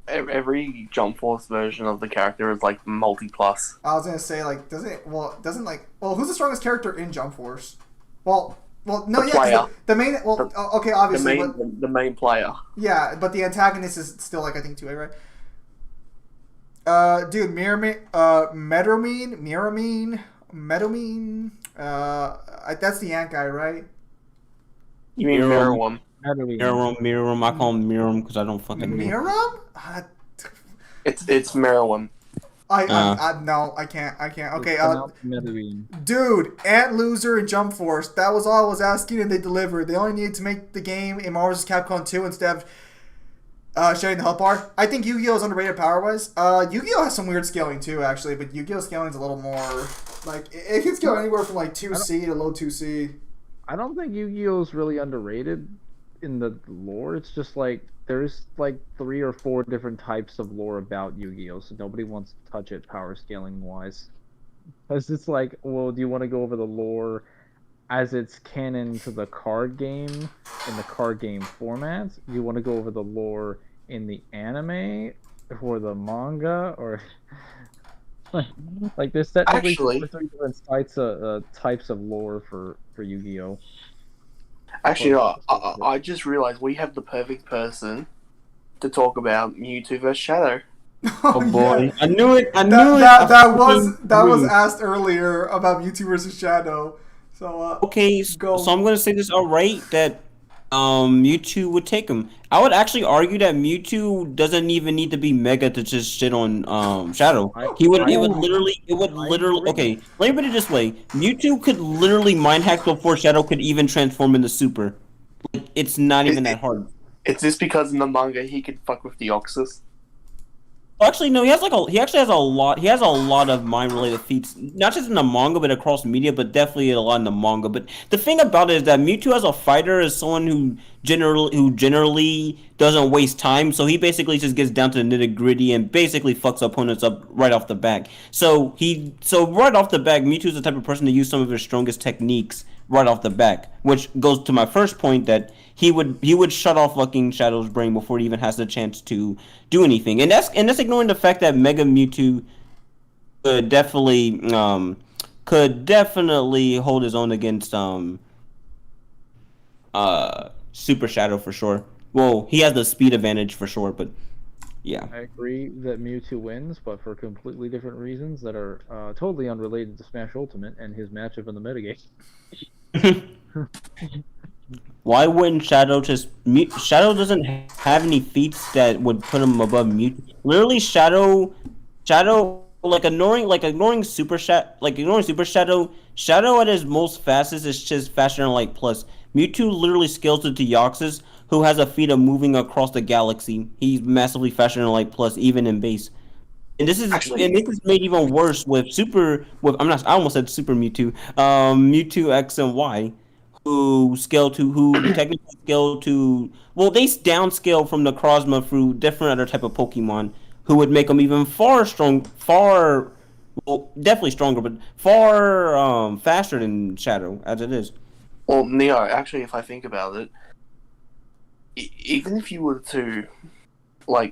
every Jump Force version of the character is like multi-plus. I was gonna say like, who's the strongest character in Jump Force? No, the main. Okay, obviously, the main player. Yeah, but the antagonist is still like I think 2A, right? Dude, Medomine. That's the ant guy, right? You mean Mirum? Mirum. I call him Mirum because I don't fucking know. Mirum? It's Mirum. No, I can't. Okay, dude, Ant Loser and Jump Force. That was all I was asking, and they delivered. They only needed to make the game in Marvel vs. Capcom 2 instead of sharing the health bar. I think Yu-Gi-Oh is underrated power-wise. Yu-Gi-Oh has some weird scaling too, actually, but Yu-Gi-Oh scaling is a little more like it can scale anywhere from like 2C to low 2C. I don't think Yu-Gi-Oh is really underrated in the lore. It's just like there's like 3 or 4 different types of lore about Yu-Gi-Oh, so nobody wants to touch it power scaling wise. Because it's like, well, do you want to go over the lore as it's canon to the card game in the card game format? Do you want to go over the lore in the anime or the manga, or like there's technically 3 different types of lore for Yu-Gi-Oh. Actually, I just realized we have the perfect person to talk about Mewtwo vs Shadow. Oh boy! Yeah. I knew it. That was asked earlier about Mewtwo vs Shadow. So okay, so I'm gonna say this outright that Mewtwo would take him. I would actually argue that Mewtwo doesn't even need to be Mega to just shit on Shadow. It would literally. Okay, let me put it this way: Mewtwo could literally mind hack before Shadow could even transform into Super. It's not even that hard. It's just because in the manga he could fuck with Deoxys. Actually, no. He actually has a lot. He has a lot of mind-related feats, not just in the manga, but across media. But definitely a lot in the manga. But the thing about it is that Mewtwo as a fighter is someone who generally doesn't waste time. So he basically just gets down to the nitty-gritty and basically fucks opponents up right off the back. So right off the back, Mewtwo is the type of person to use some of his strongest techniques right off the back, which goes to my first point that he would shut off fucking Shadow's brain before he even has the chance to do anything, and that's ignoring the fact that Mega Mewtwo could definitely hold his own against Super Shadow for sure. Well, he has the speed advantage for sure, but yeah. I agree that Mewtwo wins, but for completely different reasons that are totally unrelated to Smash Ultimate and his matchup in the metagame. Why wouldn't Shadow just Shadow doesn't have any feats that would put him above Mewtwo. Literally, Shadow ignoring Super Shadow. Shadow at his most fastest is just faster than Light Plus. Mewtwo literally scales to Deoxys, who has a feat of moving across the galaxy. He's massively faster than Light Plus, even in base. And this is made even worse with I almost said Super Mewtwo. Mewtwo X and Y, who technically scale to, well, they downscale from the Necrozma through different other type of Pokemon, who would make them even definitely stronger, but far faster than Shadow as it is. Well, Neo, actually, if I think about it, even if you were to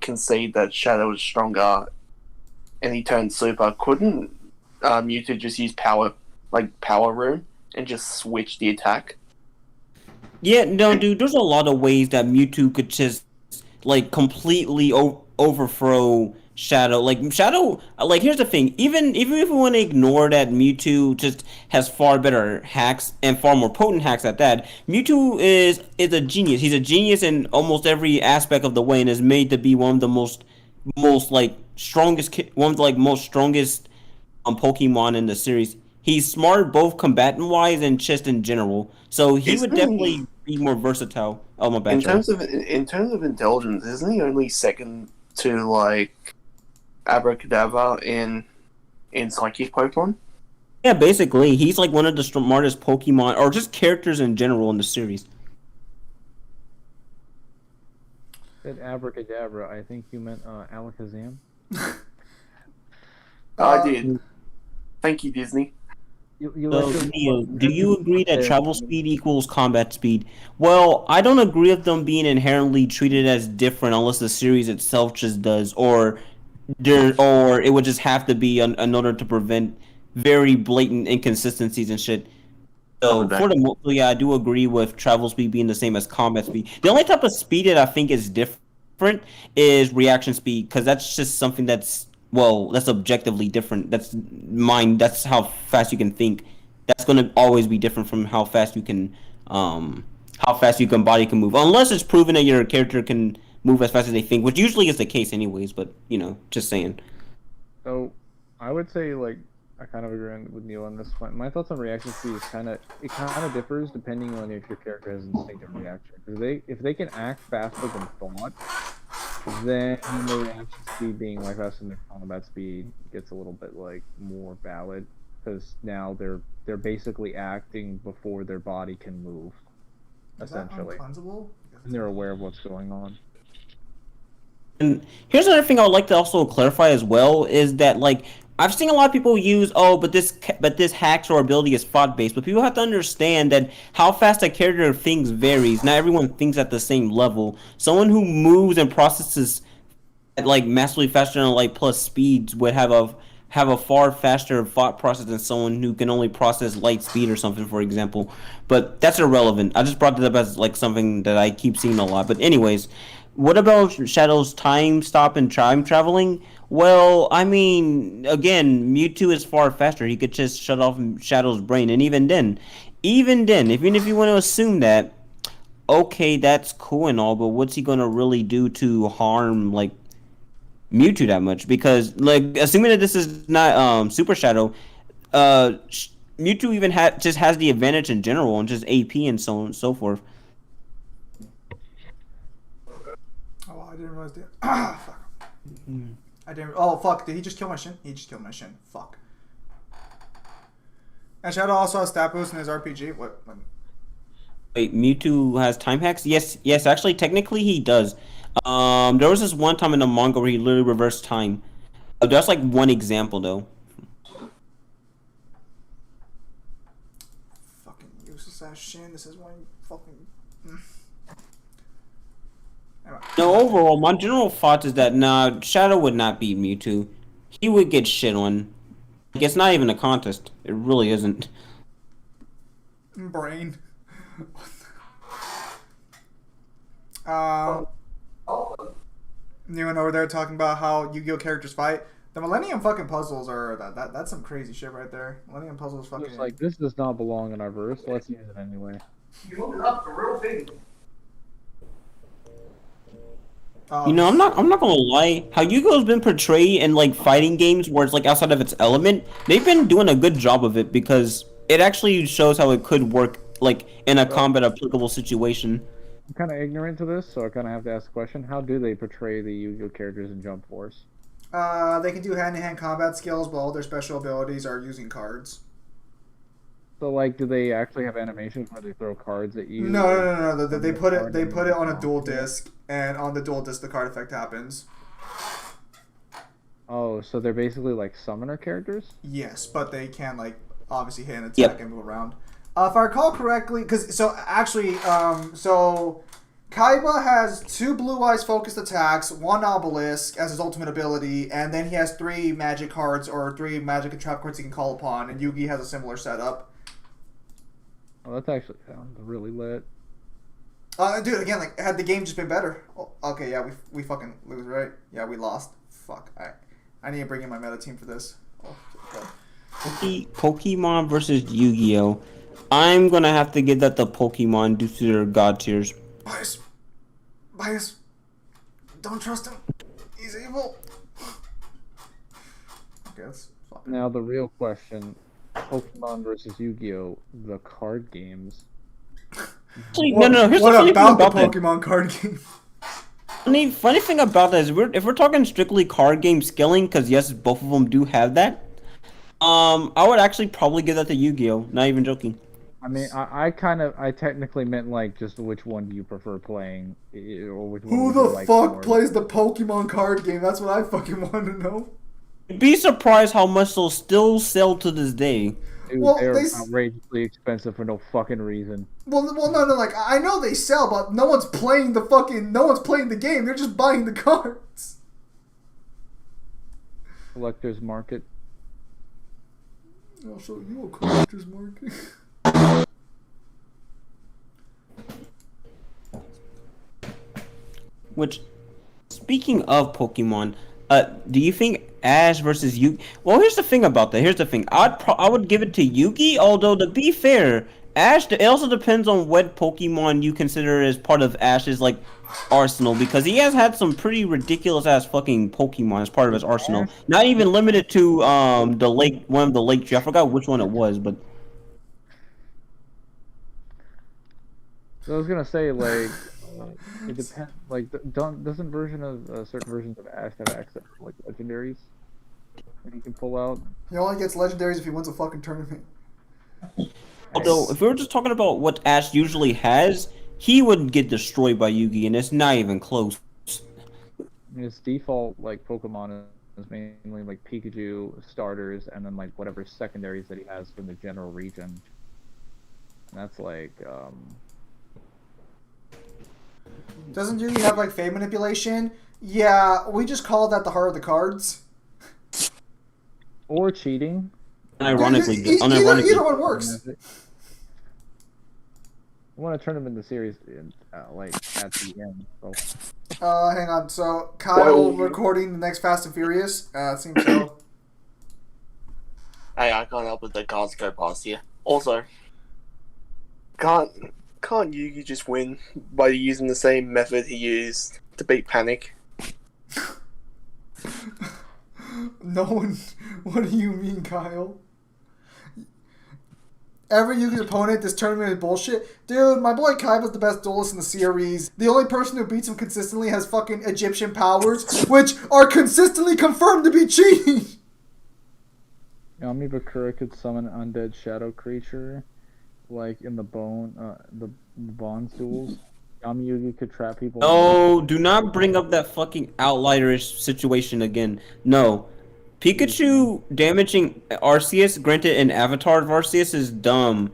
concede that Shadow is stronger and he turned Super, couldn't Mewtwo just use Power Room and just switch the attack? Yeah, no, dude. There's a lot of ways that Mewtwo could just like completely overthrow Shadow. Like Shadow, like here's the thing. Even if we want to ignore that Mewtwo just has far better hacks and far more potent hacks at that, Mewtwo is a genius. He's a genius in almost every aspect of the way, and is made to be one of the most like one of the like most strongest Pokemon in the series. He's smart both combatant wise and just in general. So he would Isn't definitely he, be more versatile. Oh my bad. in Charlie. terms of intelligence, isn't he only second to like Abracadabra in Psychic Pokemon? Yeah, basically, he's like one of the smartest Pokemon or just characters in general in the series. Said abracadabra. I think you meant alakazam. I did. Thank you, Disney. You So, like Neo, do you agree that travel speed equals combat speed? Well, I don't agree with them being inherently treated as different unless the series itself just does, or it would just have to be in order to prevent very blatant inconsistencies and shit. So Okay. for the most, yeah, I do agree with travel speed being the same as combat speed. The only type of speed that I think is different is reaction speed, because that's just something that's objectively different. That's mind. That's how fast you can think. That's gonna always be different from how fast you can body can move, unless it's proven that your character can move as fast as they think, which usually is the case anyways. But just saying. So, I would say like I kind of agree with Neil on this point. My thoughts on reaction speed is kind of differs depending on if your character has a distinctive reaction. Because if they can act faster than thought, then the reaction speed being like faster than their combat speed gets a little bit like more valid. Because now they're basically acting before their body can move, Is that essentially, uncleansable? and they're aware of what's going on. And here's another thing I would like to also clarify as well is that like I've seen a lot of people use but this hacks or ability is thought based, but people have to understand that how fast a character thinks varies. Not everyone thinks at the same level. Someone who moves and processes at like massively faster than light plus speeds would have a far faster thought process than someone who can only process light speed or something, for example. But that's irrelevant. I just brought it up as like something that I keep seeing a lot. But anyways, what about Shadow's time stop and time traveling? Well, I mean, again, Mewtwo is far faster. He could just shut off Shadow's brain, and even then, even if you want to assume that, okay, that's cool and all, but what's he gonna really do to harm like Mewtwo that much? Because like, assuming that this is not Super Shadow, Mewtwo even just has the advantage in general and just AP and so on and so forth. Oh, I didn't realize that. Ah, fuck. I didn't. Oh, fuck. Did he just kill my shin? He just killed my shin. Fuck. And Shadow also has stat boost in his RPG. What? Wait, Mewtwo has time hacks? Yes. Actually, technically, he does. There was this one time in the manga where he literally reversed time. That's like one example, though. Fucking useless ass shin. This is why you fucking. Anyway. No, overall, my general thought is that nah, Shadow would not beat Mewtwo. He would get shit on. Like, it's not even a contest. It really isn't. Brain. Anyone over there talking about how Yu-Gi-Oh characters fight? The Millennium fucking puzzles are that's some crazy shit right there. Millennium puzzles fucking. It's like this does not belong in our verse. Let's use it anyway. You look it up for real thing. I'm not gonna lie. How Yu-Gi-Oh's been portrayed in like fighting games where it's like outside of its element, they've been doing a good job of it because it actually shows how it could work like in a combat applicable situation. I'm kind of ignorant to this, so I kind of have to ask the question: how do they portray the Yu-Gi-Oh characters in Jump Force? They can do hand-to-hand combat skills, but all their special abilities are using cards. So, like, do they actually have animations where they throw cards at you? No. They put it on a dual disc, and on the dual disc, the card effect happens. Oh, so they're basically like summoner characters? Yes, but they can like obviously hit and attack Yep. and move around. If I recall correctly, so Kaiba has 2 Blue Eyes focused attacks, 1 Obelisk as his ultimate ability, and then he has 3 magic cards or 3 magic and trap cards he can call upon, and Yugi has a similar setup. Oh, that's actually sounds really lit. Dude, again, like, had the game just been better? Oh, okay, yeah, we fucking lose, right? Yeah, we lost. Fuck. I need to bring in my meta team for this. Oh, God. Pokemon versus Yu-Gi-Oh. I'm gonna have to give that to Pokemon due to their god tiers. Bias. Don't trust him. He's evil. Okay, that's fine. Now the real question: Pokemon versus Yu-Gi-Oh, the card games. Actually, no. Here's the What funny thing about the about that. Pokemon card game? Funny thing about that is, if we're talking strictly card game skilling, because yes, both of them do have that. I would actually probably give that to Yu-Gi-Oh. Not even joking. I mean, I technically meant like just which one do you prefer playing, or which one Who would you the like fuck more? plays the Pokemon card game? That's what I fucking want to know. You'd be surprised how much they'll still sell to this day. Dude, Well, they're they outrageously expensive for no fucking reason. Well, no, like, I know they sell, but no one's playing the game. They're just buying the cards. Collector's market. I'll show you a collector's market. Which, speaking of Pokemon, do you think Ash versus Yugi? Well, here's the thing about that. Here's the thing. I would give it to Yugi. Although to be fair, Ash. It also depends on what Pokemon you consider as part of Ash's like arsenal, because he has had some pretty ridiculous ass fucking Pokemon as part of his arsenal. Not even limited to the lake. One of the lake. I forgot which one it was, but. So I was gonna say like. It depends. Like, doesn't certain versions of Ash have access to like legendaries that he can pull out? He only gets legendaries if he wins a fucking tournament. Although, if we were just talking about what Ash usually has, he would get destroyed by Yugi, and it's not even close. I mean, his default like Pokemon is mainly like Pikachu starters, and then like whatever secondaries that he has from the general region. And that's like Doesn't Yugi have like fate manipulation? Yeah, we just call that the heart of the cards. or cheating. Unironically, Either one works. I want to turn him into series like at the end. So. Hang on. So Kyle Well- recording the next Fast and Furious. It seems so. Hey, I can't help it that cards go past here. Also, can't Yugi just win by using the same method he used to beat Panic? No one. What do you mean, Kyle? Every Yugi's opponent, this tournament is bullshit. Dude, my boy Kaiba's the best duelist in the series. The only person who beats him consistently has fucking Egyptian powers, which are consistently confirmed to be cheating. Yami Bakura could summon an undead shadow creature, like in the Bonds duels. Yami Yugi could trap people. No, do not bring up that fucking outlierish situation again. No. Pikachu damaging Arceus, granted an avatar of Arceus, is dumb.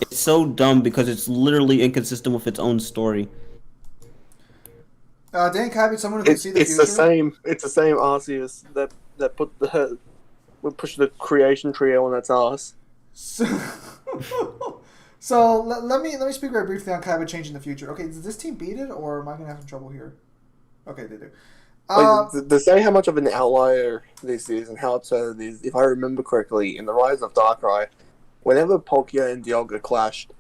It's so dumb because it's literally inconsistent with its own story. Didn't Kai beat someone who can see the It's future? the same. It's the same Arceus that put the would push the creation trio on its ass. So, so let me speak very briefly on Kaiba changing the future. Okay, does this team beat it, or am I gonna have some trouble here? Okay, they do. To say how much of an outlier this is and how absurd it is, if I remember correctly, in the Rise of Darkrai, whenever Palkia and Dialga clashed,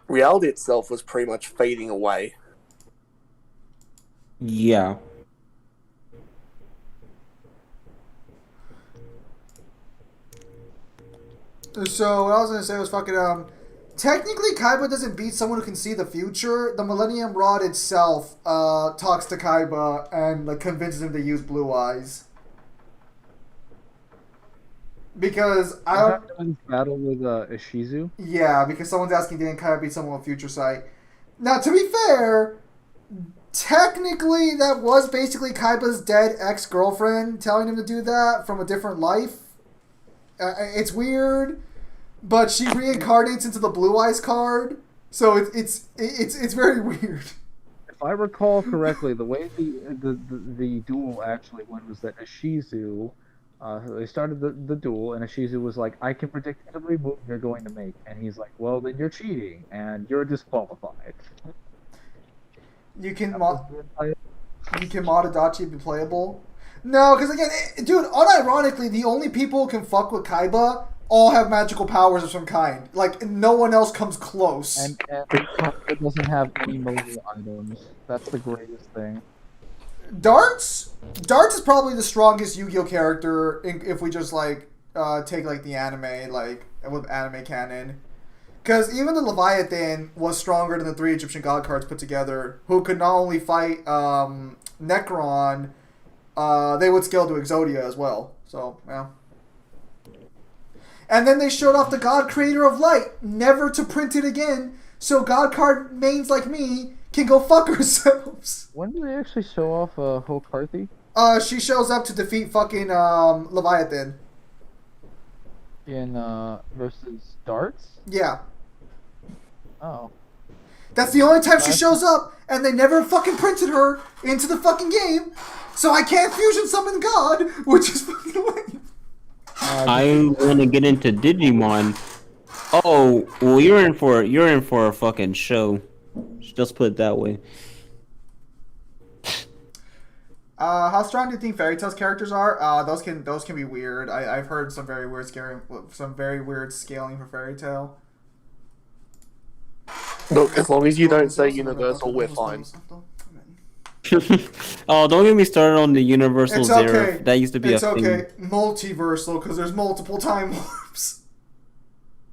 reality itself was pretty much fading away. Yeah. So what I was gonna say was fucking technically Kaiba doesn't beat someone who can see the future. The Millennium Rod itself talks to Kaiba and like convinces him to use Blue Eyes. Because I don't battle with Ishizu. Yeah, because someone's asking didn't Kaiba beat someone with future sight. Now to be fair, technically that was basically Kaiba's dead ex-girlfriend telling him to do that from a different life. It's weird, but she reincarnates into the Blue Eyes card, so it's very weird. If I recall correctly, the way the duel actually went was that Ishizu They started the duel, and Ishizu was like, "I can predict every move you're going to make," and he's like, "Well, then you're cheating, and you're disqualified." You can That mod was the entire- Adachi be playable. No, because again, dude, unironically, the only people who can fuck with Kaiba all have magical powers of some kind. Like, no one else comes close. And it doesn't have any mobile items. That's the greatest thing. Darts is probably the strongest Yu-Gi-Oh character if we just like take like the anime, like with anime canon. Because even the Leviathan was stronger than the 3 Egyptian god cards put together, who could not only fight Necron, they would scale to Exodia as well. So, yeah. And then they showed off the God Creator of Light, never to print it again, so God card mains like me can go fuck ourselves. When do they actually show off Hokarthi? She shows up to defeat fucking Leviathan. In versus Darts? Yeah. Oh. That's the only time she shows up, and they never fucking printed her into the fucking game, so I can't fusion summon God, which is fucking lame. I want to get into Digimon. Oh, well, you're in for a fucking show. Just put it that way. How strong do you think Fairy Tail's characters are? Those can be weird. I've heard some very weird scaling for Fairy Tail. Look, as long as you don't say Universal, we're fine. Oh, don't get me started on the Universal It's Zero. okay. That used to be It's a thing. okay. Multiversal, because there's multiple time warps.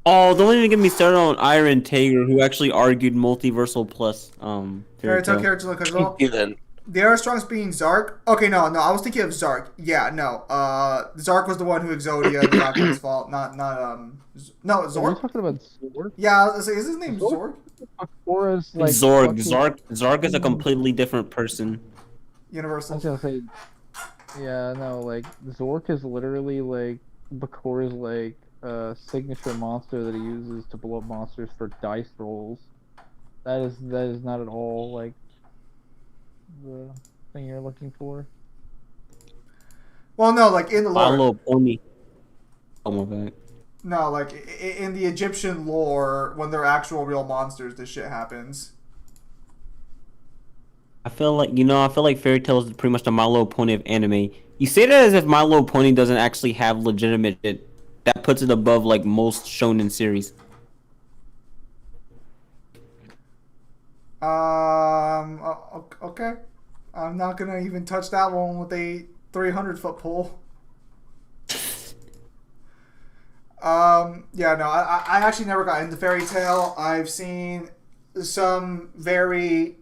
Oh, don't even get me started on Iron Tager, who actually argued Multiversal plus Fairy Tail Tail. characters look as well. You then. The other strongest being Zark. Okay, no, I was thinking of Zark. Yeah, no. Zark was the one who Exodia and got his fault. No, Are we Zork. talking about Zork? Yeah, I was gonna say, is his name Zork? Akora's like Zorg. fucking- Zark is a completely different person. I Universal. was gonna say, yeah, no, like Zork is literally like Bakora's like signature monster that he uses to blow up monsters for dice rolls. That is not at all like the thing you're looking for. Well, no, like in the My lore. Little Pony. Oh my bad. No, like in the Egyptian lore, when they're actual real monsters, this shit happens. I feel like Fairy Tail is pretty much the My Little Pony of anime. You say that as if My Little Pony doesn't actually have legitimate shit. That puts it above like most shonen series. Okay. I'm not gonna even touch that one with a 300-foot pole. Yeah, no, I actually never got into Fairy Tail. I've seen some very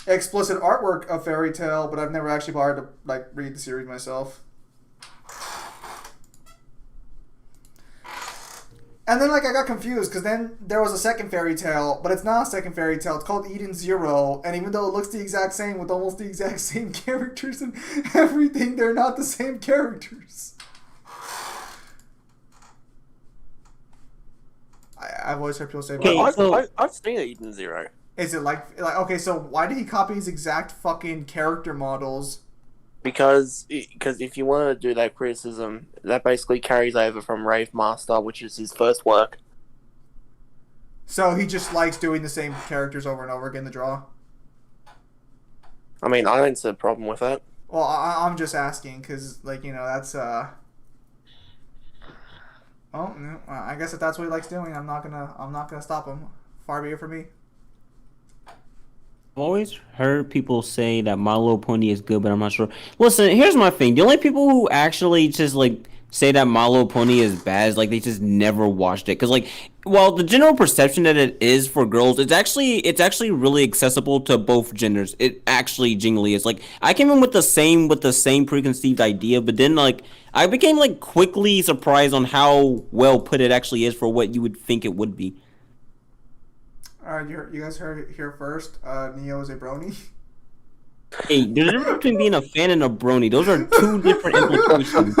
explicit artwork of Fairy Tail, but I've never actually bothered to like read the series myself. And then, like, I got confused, because then there was a second Fairy Tail, but it's not a second Fairy Tail. It's called Eden Zero, and even though it looks the exact same, with almost the exact same characters and everything, they're not the same characters. I've always heard people say, Okay, I've seen Eden Zero. is it like, okay, so why did he copy his exact fucking character models? Because if you want to do that criticism, that basically carries over from Rave Master, which is his first work. So he just likes doing the same characters over and over again to draw? I mean, I don't see a problem with that. Well, I'm just asking, because, like, you know, that's, well, no, I guess if that's what he likes doing, I'm not gonna stop him. Far be it from me. I've always heard people say that My Little Pony is good, but I'm not sure. Listen, here's my thing. The only people who actually just like say that My Little Pony is bad is like they just never watched it. Cause like, while the general perception that it is for girls, it's actually really accessible to both genders. It actually genuinely is. Like, I came in with the same preconceived idea, but then like I became like quickly surprised on how well put it actually is for what you would think it would be. Alright, you guys heard it here first. Neo is a brony. Hey, there's a difference between being a fan and a brony. Those are two different implications.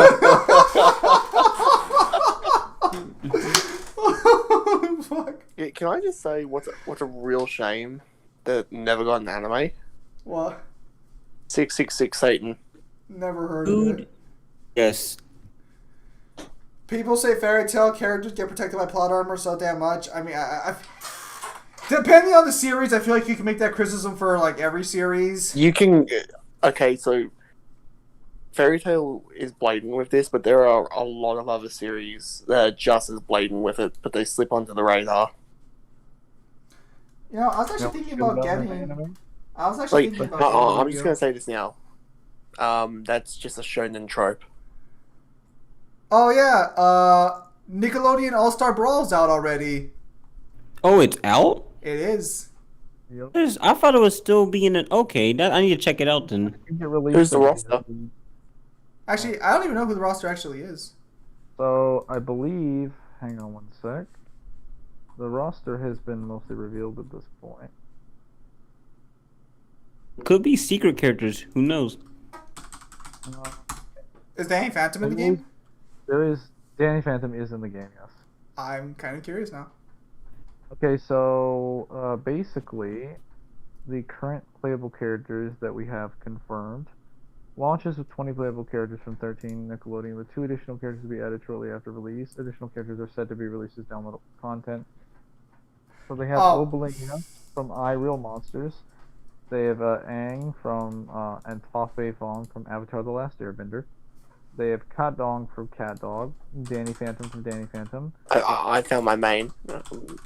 Fuck. Yeah, can I just say what's a real shame that it never got an anime? What? 666 Satan. Never heard of Dude, it. Yes. People say Fairy Tail characters get protected by plot armor so damn much. I mean, depending on the series, I feel like you can make that criticism for like every series. You can. Okay, so Fairy Tail is blatant with this, but there are a lot of other series that are just as blatant with it, but they slip onto the radar. You know, I was actually thinking about getting. I was actually Like, thinking about. I'm getting just gonna say this now. That's just a shonen trope. Oh yeah, Nickelodeon All Star Brawl's out already. Oh, it's out? It is. Yep. I thought it was still being an okay. I need to check it out then. I think it released Who's the in roster? June. Actually, I don't even know who the roster actually is. So I believe. Hang on one sec. The roster has been mostly revealed at this point. Could be secret characters. Who knows? Is Danny Phantom in the game? There is. Danny Phantom is in the game, yes. I'm kind of curious now. Okay, so basically, the current playable characters that we have confirmed launches with 20 playable characters from 13 Nickelodeon, with 2 additional characters to be added shortly after release. Additional characters are said to be released as downloadable content. So they have Oh. Obelina from I Real Monsters. They have Aang from and Toph Fong from Avatar: The Last Airbender. They have Cat Dog from Cat Dog, Danny Phantom from Danny Phantom. I found my main.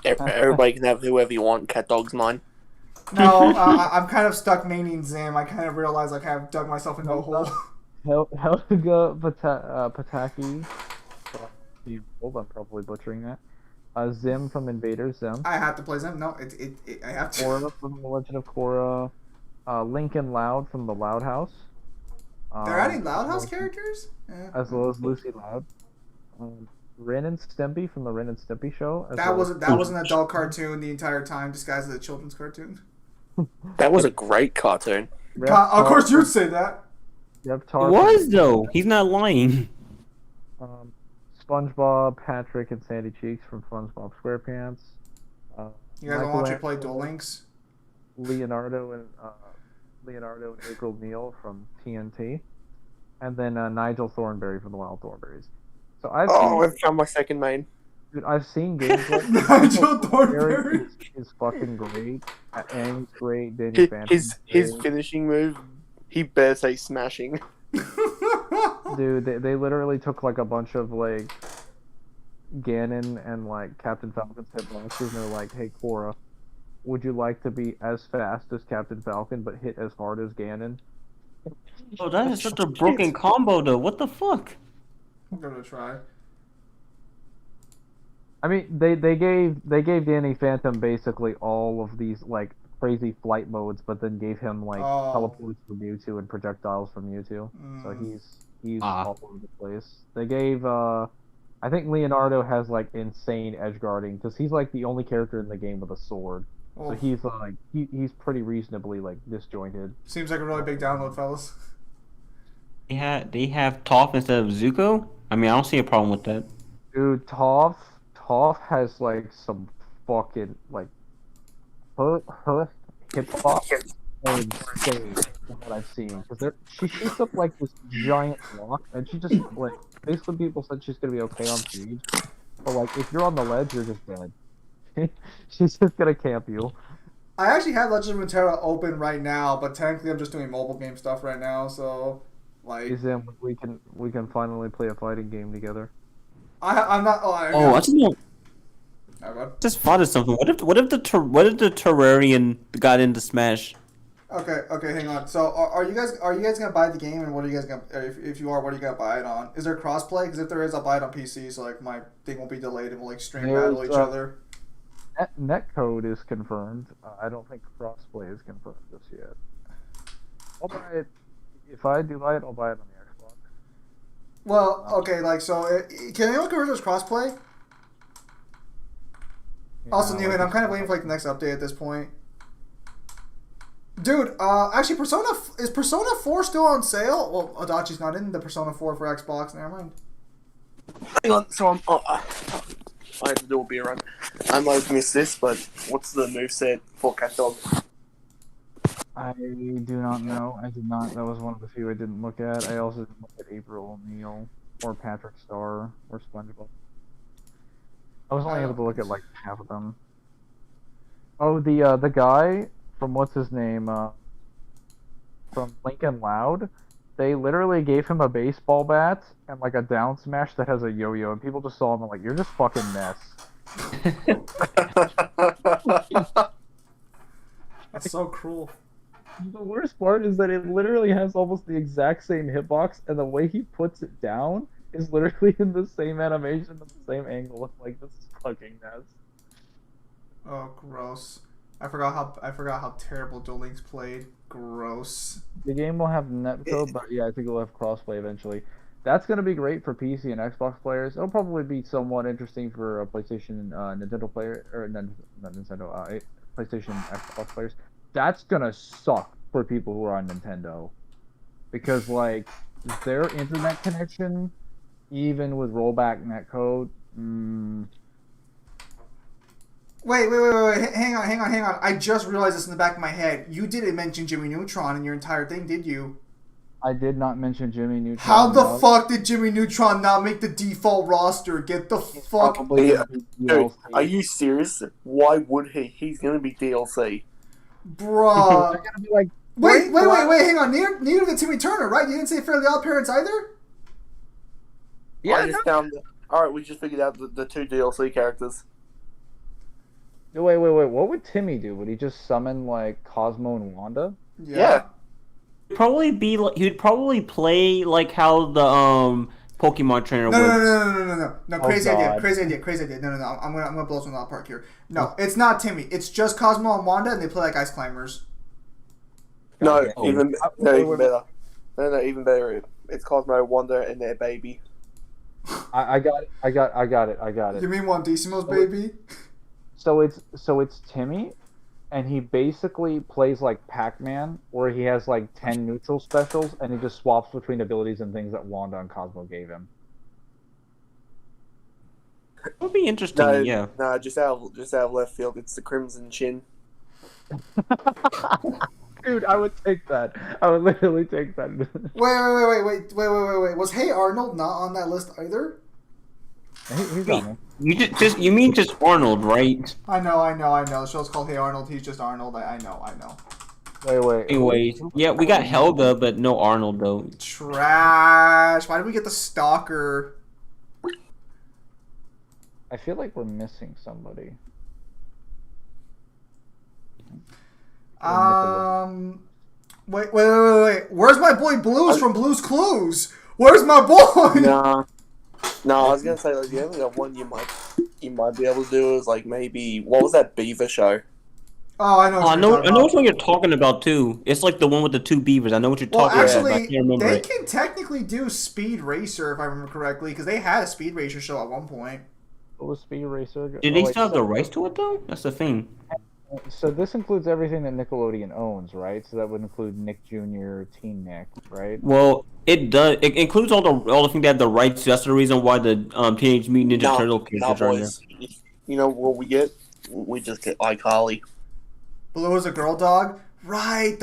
Everybody can have whoever you want. Cat Dog's mine. No, I'm kind of stuck maining Zim. I kind of realized like I've dug myself into a hole. Helga Pataki. I'm probably butchering that. Zim from Invader Zim. I have to play Zim. No, I have to. Korra from The Legend of Korra. Lincoln Loud from The Loud House. They're adding Loud House characters? Yeah. As well as Lucy Loud. Ren and Stimpy from the Ren and Stimpy show. That was an adult cartoon the entire time, disguised as a children's cartoon. That was a great cartoon. Of course, you'd say that. It was though. He's not lying. SpongeBob, Patrick, and Sandy Cheeks from SpongeBob SquarePants. You guys want to play Duel Links? Leonardo and April Neal from TNT, and then Nigel Thornberry from the Wild Thornberries. So I found my second main. Dude, I've seen gameplay. Nigel Thornberry is fucking great. Aang's great. Danny Phantom's His great. finishing move, he better say smashing. Dude, they literally took like a bunch of like Ganon and like Captain Falcon's hitboxes, and they're like, "Hey Korra, would you like to be as fast as Captain Falcon but hit as hard as Ganon?" Oh, that is such a broken combo though. What the fuck? I'm gonna try. I mean, they gave Danny Phantom basically all of these like crazy flight modes, but then gave him like teleports from Mewtwo and projectiles from Mewtwo. So he's all over the place. They gave I think Leonardo has like insane edge guarding because he's like the only character in the game with a sword. So he's like he's pretty reasonably like disjointed. Seems like a really big download, fellas. They have Toph instead of Zuko. I mean, I don't see a problem with that. Dude, Toph has like some fucking like her hitbox is insane from what I've seen because she shoots up like this giant block and she just like basically people said she's gonna be okay on stage, but like if you're on the ledge you're just dead. She's just gonna camp you. I actually have Legend of Runeterra open right now, but technically I'm just doing mobile game stuff right now, so like we can finally play a fighting game together. I'm not. I just know. Just thought of something. What if the Terrarian got into Smash? Okay, hang on. So are you guys gonna buy the game, and what are you guys gonna? If you are, what are you gonna buy it on? Is there crossplay? Because if there is, I'll buy it on PC, so like my thing won't be delayed, and we'll like stream battle each other. Netcode is confirmed. I don't think crossplay is confirmed just yet. I'll buy it. If I do buy it, I'll buy it on the Xbox. Well, okay, like so, can anyone convert this crossplay? Yeah, Also, Newman, I'm kind of waiting for like the next update at this point. Dude, actually, is Persona 4 still on sale? Well, Adachi's not in the Persona 4 for Xbox. Never mind. Hang on, so I had to do a beer run. I might have missed this, but what's the moveset for Cat Dog? I do not know. I did not. That was one of the few I didn't look at. I also didn't look at April O'Neil or Patrick Star or SpongeBob. I was only able to look at like half of them. Oh, the guy from what's his name? From Lincoln Loud. They literally gave him a baseball bat and like a down smash that has a yo-yo, and people just saw him and like, you're just fucking mess. That's so cruel. The worst part is that it literally has almost the exact same hitbox, and the way he puts it down is literally in the same animation and the same angle. I'm like, this is fucking mess. Oh, gross. I forgot how terrible Duel Links played. Gross. The game will have netcode, but yeah, I think it will have crossplay eventually. That's going to be great for PC and Xbox players. It'll probably be somewhat interesting for PlayStation, Nintendo player, or not Nintendo, PlayStation, Xbox players. That's going to suck for people who are on Nintendo, because like their internet connection, even with rollback netcode, Wait. Hang on. I just realized this in the back of my head. You didn't mention Jimmy Neutron in your entire thing, did you? I did not mention Jimmy Neutron. How the fuck did Jimmy Neutron not make the default roster? Get the fuck... Probably Yeah. gonna be Dude, DLC. are you serious? Why would he? He's gonna be DLC. Bruh. They're gonna be like, Wait, hang on. Neither did Timmy Turner, right? You didn't say Fairly Odd Parents either? I just found. Alright, we just figured out the two DLC characters. wait. What would Timmy do? Would he just summon like Cosmo and Wanda? Yeah. Probably be like he'd probably play like how the Pokemon trainer No, would. No, Oh, crazy idea. God. Crazy idea. No. I'm gonna blow something out of the park here. No, it's not Timmy. It's just Cosmo and Wanda, and they play like Ice Climbers. No, Oh. even Wait. better. No, even better. It's Cosmo, Wanda, and their baby. I got it. You mean Wandissimo's baby? So it's Timmy, and he basically plays like Pac-Man, where he has like 10 neutral specials, and he just swaps between abilities and things that Wanda and Cosmo gave him. It would be interesting. No, Yeah. no, just out of left field. It's the Crimson Chin. Dude, I would take that. I would literally take that. Wait. Was Hey Arnold not on that list either? He's Wait, on it. you mean just Arnold, right? I know. The show's called Hey Arnold. He's just Arnold. I know. Wait. Anyways, yeah, we got Helga, but no Arnold though. Trash. Why did we get the Stalker? I feel like we're missing somebody. Wait. Where's my boy Blues from Blue's Clues? Where's my boy? Nah. No, I was gonna say like the only other one you might be able to do is like maybe what was that Beaver show? Oh, I know. Oh, what I you're know talking about. which one you're talking about too. It's like the one with the two beavers. I know what you're Well, talking about. But I actually, can't remember they it. can technically do Speed Racer if I remember correctly, because they had a Speed Racer show at one point. What was Speed Racer? Did they still have the rights to it though? That's the thing. So this includes everything that Nickelodeon owns, right? So that would include Nick Jr., Teen Nick, right? Well, it does. It includes all the things that have the rights. That's the reason why the Teenage Mutant Ninja Turtle characters are in there. boys. You know what we get? We just get iCarly. Blue is a girl dog. Right,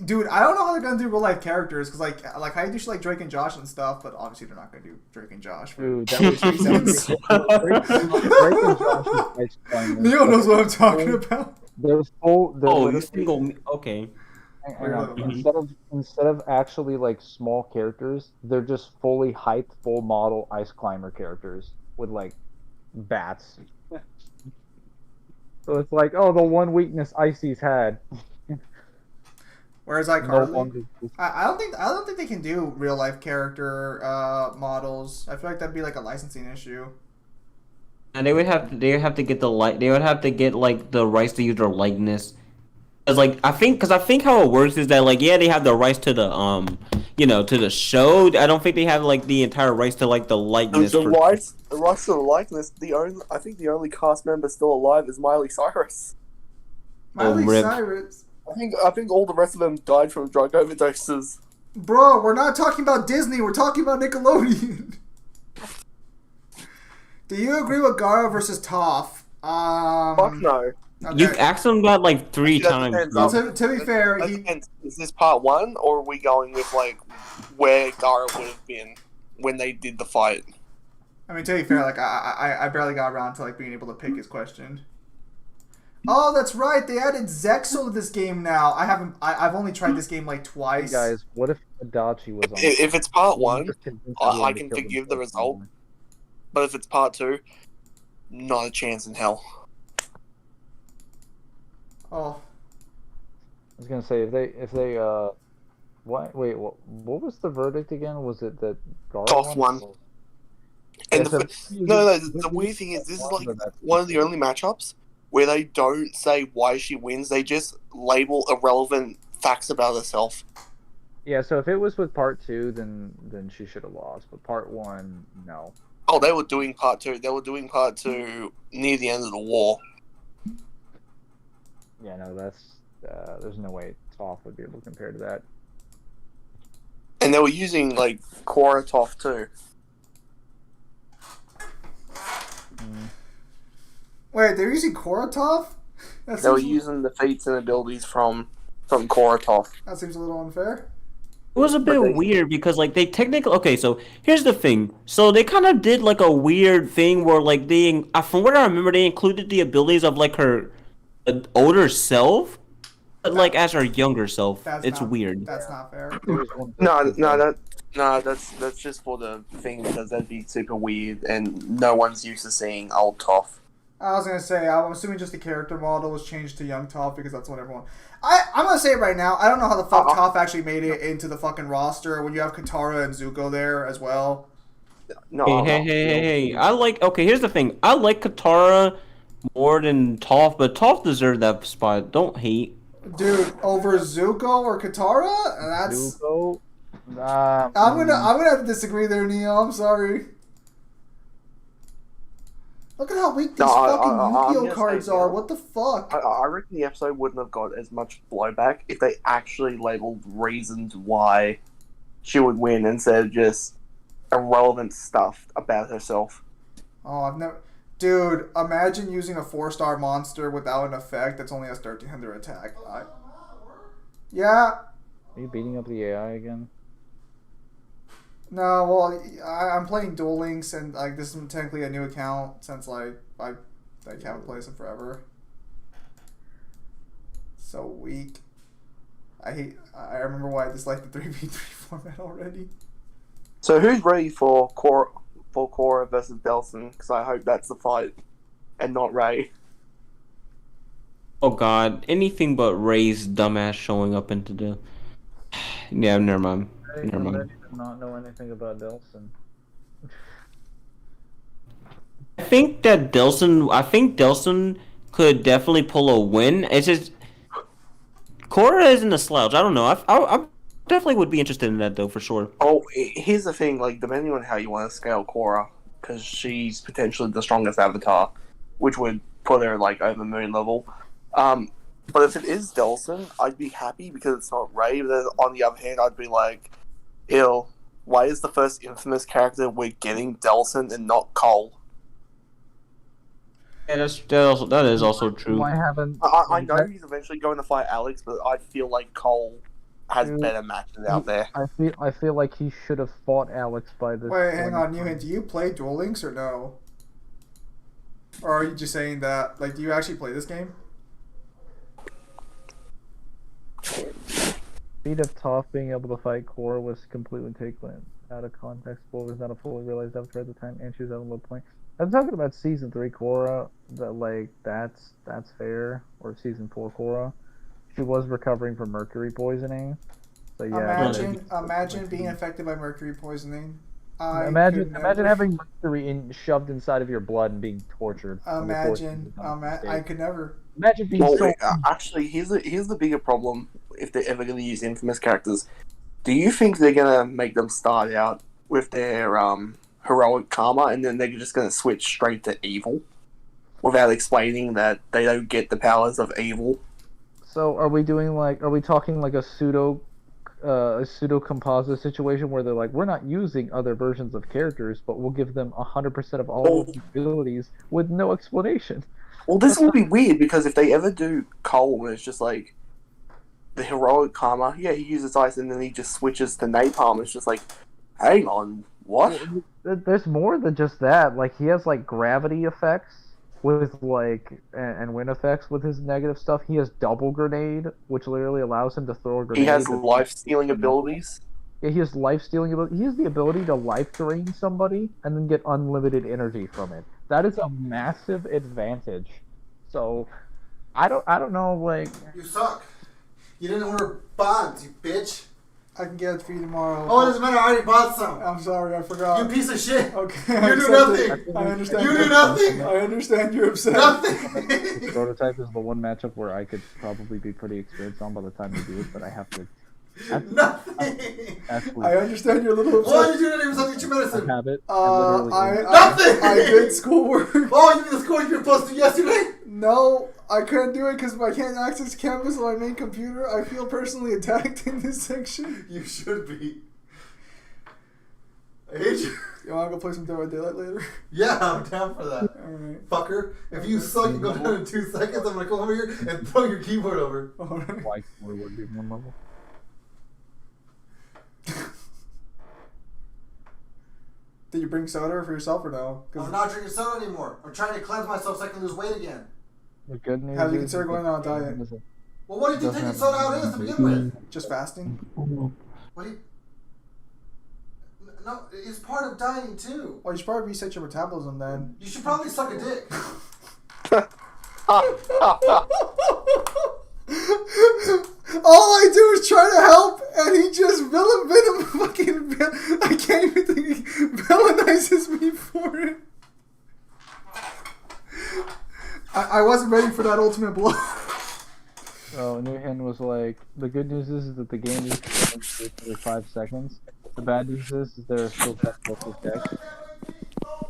dude. I don't know how they're gonna do real life characters, because like how you do shit like Drake and Josh and stuff, but obviously they're not gonna do Drake and Josh. Dude, that would be Makes sense. Drake and Josh's Ice Climbers. Neo knows what I'm talking about. There's full. Oh, you single. Okay. Hang on. Instead of actually like small characters, they're just fully hyped, full model Ice Climber characters with like bats. So it's like, oh, the one weakness Icy's had. Whereas No iCarly, longer. I don't think they can do real life character models. I feel like that'd be like a licensing issue. And they would have to get they would have to get like the rights to use their likeness. Cause I think how it works is that like yeah they have the rights to the to the show. I don't think they have like the entire rights to like the likeness. The rights to the likeness. I think the only cast member still alive is Miley Cyrus. Miley rip. Cyrus. I think all the rest of them died from drug overdoses. Bro, we're not talking about Disney. We're talking about Nickelodeon. Do you agree with Gara versus Toph? Fuck no. You Okay. asked him that like 3 Actually, that times. depends bro. Well, to be fair, That he depends. Is this part 1, or are we going with like where Gara would have been when they did the fight? I mean, to be fair, like I barely got around to like being able to pick his question. Oh, that's right. They added Zexal to this game now. I've only tried this game like Hey twice. guys, what if Adachi was on? If it's part Well, 1, just convince I everyone to can kill forgive the themselves result. more. but if it's part 2, not a chance in hell. Oh, I was gonna say if they what wait what was the verdict again? Was it that Gara Toph won. And Yeah, the weird thing is, this is like one of the only matchups where they don't say why she wins. They just label irrelevant facts about herself. Yeah, so if it was with part 2, then she should have lost. But part 1, no. Oh, they were doing part 2. They were doing part 2 near the end of the war. Yeah, no, that's there's no way Toph would be able to compare to that. And they were using, like, Korra Toph too. wait, they're using Koratov? They were using the feats and abilities from Korra Toph. That seems a little unfair. It was a bit weird because like they technically okay. So here's the thing. So they kind of did like a weird thing where like they, from what I remember, they included the abilities of like her older self, but like as her younger self. It's weird. That's not fair. That's just for the thing because that'd be super weird and no one's used to seeing old Toph. I was gonna say, I'm assuming just the character model was changed to young Toph because that's what everyone. I'm gonna say it right now. I don't know how the fuck Toph actually made it into the fucking roster when you have Katara and Zuko there as well. No, Hey. I like. Okay, here's the thing. I like Katara more than Toph, but Toph deserved that spot. Don't hate. Dude, over Zuko or Katara? That's. Zuko, I'm gonna have to disagree there, Neil. I'm sorry. Look at how weak these fucking Yu-Gi-Oh cards are. What the fuck? I reckon the episode wouldn't have got as much blowback if they actually labeled reasons why she would win instead of just irrelevant stuff about herself. Oh, I've never. Dude, imagine using a 4-star monster without an effect that's only has 1300 attack. Yeah. Are you beating up the AI again? No, well, I'm playing Duel Links, and like this is technically a new account since like I haven't played them forever. So weak. I remember why I disliked the 3v3 format already. So who's ready for Korra versus Delson? Because I hope that's the fight and not Ray. Oh God, anything but Ray's dumbass showing up into the. Yeah, never mind. I did not know anything about Delson. I think Delson could definitely pull a win. It's just Korra isn't a slouch. I don't know. I definitely would be interested in that though for sure. Oh, here's the thing. Like, depending on how you want to scale Korra, because she's potentially the strongest avatar, which would put her like over moon level. But if it is Delson, I'd be happy because it's not Ray. But then on the other hand, I'd be like, ew, why is the first infamous character we're getting Delson and not Cole? Yeah, that is also true. Why haven't I know he's eventually going to fight Alex, but I feel like Cole has better matches out there. I feel like he should have fought Alex by this Wait, hang point. on, Newhan, do you play Duel Links or no? Or are you just saying that, like, do you actually play this game? Feat of Toph being able to fight Korra was completely taken out of context. Korra was not a fully realized avatar at the time, and she was at a low point. I'm talking about season 3 Korra. That like that's fair. Or season 4 Korra. She was recovering from mercury poisoning. So yeah. Imagine being affected by mercury poisoning. Imagine having mercury shoved inside of your blood and being tortured. I could never. Imagine being actually, here's the bigger problem if they're ever going to use infamous characters. Do you think they're going to make them start out with their heroic karma and then they're just going to switch straight to evil without explaining that they don't get the powers of evil? So are we talking like a pseudo composite situation where they're like, we're not using other versions of characters, but we'll give them 100% of all of the abilities with no explanation? Well, this will be weird because if they ever do Cole and it's just like the heroic karma, yeah, he uses ice and then he just switches to napalm. It's just like, hang on, what? There's more than just that. Like he has like gravity effects with like and wind effects with his negative stuff. He has double grenade, which literally allows him to throw a grenade. He has that's- life stealing abilities. Yeah, he has life stealing ability. He has the ability to life drain somebody and then get unlimited energy from it. That is a massive advantage. So, I don't know. Like, You suck. You didn't order bonds, you bitch. I can get it for you tomorrow. Oh, it doesn't matter. I already bought some. I'm sorry, I forgot. You piece of shit. Okay. You do nothing. I understand. You do nothing. I understand you're upset. Nothing. prototype is the one matchup where I could probably be pretty experienced on by the time you do it, but I have to. Nothing. Actually, I understand you're a little Why upset. did you not even something your medicine? I have it. Nothing! I did schoolwork. Oh, you mean the score you were supposed to yesterday? No, I couldn't do it because I can't access Canvas on my main computer. I feel personally attacked in this section. You should be. I hate you. You want to go play some Dead by Daylight later? Yeah, I'm down for that. Alright. Fucker. If you suck and go down in 2 seconds, I'm gonna come over here and throw your keyboard over. Alright. Why would be one level? Did you bring soda for yourself or no? 'Cause I'm not drinking soda anymore. I'm trying to cleanse myself so I can lose weight again. The good news. How do you is consider that going on a diet? Well, what do you think taking soda out is to begin with? just fasting? What do you... No, it's part of dieting too. Well, you should probably reset your metabolism then. You should probably suck a dick. All I do is try to help, and he just I can't even think he villainizes me for it. I wasn't ready for that ultimate blow. So Newhan was like, the good news is that the game is for 5 seconds. The bad news is there are still technical decks.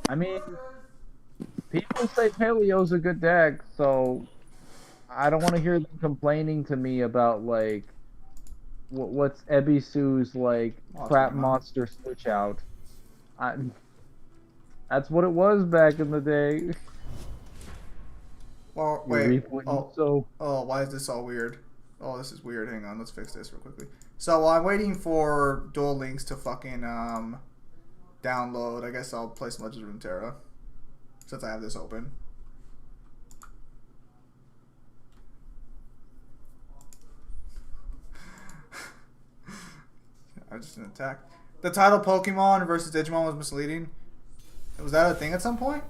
I mean, people say Paleo's a good deck, so I don't want to hear them complaining to me about like what's Ebisu's like crap monster switch out. That's what it was back in the day. Well, You wait. reap what you sow. Oh, why is this all weird? Oh, this is weird. Hang on, let's fix this real quickly. So while I'm waiting for Duel Links to fucking download, I guess I'll play some Legends of Runeterra since I have this open. I just didn't attack. The title Pokemon versus Digimon was misleading. Was that a thing at some point?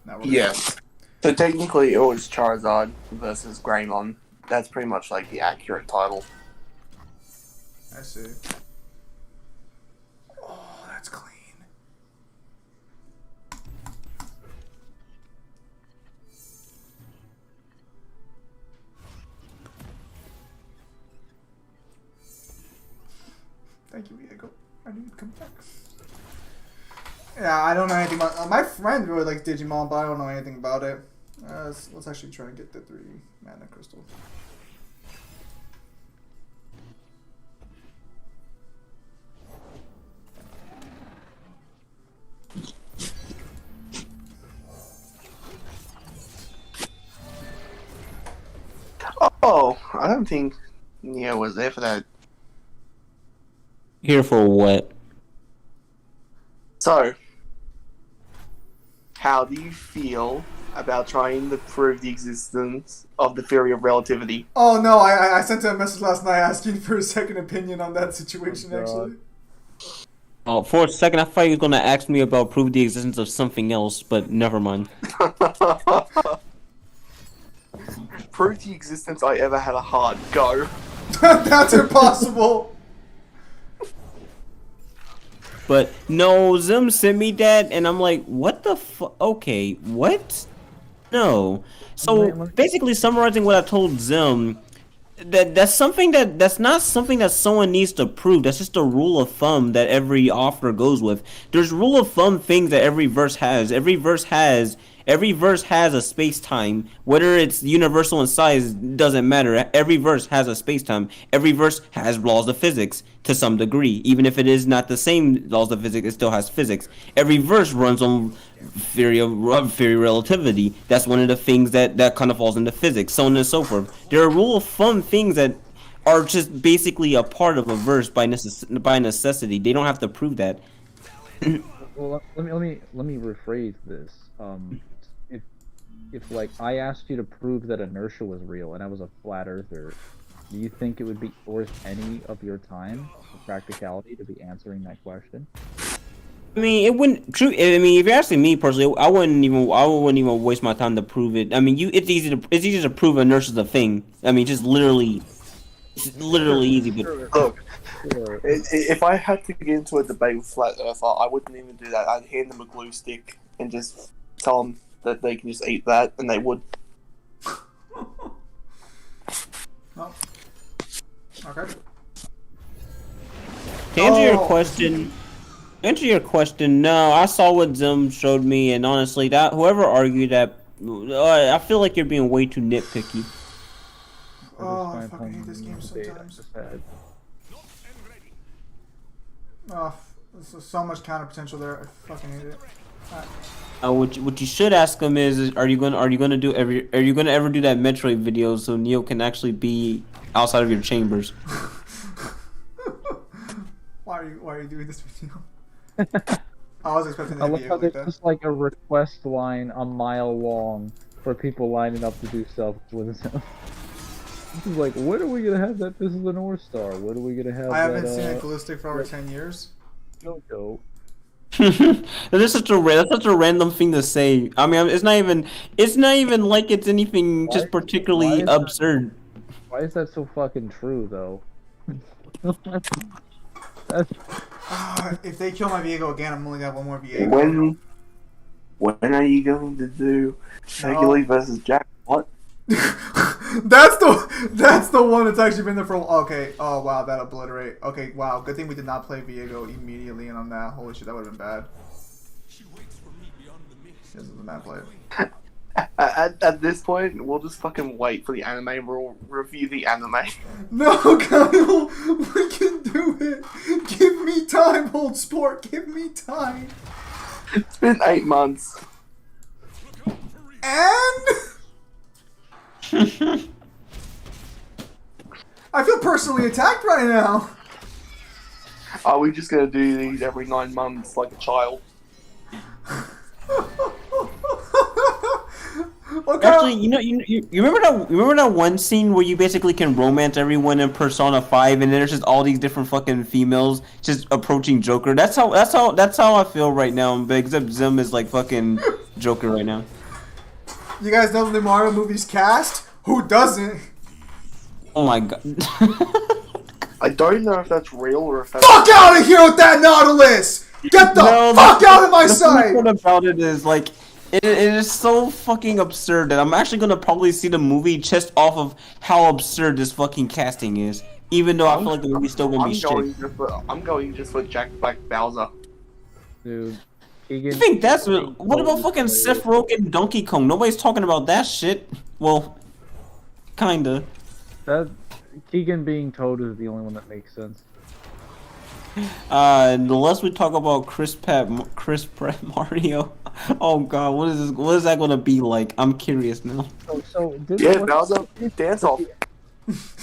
No, we're Yes. So technically, it was Charizard versus Greymon. That's pretty much like the accurate title. I see. Oh, that's clean. Thank you, Diego. I need to come back. Yeah, I don't know anything about. My friend really likes Digimon, but I don't know anything about it. Let's actually try and get the 3 mana crystal. Oh, I don't think Neo was there for that. Here for what? So, how do you feel about trying to prove the existence of the theory of relativity? Oh no, I sent him a message last night asking for a second opinion on that situation. Oh, God. Actually, Oh, for a second, I thought you were gonna ask me about prove the existence of something else, but never mind. Prove the existence I ever had a hard go. that's impossible. But no, Zim sent me that, and I'm like, what the fuck? Okay, what? No. So basically, summarizing what I told Zim, that's something that's not something that someone needs to prove. That's just a rule of thumb that every author goes with. There's rule of thumb things that every verse has. Every Every verse has a space-time. Whether it's universal in size doesn't matter. Every verse has a space-time. Every verse has laws of physics to some degree. Even if it is not the same laws of physics, it still has physics. Every verse runs on theory of relativity. That's one of the things that kind of falls into physics, so on and so forth. There are rule of thumb things that are just basically a part of a verse by necessity. They don't have to prove that. Well, let me rephrase this. If like I asked you to prove that inertia was real and I was a flat earther, do you think it would be worth any of your time, for practicality, to be answering that question? I mean, it wouldn't. True. I mean, if you're asking me personally, I wouldn't even waste my time to prove it. I mean, it's easy to prove inertia's a thing. I mean, it's literally easy. But Look, Sure. if I had to get into a debate with Flat Earther, I wouldn't even do that. I'd hand them a glue stick and just tell them that they can just eat that, and they would. Oh. Okay. to answer your question, no, I saw what Zim showed me, and honestly, that whoever argued that, I feel like you're being way too nitpicky. Oh, I fucking hate this game sometimes. Oh, there's so much counter potential there. I fucking hate it. What you should ask them is are you gonna ever do that Metroid video so Neo can actually be outside of your chambers? Why are you doing this video? I was expecting I that love video how like there's that. just like a request line a mile long for people lining up to do stuff with him. This is like, when are we gonna have that? This is the North Star. When are we gonna have I haven't that? seen a glue stick for over 10 years. Go. That's such a random thing to say. I mean, it's not even like it's anything Why- just why particularly is that- absurd. Why is that so fucking true though? That's If they kill my Viego again, I'm only gonna have one more Viego. When are you going to do Hercules versus Jack? What? that's the one that's actually been there for a while. Okay. Oh wow, that obliterate. Okay, wow. Good thing we did not play Viego immediately in on that. Holy shit, that would have been bad. This is the map play. At this point, we'll just fucking wait for the anime. We'll review the anime. No, Kyle, we can do it. Give me time, Hold Sport. Give me time. It's been 8 months. And I feel personally attacked right now. Are we just gonna do these every 9 months like a child? Okay. Actually, you remember that one scene where you basically can romance everyone in Persona 5, and there's just all these different fucking females just approaching Joker. That's how I feel right now. Except Zim is like fucking Joker right now. You guys know the Mario movies cast? Who doesn't? Oh my god. I don't know if that's real or if that's. Fuck out of here with that Nautilus! Get the fuck out of my The sight! funny part about it is like it is so fucking absurd that I'm actually gonna probably see the movie just off of how absurd this fucking casting is. Even though I feel like the movie's still gonna be shit. I'm going just for Jack Black Bowser. dude. Keegan, I think that's what about fucking Seth Rogen, Donkey Kong? Nobody's talking about that shit. Well, kinda. That Keegan being Toad is the only one that makes sense. The less we talk about Chris Pratt Mario. Oh god, what is this? What is that gonna be like? I'm curious now. So Yeah, Bowser, dance off.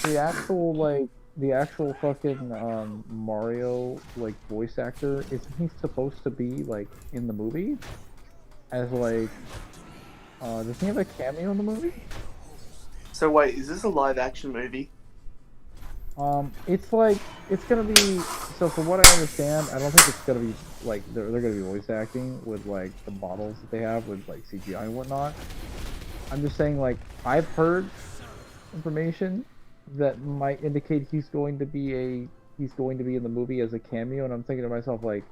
the actual fucking Mario like voice actor, isn't he supposed to be like in the movie? As like does he have a cameo in the movie? So wait, is this a live action movie? It's like it's gonna be, so from what I understand, I don't think it's gonna be like they're gonna be voice acting with like the models that they have with like CGI and whatnot. I'm just saying, like, I've heard information that might indicate he's going to be in the movie as a cameo, and I'm thinking to myself, like,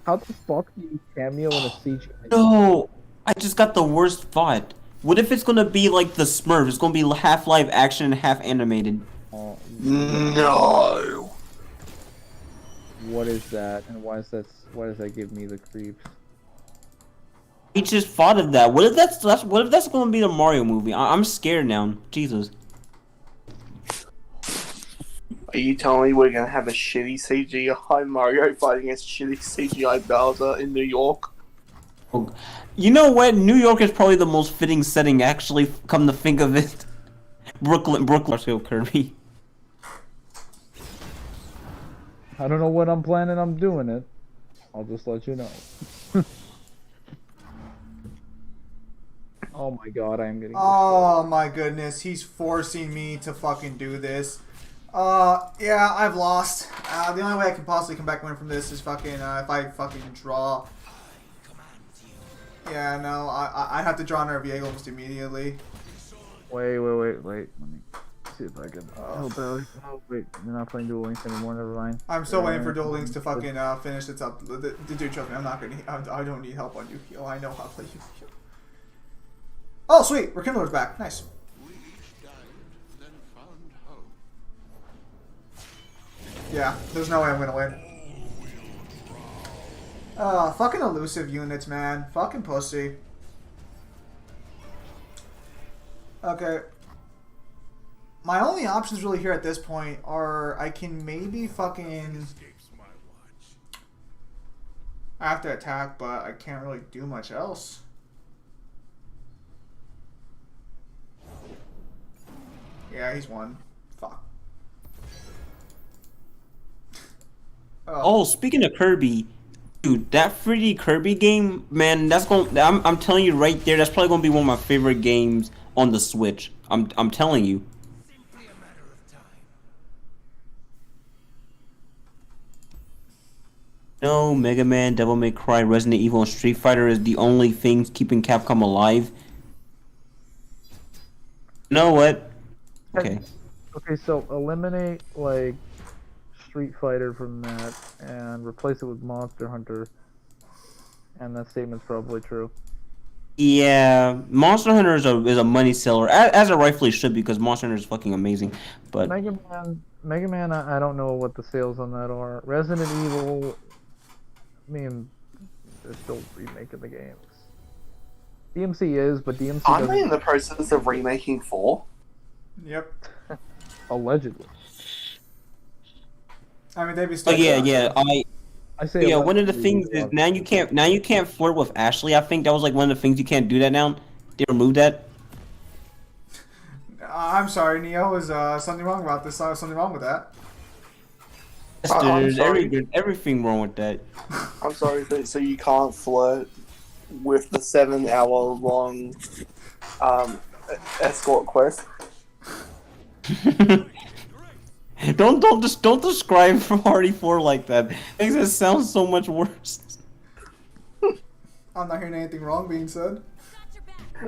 how the fuck do you cameo in a CGI? No, I just got the worst thought. What if it's gonna be like the Smurfs? It's gonna be half live action and half animated. No. What is that, and why does that give me the creeps? I just thought of that. What if that's going to be the Mario movie? I'm scared now. Jesus. Are you telling me we're gonna have a shitty CGI Mario fighting against shitty CGI Bowser in New York? You know what? New York is probably the most fitting setting. Actually, come to think of it, Brooklyn, Kirby. I don't know when I'm planning on doing it. I'll just let you know. Oh my god, I am getting. Oh my goodness, he's forcing me to fucking do this. Yeah, I've lost. The only way I can possibly come back and win from this is fucking, if I fucking draw. Yeah, no, I'd have to draw another Viego almost immediately. Wait. Let me see if I can help out. Oh, wait, you're not playing Duel Links anymore, never mind. I'm still waiting for Duel Links to fucking, finish its up. Dude, trust me, I'm not gonna, I don't need help on Yu-Gi-Oh! I know how to play Yu-Gi-Oh! Oh, sweet, Rekindler's back, nice. Yeah, there's no way I'm gonna win. Fucking elusive units, man. Fucking pussy. Okay. My only options really here at this point are I can maybe fucking... I have to attack, but I can't really do much else. Yeah, he's won. Fuck. Oh, speaking of Kirby, dude, that 3D Kirby game, man, that's going. I'm telling you right there, that's probably gonna be one of my favorite games on the Switch. I'm telling you. No, Mega Man, Devil May Cry, Resident Evil, and Street Fighter is the only things keeping Capcom alive. You know what? Okay. Okay, so eliminate like Street Fighter from that and replace it with Monster Hunter. And that statement's probably true. Yeah, Monster Hunter is a money seller, as it rightfully should, because Monster Hunter is fucking amazing. But Mega Man, I don't know what the sales on that are. Resident Evil, I mean, they're still remaking the games. DMC is, but DMC Aren't doesn't... they in the process of remaking 4? Yep. Allegedly. I mean, they'd be stuck. but yeah, I say yeah. One of the allegedly, things is now you can't flirt with Ashley. I think that was like one of the things you can't do that now. They removed that. I'm sorry, Neo. Is something wrong about this? Something wrong with that? Yes, I'm there's sorry. everything wrong with that. I'm sorry, so you can't flirt with the 7-hour-long escort quest? Don't describe Hardy 4 like that. Makes it sound so much worse. I'm not hearing anything wrong being said.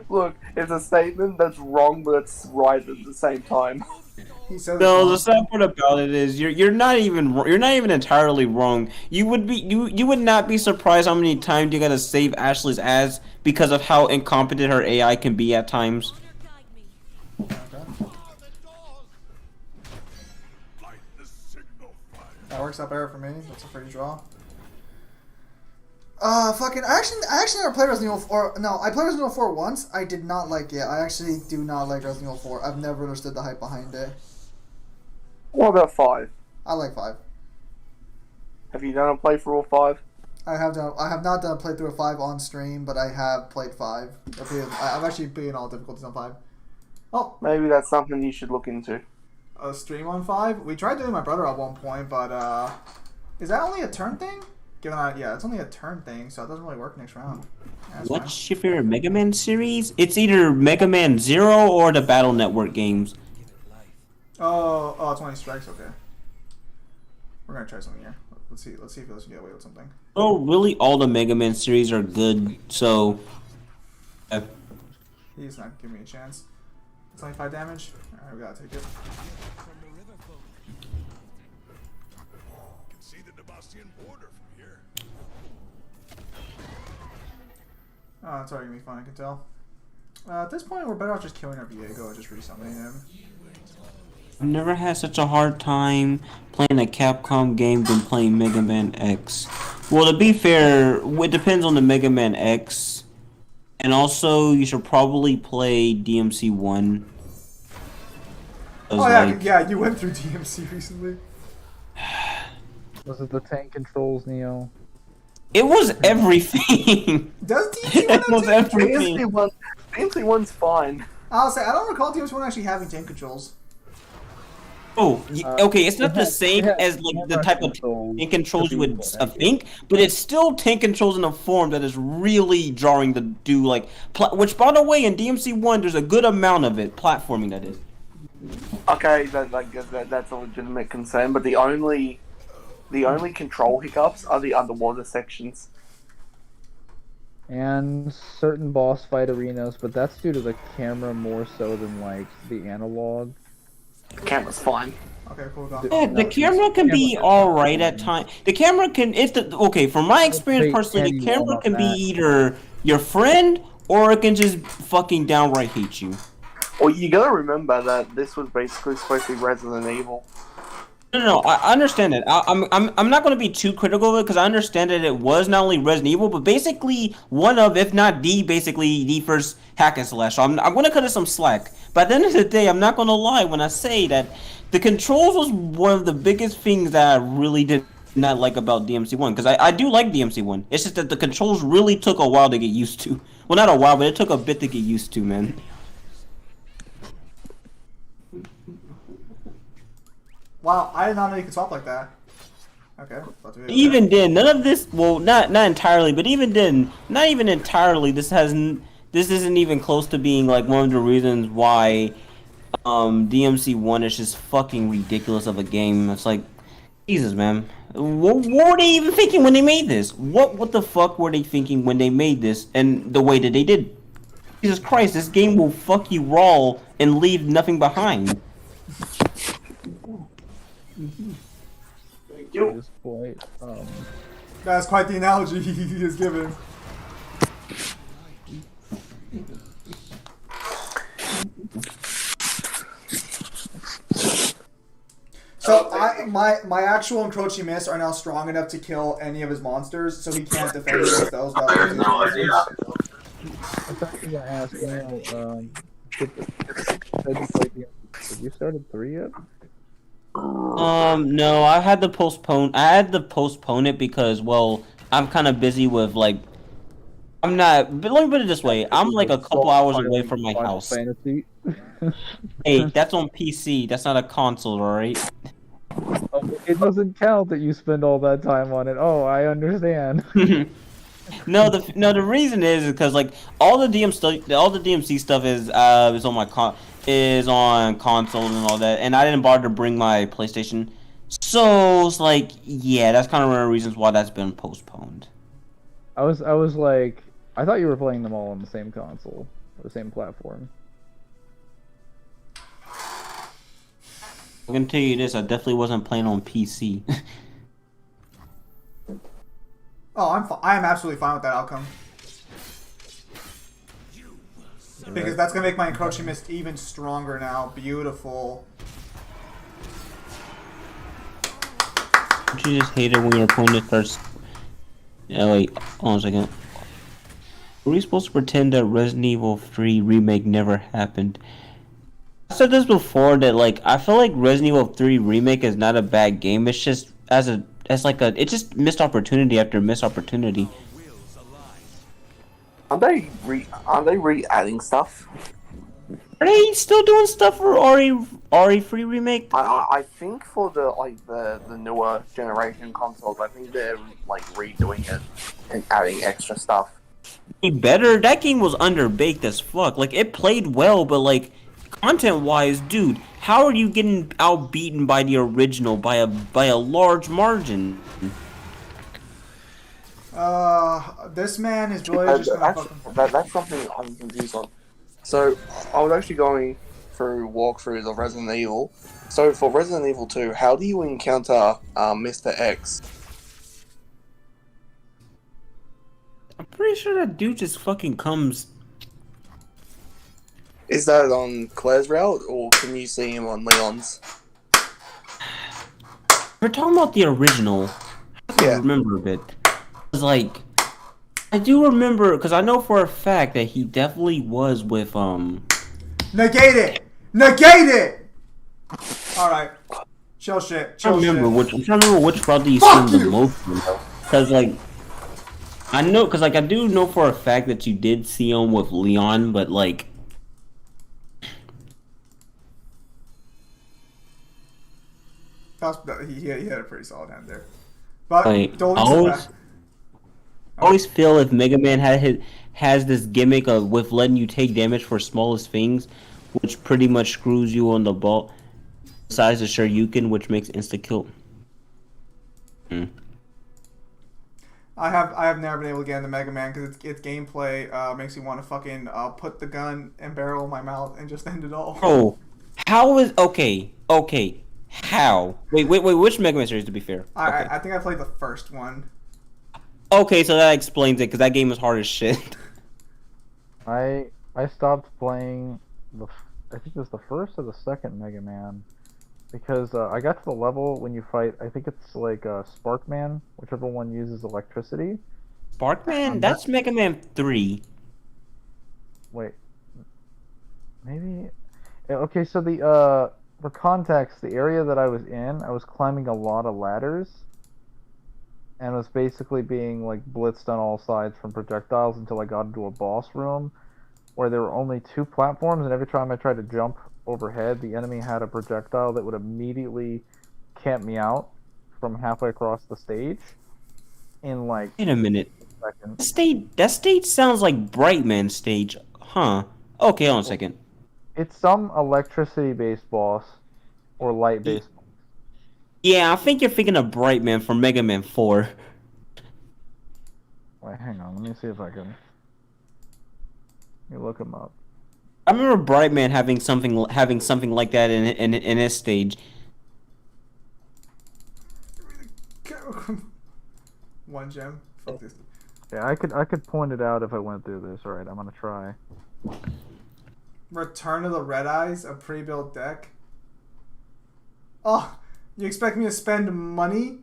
Look, it's a statement that's wrong, but it's right at the same time. He says No, the it's sad part about it is you're not even entirely wrong. You would not be surprised how many times you gotta save Ashley's ass because of how incompetent her AI can be at times. that works out better for me. That's a free draw. Fucking. I actually never played Resident Evil 4. No, I played Resident Evil 4 once. I did not like it. I actually do not like Resident Evil 4. I've never understood the hype behind it. What about 5? I like 5. Have you done a playthrough of 5? I have not done a playthrough of 5 on stream, but I have played 5. I've actually beaten all difficulties on 5. Oh, Maybe that's something you should look into. a stream on 5? We tried doing my brother at one point, but is that only a turn thing? Yeah, it's only a turn thing, so it doesn't really work next round. That's fine. What's your favorite Mega Man series? It's either Mega Man Zero or the Battle Network games. Oh, 20 strikes. Okay, we're gonna try something here. Let's see if we can get away with something. Oh, really? All the Mega Man series are good. So, He's not giving me a chance. 25 damage. All right, we gotta take it. Oh, it's already gonna be fun, I can tell. At this point, we're better off just killing our Viego or just resummoning him. I've never had such a hard time playing a Capcom game than playing Mega Man X. Well, to be fair, it depends on the Mega Man X. And also, you should probably play DMC 1. Oh yeah, you went through DMC recently. Was it the tank controls, Neo? It was everything. Does DMC It one was have tank? everything. DMC1's fine. I'll say I don't recall DMC one actually having tank controls. Oh, okay. It's not it the had- same it had as like the camera type of controls tank controls to you be would more think, but it's still tank controls in a form that is really jarring to do. Like, which by the way, in DMC 1, there's a good amount of it platforming. That is. Okay, that's a legitimate concern, but the only control hiccups are the underwater sections. And certain boss fight arenas, but that's due to the camera more so than like the analog. The camera's fine. Okay, cool. Got it. Yeah, the camera can be all right at times. The camera can, okay. From my experience Wait, personally, the anyone camera on can be that. either your friend or it can just fucking downright hate you. Well, you gotta remember that this was basically supposed to be Resident Evil. No, I understand that. I'm not going to be too critical of it because I understand that it was not only Resident Evil, but basically one of, if not basically the first hack and slash. So I'm going to cut it some slack. But at the end of the day, I'm not going to lie when I say that the controls was one of the biggest things that I really did not like about DMC 1 because I do like DMC 1. It's just that the controls really took a while to get used to. Well, not a while, but it took a bit to get used to, man. Wow, I did not know you could swap like that. Okay. About to be Even then, none of this. Well, not entirely, but even then, not even entirely. This isn't even close to being like one of the reasons why DMC 1 is just fucking ridiculous of a game. It's like, Jesus, man, what were they even thinking when they made this? What the fuck were they thinking when they made this and the way that they did? Jesus Christ, this game will fuck you raw and leave nothing behind. Thank you. Is quite, That's quite the analogy he is given. So my actual encroaching mists are now strong enough to kill any of his monsters, so he can't defend against those. I have no idea. I thought you were gonna ask, have you started 3 yet? No, I had to postpone. I had to postpone it because, well, I'm kind of busy with like. I'm not. But let me put it this way: I'm like a couple hours away from my Final house. Fantasy. Hey, that's on PC. That's not a console, alright? Oh, it doesn't count that you spend all that time on it. Oh, I understand. No, the reason is because like all the DMC stuff is on my is on console and all that, and I didn't bother to bring my PlayStation, so it's like yeah, that's kind of one of the reasons why that's been postponed. I was like, I thought you were playing them all on the same console or the same platform. I'm gonna tell you this: I definitely wasn't playing on PC. Oh, I am absolutely fine with that outcome. Because that's gonna make my encroaching mist even stronger now. Beautiful. Don't you just hate it when your opponent starts? Yeah, wait, hold on a second. Were we supposed to pretend that Resident Evil 3 remake never happened? I said this before that like I feel like Resident Evil 3 remake is not a bad game. It's just it's just missed opportunity after missed opportunity. Aren't they re-adding stuff? Are they still doing stuff for RE3 remake? I think for the newer generation consoles, I think they're like redoing it and adding extra stuff. Better. That game was underbaked as fuck. Like it played well, but like content-wise, dude, how are you getting outbeaten by the original by a large margin? This man is really just gonna fucking... That's something I'm confused on. So I was actually going through walkthroughs of Resident Evil. So for Resident Evil 2, how do you encounter Mr. X? I'm pretty sure that dude just fucking comes. Is that on Claire's route, or can you see him on Leon's? We're talking about the original. I Yeah. remember a bit. It was like I do remember because I know for a fact that he definitely was with Negate it! Negate it! Alright. Chill shit. Chill shit. I'm trying to remember which brother you Fuck seen the you! most with. Because like I know, because like I do know for a fact that you did see him with Leon, but like. He had a pretty solid hand there. But Like, don't I always feel if Mega Man has this gimmick of with letting you take damage for smallest things, which pretty much screws you on the ball. Besides the Shoryuken, which makes insta kill. I have never been able to get into Mega Man because its gameplay makes me want to fucking put the gun and barrel in my mouth and just end it all. Oh, how is okay? How? Wait. Which Mega Man series? To be fair. I think I played the first one. Okay, so that explains it because that game is hard as shit. I stopped playing I think it was the first or the second Mega Man, because I got to the level when you fight. I think it's like Sparkman, whichever one uses electricity. Sparkman? That's Mega Man 3. Wait, maybe. Okay, so the for context, the area that I was in, I was climbing a lot of ladders, and was basically being like blitzed on all sides from projectiles until I got into a boss room where there were only 2 platforms, and every time I tried to jump overhead, the enemy had a projectile that would immediately camp me out from halfway across the stage in like Wait a minute. seconds. That stage sounds like Brightman stage, huh? Okay, hold on a second. It's some electricity-based boss or light-based. Yeah, I think you're thinking of Brightman from Mega Man 4. Wait, hang on. Let me see if I can. Let me look him up. I remember Brightman having something like that in his stage. One gem. Fuck this. Yeah, I could point it out if I went through this. All right, I'm gonna try. Return of the Red Eyes, a pre-built deck. Oh, you expect me to spend money?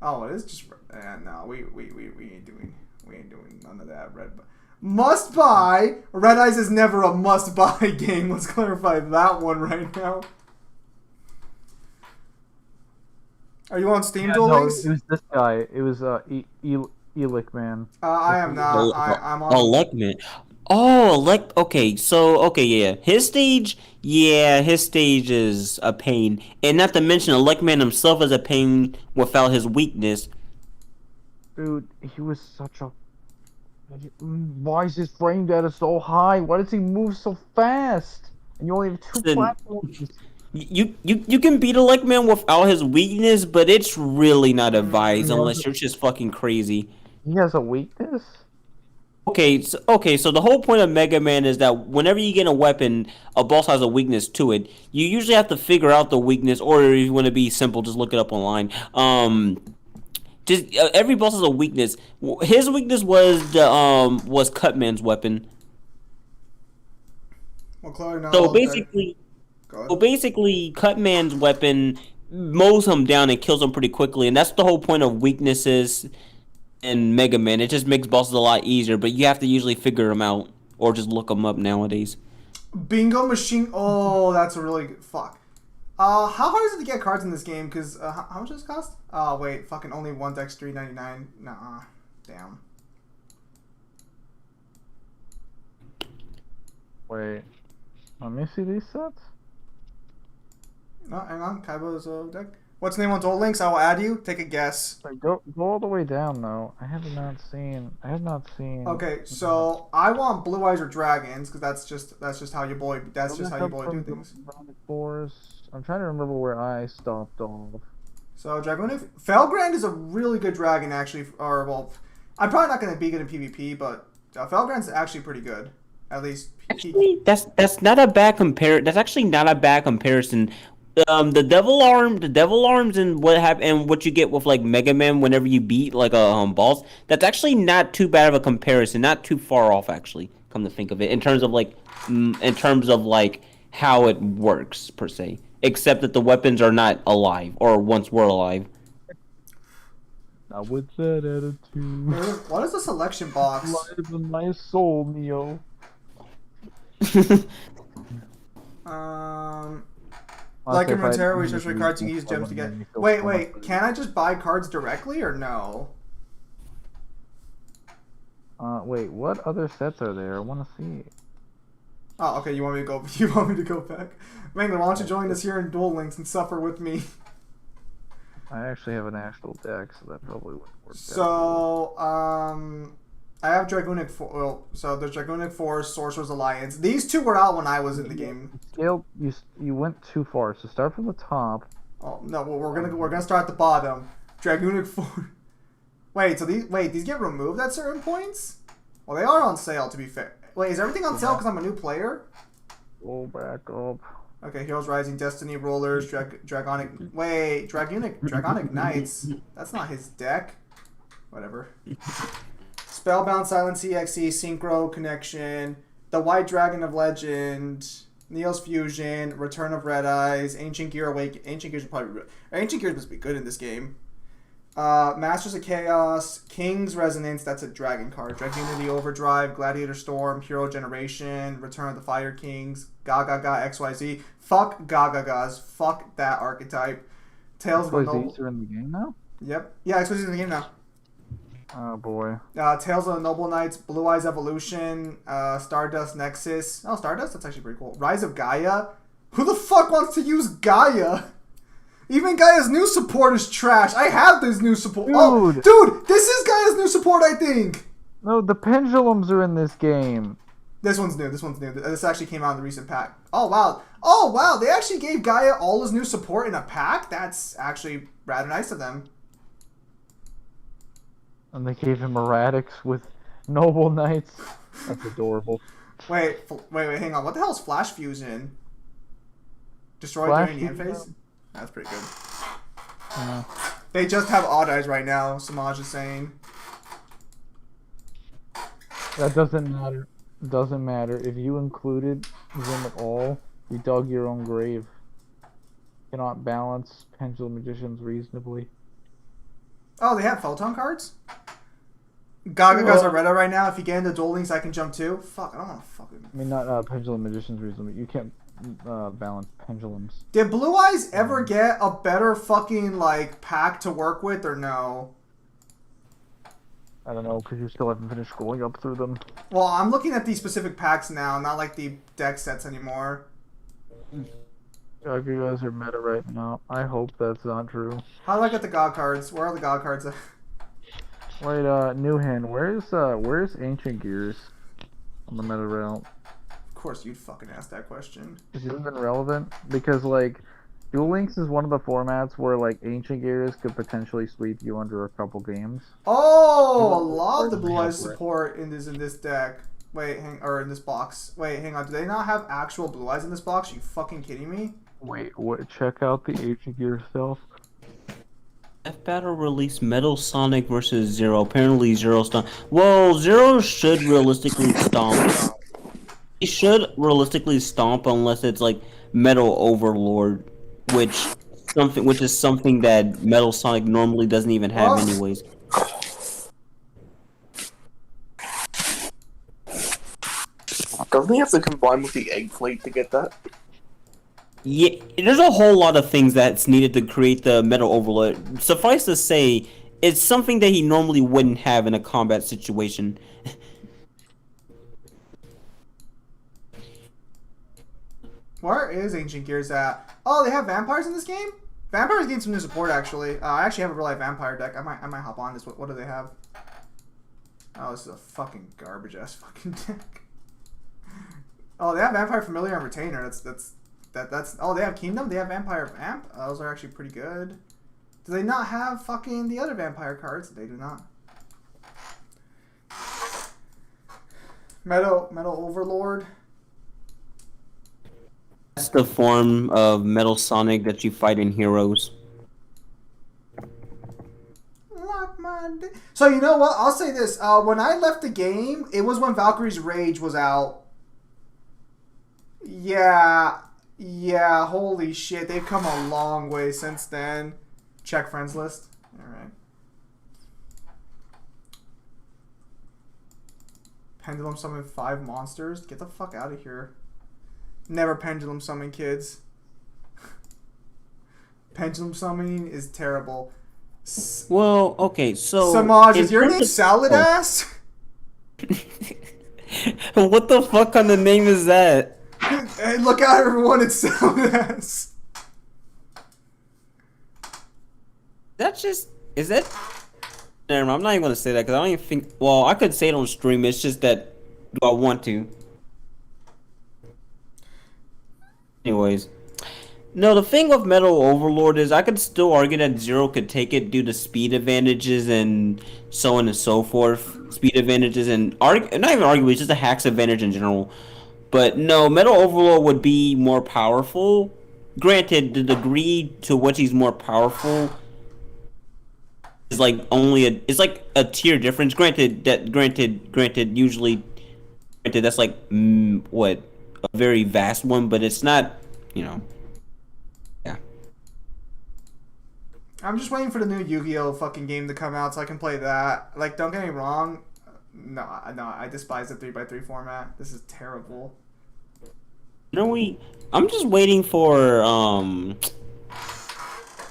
Oh, it is just. No, we ain't doing none of that. Must buy. Red Eyes is never a must buy game. Let's clarify that one right now. Are you on Steam Duel No, Links? it was this guy. It was Elic Man. I am not. I'm on. Electman. Okay, yeah. His stage is a pain. And not to mention Electman himself is a pain without his weakness. Dude, he was such a. Why is his frame data so high? Why does he move so fast? And you only have 2 Listen, platforms. You can beat Electman without his weakness, but it's really not advised unless you're just fucking crazy. He has a weakness? Okay, so the whole point of Mega Man is that whenever you get a weapon, a boss has a weakness to it. You usually have to figure out the weakness, or if you want to be simple, just look it up online. Every boss has a weakness. His weakness was Cutman's weapon. Well, Chloe, no, So basically, Cutman's weapon mows him down and kills him pretty quickly, and that's the whole point of weaknesses in Mega Man. It just makes bosses a lot easier, but you have to usually figure them out or just look them up nowadays. Bingo machine. Oh, that's a really good. Fuck. How hard is it to get cards in this game? Because how much does it cost? Oh wait, fucking only one deck's $3.99. Nah, damn. Wait. Let me see these sets. No, hang on. Kaiba's deck. What's the name on Duel Links? I will add you. Take a guess. Wait, go all the way down though. I have not seen. Okay, so I want Blue Eyes or Dragons because that's just how you boy. That's just how you boy do things. I'm trying to remember where I stopped off. So Dragoon, Felgrand is a really good dragon actually. Or well, I'm probably not going to be good in PvP, but Felgrand's actually pretty good. At least. Actually, that's not a bad That's actually not a bad comparison. The devil arms, and what you get with like Mega Man whenever you beat like a boss. That's actually not too bad of a comparison. Not too far off, actually. Come to think of it, in terms of like how it works per se. Except that the weapons are not alive, or once were alive. Now with that attitude, What is the selection box? live in my soul, Neo. Like in Honestly, if I Runeterra, we didn't search for use cards, you this, can use I gems to wouldn't get. make me feel Wait, so much wait. better. Can I just buy cards directly or no? Wait, what other sets are there? I want to see. Oh, okay. You want me to go? You want me to go back? Mangler, why don't you join us here in Duel Links and suffer with me? I actually have an actual deck, so that probably wouldn't work. So, I have Dragonic so there's Dragonic Force, Sorcerer's Alliance. These two were out when I was in the game. Scale, you went too far. So start from the top. Oh no, well, we're gonna start at the bottom. Dragonic Force. Wait, so these get removed at certain points? Well, they are on sale, to be fair. Wait, is everything on sale because I'm a new player? Go back up. Okay, Heroes Rising, Destiny Rollers, Dragonic. Wait, Dragonic Knights. That's not his deck. Whatever. Spellbound, Silence EXE, Synchro, Connection, The White Dragon of Legend, Neo's Fusion, Return of Red Eyes, Ancient Gear Awake. Ancient Gears must be good in this game. Masters of Chaos, King's Resonance, that's a dragon card. Dragunity Overdrive, Gladiator Storm, Hero Generation, Return of the Fire Kings, Gaga XYZ. Fuck Gagagas. Fuck that archetype. Tales of the Noble. These are in the game now. Yep. Yeah, XYZ's in the game now. Oh boy. Tales of the Noble Knights, Blue Eyes Evolution, Stardust Nexus. Oh, Stardust? That's actually pretty cool. Rise of Gaia. Who the fuck wants to use Gaia? Even Gaia's new support is trash. I have this new support. Dude. Oh, dude, this is Gaia's new support, I think. No, the pendulums are in this game. This one's new. This actually came out in the recent pack. Oh, wow. Oh, wow. They actually gave Gaia all his new support in a pack? That's actually rather nice of them. And they gave him erratics with noble knights. That's adorable. Wait, hang on. What the hell is Flash Fusion? Destroy Flash during the end Fusion? phase? That's pretty good. Yeah. They just have odd eyes right now, Samaj is saying. That doesn't matter. Doesn't matter. If you included them at all, you dug your own grave. Cannot balance Pendulum Magicians reasonably. Oh, they have Photon cards? Gagagas are Retta right now. If you get into Duel Links, I can jump too. Fuck, I don't want to fucking... I mean, not Pendulum Magicians reasonably. You can't balance pendulums. Did Blue Eyes ever get a better fucking, like, pack to work with, or no? I don't know, because you still haven't finished going up through them. Well, I'm looking at these specific packs now, not like the deck sets anymore. You guys are meta right now. I hope that's not true. How do I get the God cards? Where are the God cards? Wait, Newhan, where's Ancient Gears on the meta route? Of course, you'd fucking ask that question. Is it even relevant? Because, like, Duel Links is one of the formats where, like, Ancient Gears could potentially sweep you under a couple games. Oh, I love the Blue Eyes support in this deck. Wait, in this box. Wait, hang on. Do they not have actual Blue Eyes in this box? Are you fucking kidding me? Wait, what? Check out the Ancient Gears stuff. F Battle released Metal Sonic versus Zero. Apparently Zero stomp. Well, Zero should realistically stomp. He should realistically stomp unless it's like Metal Overlord, which is something that Metal Sonic normally doesn't even have anyways. Doesn't he have to combine with the Egg Fleet to get that? Yeah, there's a whole lot of things that's needed to create the Metal Overlord. Suffice to say, it's something that he normally wouldn't have in a combat situation. Where is Ancient Gears at? Oh, they have vampires in this game? Vampires gained some new support, actually. I actually have a real life vampire deck. I might hop on this. What do they have? Oh, this is a fucking garbage ass fucking deck. Oh, they have Vampire Familiar and Retainer. That's. Oh, they have Kingdom. They have Vampire Amp. Those are actually pretty good. Do they not have fucking the other vampire cards? They do not. Metal Overlord. That's the form of Metal Sonic that you fight in Heroes. So you know what? I'll say this. When I left the game, it was when Valkyrie's Rage was out. Yeah, holy shit. They've come a long way since then. Check friends list. Alright. Pendulum summon 5 monsters? Get the fuck out of here. Never pendulum summon, kids. Pendulum summoning is terrible. Well, okay, so Samaj, in is your terms name of- Salad Ass? What the fuck kind of name is that? Hey, look out, everyone, it's Salad Ass. That's just is that? Never mind, I'm not even gonna say that because I don't even think. Well, I could say it on stream. It's just that do I want to? Anyways, no. The thing with Metal Overlord is I could still argue that Zero could take it due to speed advantages and so on and so forth. Speed advantages and not even argue. It's just a hacks advantage in general. But no, Metal Overlord would be more powerful. Granted, the degree to which he's more powerful is like it's like a tier difference. Granted, usually, that's like what a very vast one, but it's not, yeah. I'm just waiting for the new Yu-Gi-Oh fucking game to come out so I can play that. Like, don't get me wrong. No, I despise the 3x3 format. This is terrible. I'm just waiting for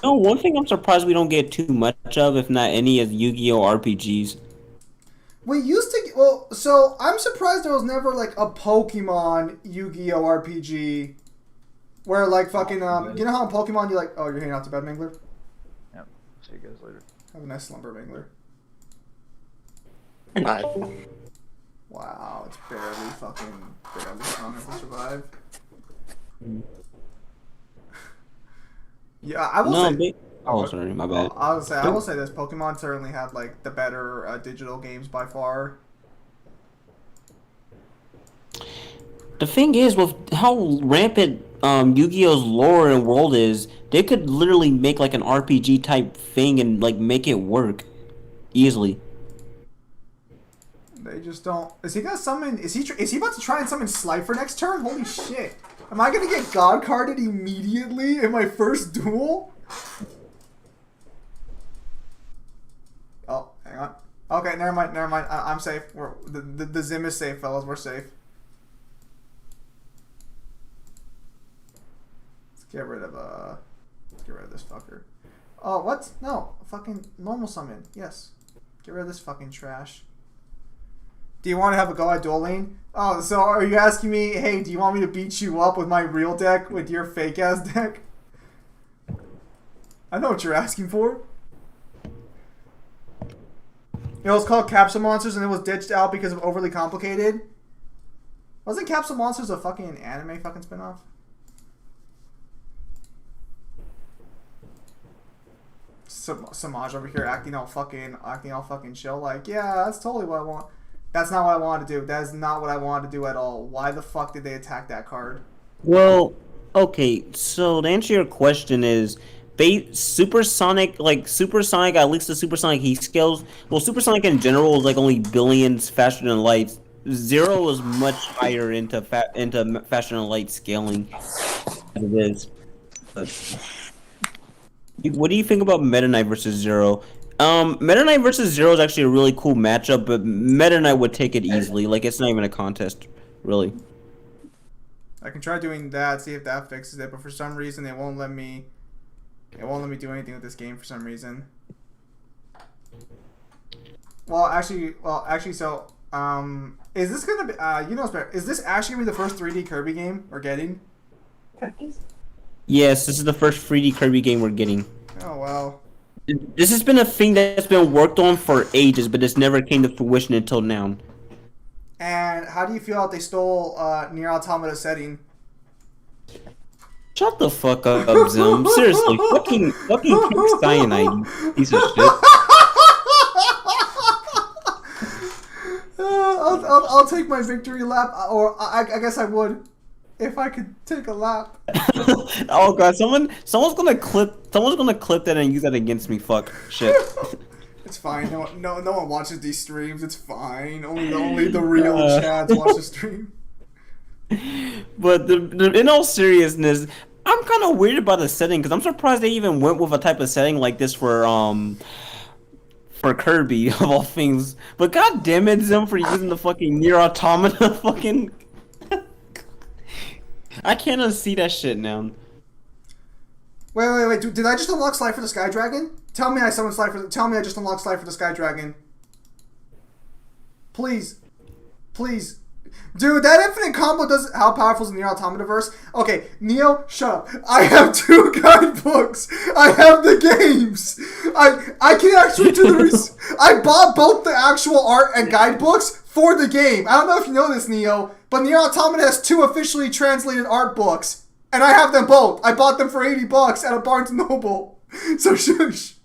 No, one thing I'm surprised we don't get too much of, if not any, is Yu-Gi-Oh RPGs. We used to. Well, so I'm surprised there was never like a Pokemon Yu-Gi-Oh RPG, where like fucking you know how in Pokemon you like, oh, you're heading out to bed, Mingler. Yep. See you guys later. Have a nice slumber, Mingler. No. Wow, it's barely strong enough to survive. Yeah, I will say. Oh, sorry, my bad. I will say this: Pokemon certainly had like the better digital games by far. The thing is, with how rampant Yu-Gi-Oh's lore and world is, they could literally make like an RPG type thing and like make it work easily. They just don't. Is he gonna summon? Is he about to try and summon Slifer next turn? Holy shit! Am I gonna get God carded immediately in my first duel? Oh, hang on. Okay, never mind. I'm safe. The Zim is safe, fellas. We're safe. Let's get rid of this fucker. Oh, what? No, fucking normal summon. Yes. Get rid of this fucking trash. Do you want to have a go at Duel Lane? Oh, so are you asking me, hey, do you want me to beat you up with my real deck with your fake ass deck? I know what you're asking for. It was called Capsule Monsters and it was ditched out because of overly complicated. Wasn't Capsule Monsters a fucking anime fucking spinoff? Samaj over here acting all fucking chill. Like, yeah, that's totally what I want. That's not what I wanted to do. That is not what I wanted to do at all. Why the fuck did they attack that card? Well, okay, so to answer your question is, Supersonic, at least the Supersonic heat scales, well, Supersonic in general is like only billions faster than light. Zero is much higher into faster than light scaling as it is. But, what do you think about Meta Knight versus Zero? Meta Knight versus Zero is actually a really cool matchup, but Meta Knight would take it easily. Like, it's not even a contest, really. I can try doing that, see if that fixes it, but for some reason it won't let me. It won't let me do anything with this game for some reason. Well, actually, so is this gonna be? Is this actually gonna be the first 3D Kirby game we're getting? Yes, this is the first 3D Kirby game we're getting. Oh well. This has been a thing that's been worked on for ages, but it's never came to fruition until now. And how do you feel that they stole Nier Automata setting? Shut the fuck up, Zim. Seriously, fucking Pink Cyanide, you piece of shit. I'll take my victory lap, or I guess I would, if I could take a lap. Oh god, someone's gonna clip that and use that against me. Fuck, shit. It's fine. No one watches these streams. It's fine. Only the real chats watch the stream. But in all seriousness, I'm kind of weird about the setting because I'm surprised they even went with a type of setting like this for for Kirby of all things. But god damn it, Zim, for using the fucking Nier Automata fucking. I can't unsee that shit now. Wait. Did I just unlock Slifer the Sky Dragon? Tell me I summoned Slifer. Tell me I just unlocked Slifer the Sky Dragon. Please. Dude, that infinite combo does. How powerful is the Nier Automata verse? Okay, Neo, shut up. I have 2 guidebooks. I have the games. I can actually do the. I bought both the actual art and guidebooks for the game. I don't know if you know this, Neo, but Nier Automata has 2 officially translated art books, and I have them both. I bought them for $80 at a Barnes & Noble. So shush.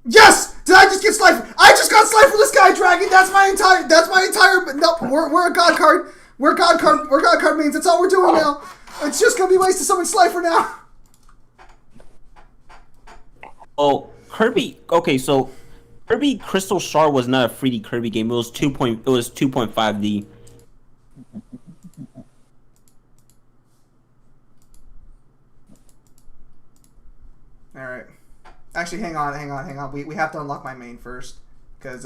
Yes! Did I just get Slifer? I just got Slifer the Sky Dragon. That's my entire. No, we're a god card. We're god card mains. That's all we're doing now. It's just gonna be ways to summon Slifer now. Oh, Kirby. Okay, so Kirby Crystal Shard was not a 3D Kirby game. It was 2.5D. All right. Actually, hang on. We have to unlock my main first, because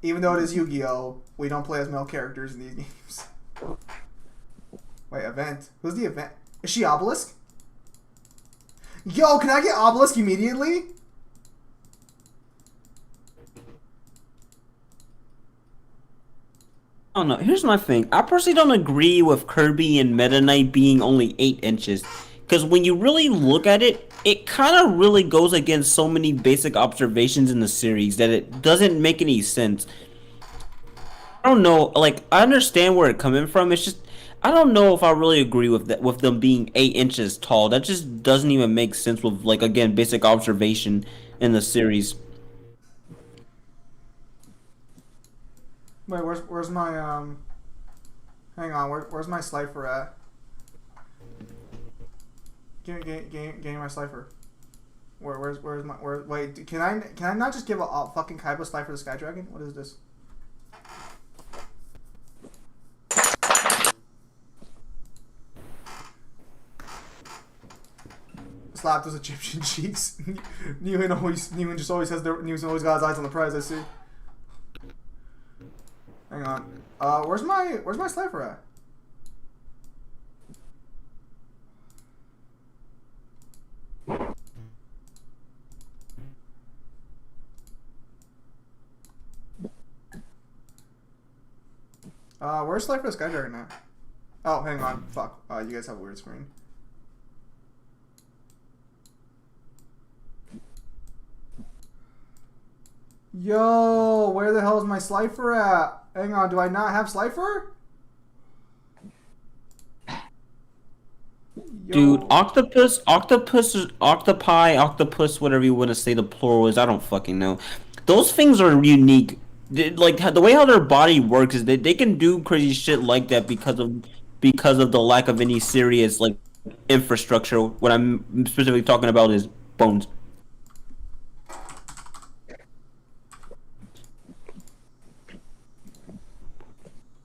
even though it is Yu-Gi-Oh, we don't play as male characters in these games. Wait, event. Who's the event? Is she Obelisk? Yo, can I get Obelisk immediately? I don't know. Here's my thing. I personally don't agree with Kirby and Meta Knight being only 8 inches. Because when you really look at it, it kind of really goes against so many basic observations in the series that it doesn't make any sense. I don't know. Like, I understand where it's coming from. It's just, I don't know if I really agree with that, with them being 8 inches tall. That just doesn't even make sense with, like, again, basic observation in the series. Wait, where's my hang on, where's my Slifer at? Give me my Slifer. Where's my wait, can I not just give a fucking Kaiba Slifer the Sky Dragon? What is this? Slapped those Egyptian cheeks. Newman just always has Newman always got his eyes on the prize, I see. Hang on. Where's my Slifer at? Where's Slifer the Sky Dragon at? Oh, hang on. Fuck. You guys have a weird screen. Yo, where the hell is my Slifer at? Hang on, do I not have Slifer? Dude, octopus, octopus, whatever you want to say the plural is, I don't fucking know. Those things are unique. Like, the way how their body works is that they can do crazy shit like that because of the lack of any serious, like, infrastructure. What I'm specifically talking about is bones.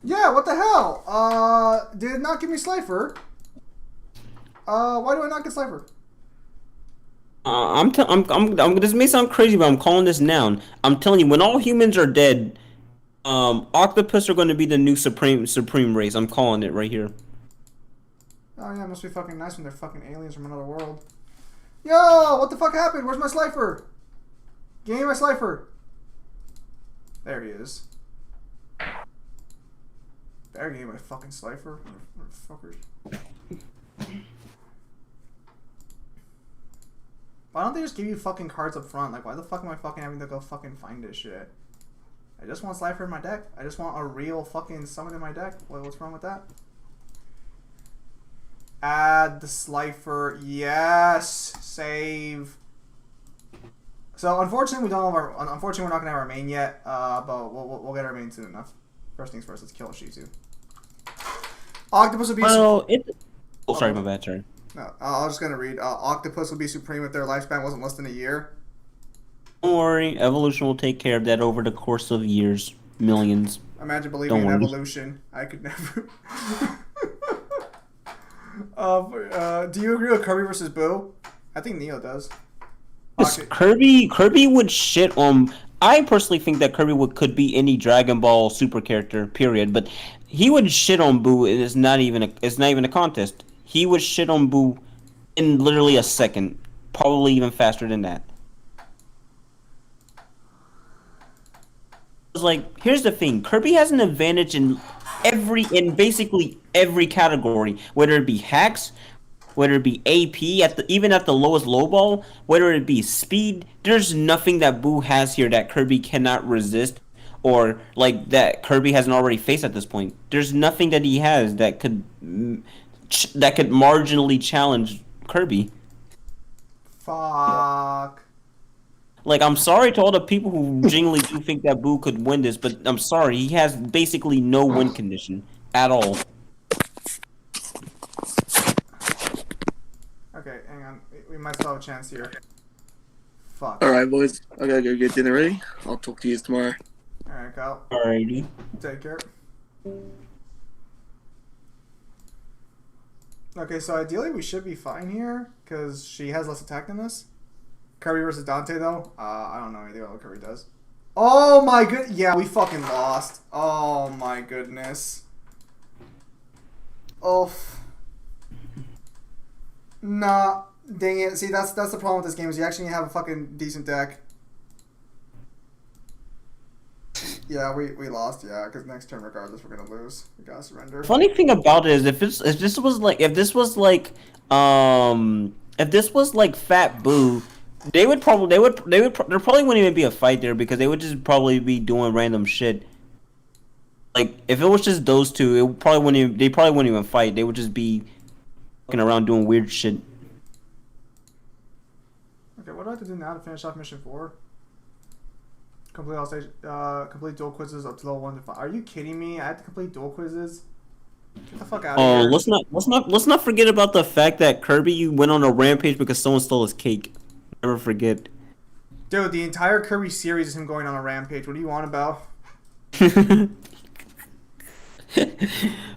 Yeah, what the hell? Did it not give me Slifer? Why do I not get Slifer? This may sound crazy, but I'm calling this noun. I'm telling you, when all humans are dead, octopus are going to be the new supreme race. I'm calling it right here. Oh yeah, it must be fucking nice when they're fucking aliens from another world. Yo, what the fuck happened? Where's my Slifer? Give me my Slifer. There he is. There, give me my fucking Slifer, motherfuckers. Why don't they just give you fucking cards up front? Like, why the fuck am I fucking having to go fucking find this shit? I just want Slifer in my deck. I just want a real fucking summon in my deck. What's wrong with that? Add the Slifer. Yes! Save. So, unfortunately, we're not gonna have our main yet, but we'll get our main soon enough. First things first, let's kill Shizu. Octopus will be... Well, oh, sorry, my bad, sorry. No, I was just gonna read. Octopus will be supreme if their lifespan wasn't less than a year. Don't worry, evolution will take care of that over the course of years, millions. Imagine believing in evolution. I could never. Do you agree with Kirby versus Boo? I think Neo does. Yes, Okay. Kirby would shit on. I personally think that Kirby could be any Dragon Ball Super character, period. But he would shit on Boo, and it's not even a contest. He would shit on Boo in literally a second, probably even faster than that. It's like, here's the thing: Kirby has an advantage in basically every category, whether it be hacks, whether it be AP even at the lowest low ball, whether it be speed. There's nothing that Boo has here that Kirby cannot resist, or like that Kirby hasn't already faced at this point. There's nothing that he has that could marginally challenge Kirby. Fuck. Like, I'm sorry to all the people who genuinely do think that Boo could win this, but I'm sorry, he has basically no win condition at all. Okay, hang on. We might still have a chance here. Fuck. Alright, boys. I gotta go get dinner ready. I'll talk to you tomorrow. Alright, Kyle. Alrighty. Take care. Okay, so ideally we should be fine here, because she has less attack than us. Kirby versus Dante, though? I don't know anything about what Kirby does. Oh my good... Yeah, we fucking lost. Oh my goodness. Oh. Nah. Dang it. See, that's the problem with this game, is you actually need to have a fucking decent deck. Yeah, we lost, yeah, because next turn, regardless, we're gonna lose. We gotta surrender. Funny thing about it is if this was like Fat Boo, there probably wouldn't even be a fight there, because they would just probably be doing random shit. Like, if it was just those two, they probably wouldn't even fight. They would just be fucking around doing weird shit. Okay, what do I have to do now to finish off mission 4? Complete all stage, complete dual quizzes up to level 1 to 5. Are you kidding me? I have to complete dual quizzes? Get the fuck out of Oh, here. let's not forget about the fact that Kirby went on a rampage because someone stole his cake. Never forget. Dude, the entire Kirby series is him going on a rampage. What do you want about? The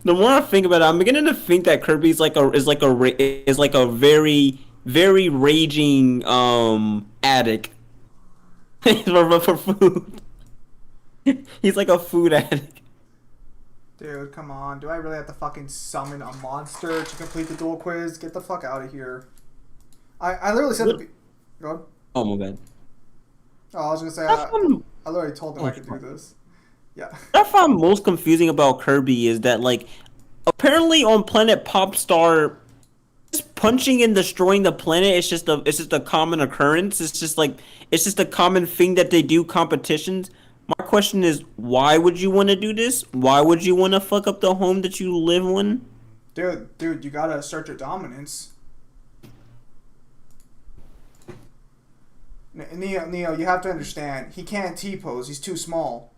more I think about it, I'm beginning to think that Kirby's is like a very, very raging addict for food. He's like a food addict. Dude, come on. Do I really have to fucking summon a monster to complete the dual quiz? Get the fuck out of here. I literally said to go on. Oh my god. Oh, I was gonna say, I literally told him I could do this. Yeah. What I find most confusing about Kirby is that, like, apparently on Planet Popstar, just punching and destroying the planet is just a common occurrence. It's just a common thing that they do competitions. My question is, why would you want to do this? Why would you want to fuck up the home that you live in? Dude, you gotta assert your dominance. Neo, you have to understand. He can't T-pose. He's too small.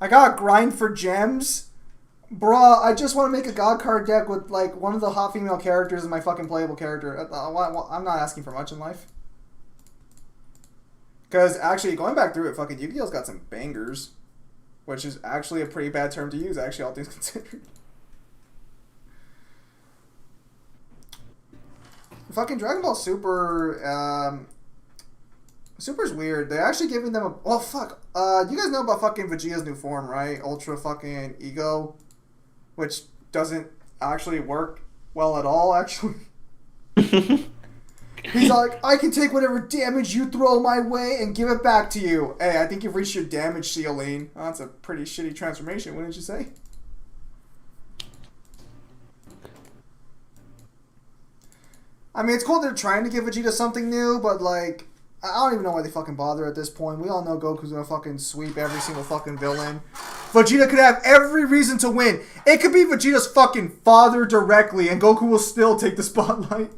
I gotta grind for gems? Bruh, I just want to make a god card deck with, like, one of the hot female characters as my fucking playable character. I'm not asking for much in life. Because, actually, going back through it, fucking Yu-Gi-Oh's got some bangers. Which is actually a pretty bad term to use, actually, all things considered. Fucking Dragon Ball Super, Super's weird. They're actually giving them a... Oh, fuck. You guys know about fucking Vegeta's new form, right? Ultra fucking Ego. Which doesn't actually work well at all, actually. He's like, I can take whatever damage you throw my way and give it back to you. Hey, I think you've reached your damage ceiling. Oh, that's a pretty shitty transformation, wouldn't you say? I mean, it's cool they're trying to give Vegeta something new, but, like, I don't even know why they fucking bother at this point. We all know Goku's gonna fucking sweep every single fucking villain. Vegeta could have every reason to win. It could be Vegeta's fucking father directly, and Goku will still take the spotlight.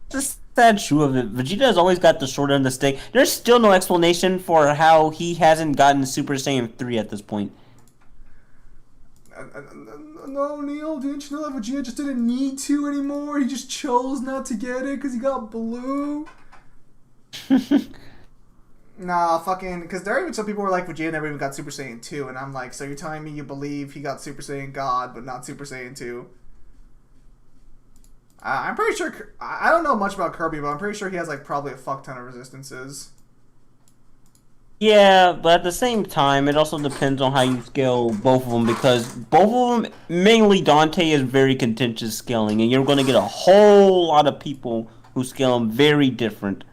Just sad true of it. Vegeta has always got the short end of the stick. There's still no explanation for how he hasn't gotten Super Saiyan 3 at this point. No, Neil, didn't you know that Vegeta just didn't need to anymore? He just chose not to get it because he got blue. Nah, fucking, because there are even some people who are like Vegeta never even got Super Saiyan 2, and I'm like, so you're telling me you believe he got Super Saiyan God, but not Super Saiyan 2? I'm pretty sure, I don't know much about Kirby, but I'm pretty sure he has like probably a fuck ton of resistances. Yeah, but at the same time, it also depends on how you scale both of them, because both of them, mainly Dante, is very contentious scaling, and you're going to get a whole lot of people who scale them very different.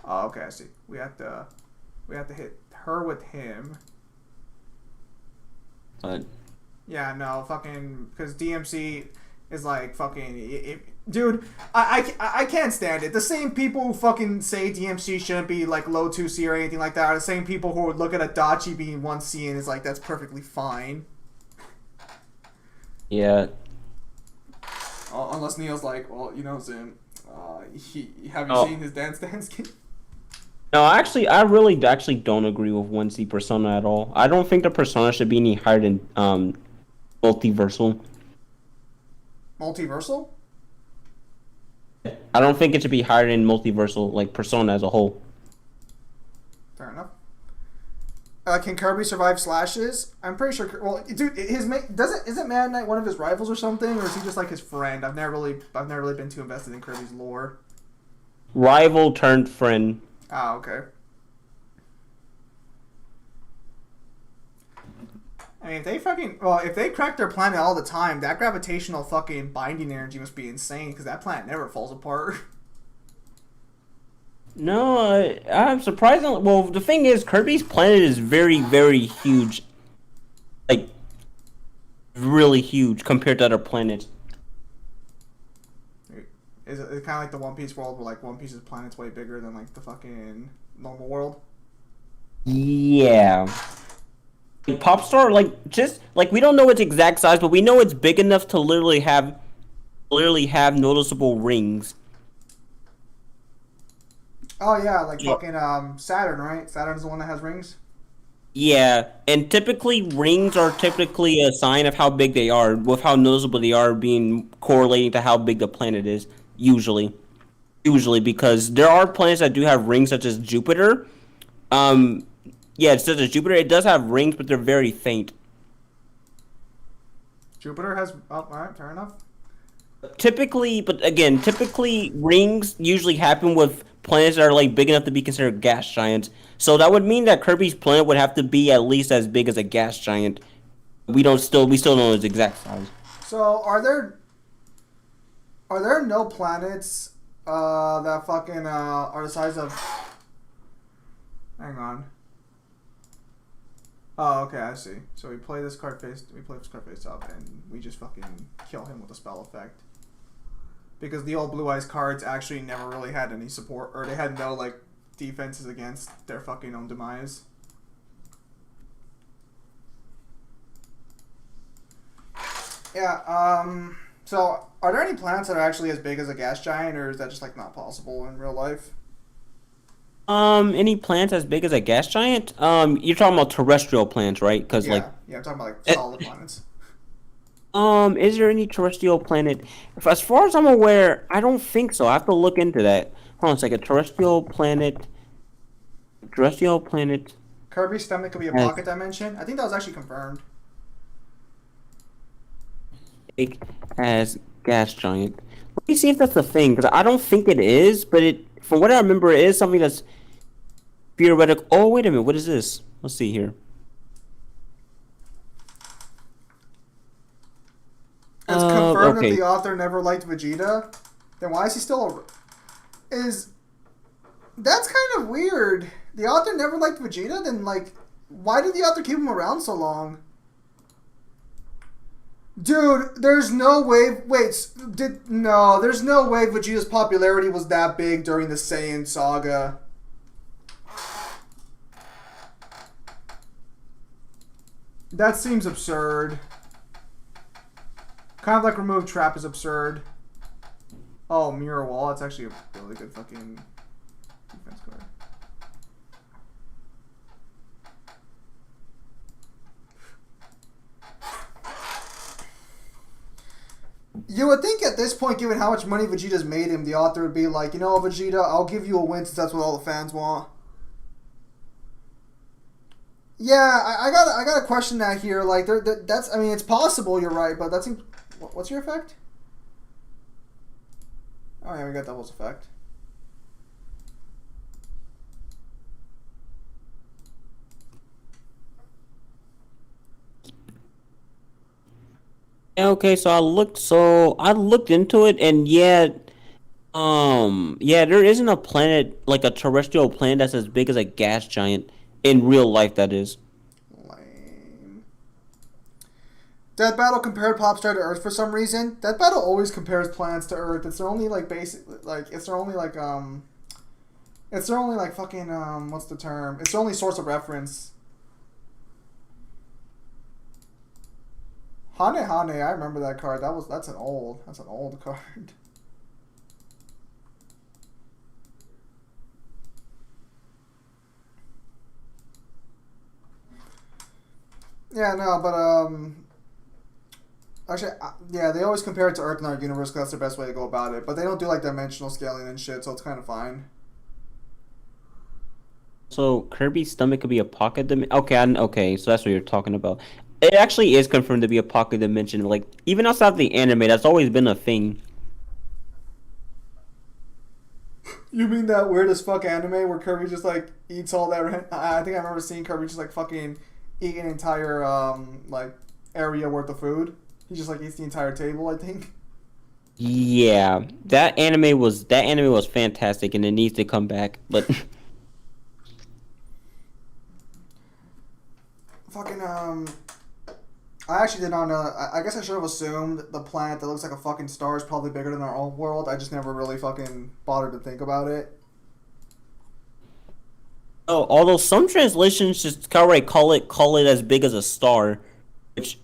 Oh, okay, I see. We have to hit her with him. But Yeah, no, fucking, because DMC is like fucking, dude, I can't stand it. The same people who fucking say DMC shouldn't be like low 2C or anything like that are the same people who would look at Adachi being 1C and is like, that's perfectly fine. yeah, Unless Neil's like, well, you know, Zim, have you Oh. seen his Dance Dance game? no, actually, I really actually don't agree with 1C Persona at all. I don't think the Persona should be any higher than Multiversal. Multiversal? I don't think it should be higher than Multiversal, like Persona as a whole. Fair enough. Can Kirby survive slashes? I'm pretty sure. Well, dude, isn't Mad Knight one of his rivals or something, or is he just like his friend? I've never really been too invested in Kirby's lore. Rival turned friend. Ah, okay. I mean, if they crack their planet all the time, that gravitational fucking binding energy must be insane, because that planet never falls apart. No, I'm surprised. Well, the thing is, Kirby's planet is very, very huge. Like, really huge compared to other planets. Is it kind of like the One Piece world, where like One Piece's planet's way bigger than like the fucking normal world? Yeah. Popstar, like, just, like, we don't know its exact size, but we know it's big enough to literally have noticeable rings. Oh yeah, like Yeah. fucking Saturn, right? Saturn's the one that has rings. Yeah, and typically rings are typically a sign of how big they are, with how noticeable they are being correlating to how big the planet is, usually. Usually, because there are planets that do have rings, such as Jupiter. Yeah, such as Jupiter, it does have rings, but they're very faint. Jupiter has. Oh, all right, fair enough. Typically rings usually happen with planets that are like big enough to be considered gas giants. So that would mean that Kirby's planet would have to be at least as big as a gas giant. We still don't know its exact size. So are there no planets that fucking are the size of? Hang on. Oh, okay, I see. So we play this card face up, and we just fucking kill him with a spell effect. Because the old Blue Eyes cards actually never really had any support, or they had no like defenses against their fucking own demise. Yeah. So are there any planets that are actually as big as a gas giant, or is that just like not possible in real life? Any planets as big as a gas giant? You're talking about terrestrial planets, right? Because Yeah, I'm talking about like solid planets. Is there any terrestrial planet? As far as I'm aware, I don't think so. I have to look into that. Hold on a second. Terrestrial planet. Kirby's stomach could be a pocket dimension. I think that was actually confirmed. Big as gas giant. Let me see if that's the thing, because I don't think it is, but from what I remember, it is something that's theoretical. Oh, wait a minute. What is this? Let's see here. It's confirmed okay. that the author never liked Vegeta. Then why is he still that's kind of weird. The author never liked Vegeta, then like why did the author keep him around so long? Dude, there's no way there's no way Vegeta's popularity was that big during the Saiyan saga. That seems absurd. Kind of like remove trap is absurd. Oh, mirror wall. That's actually a really good fucking defense card. You would think at this point, given how much money Vegeta's made him, the author would be like, you know, Vegeta, I'll give you a win since that's what all the fans want. Yeah, I gotta question that here. Like, that's, I mean, it's possible. You're right, but that's, what's your effect? Oh yeah, we got doubles effect. Okay, so I looked into it, and yeah, there isn't a planet, like a terrestrial planet, that's as big as a gas giant in real life. That is. Lame. Death Battle compared Popstar to Earth for some reason. Death Battle always compares planets to Earth. It's their only like basic, like it's their only like it's their only like fucking what's the term? It's their only source of reference. Hane Hane, I remember that card. That's an old card. Yeah, no, but actually, yeah, they always compare it to Earth in our universe because that's the best way to go about it. But they don't do like dimensional scaling and shit, so it's kind of fine. So Kirby's stomach could be a pocket dimension. Okay, okay, so that's what you're talking about. It actually is confirmed to be a pocket dimension. Like, even outside of the anime, that's always been a thing. You mean that weird as fuck anime where Kirby just like eats all that? I think I remember seeing Kirby just like fucking eat an entire like area worth of food. He just like eats the entire table, I think. Yeah, that anime was fantastic, and it needs to come back. But fucking I actually did not know. I guess I should have assumed the planet that looks like a fucking star is probably bigger than our own world. I just never really fucking bothered to think about it. oh, although some translations just outright call it as big as a star, which,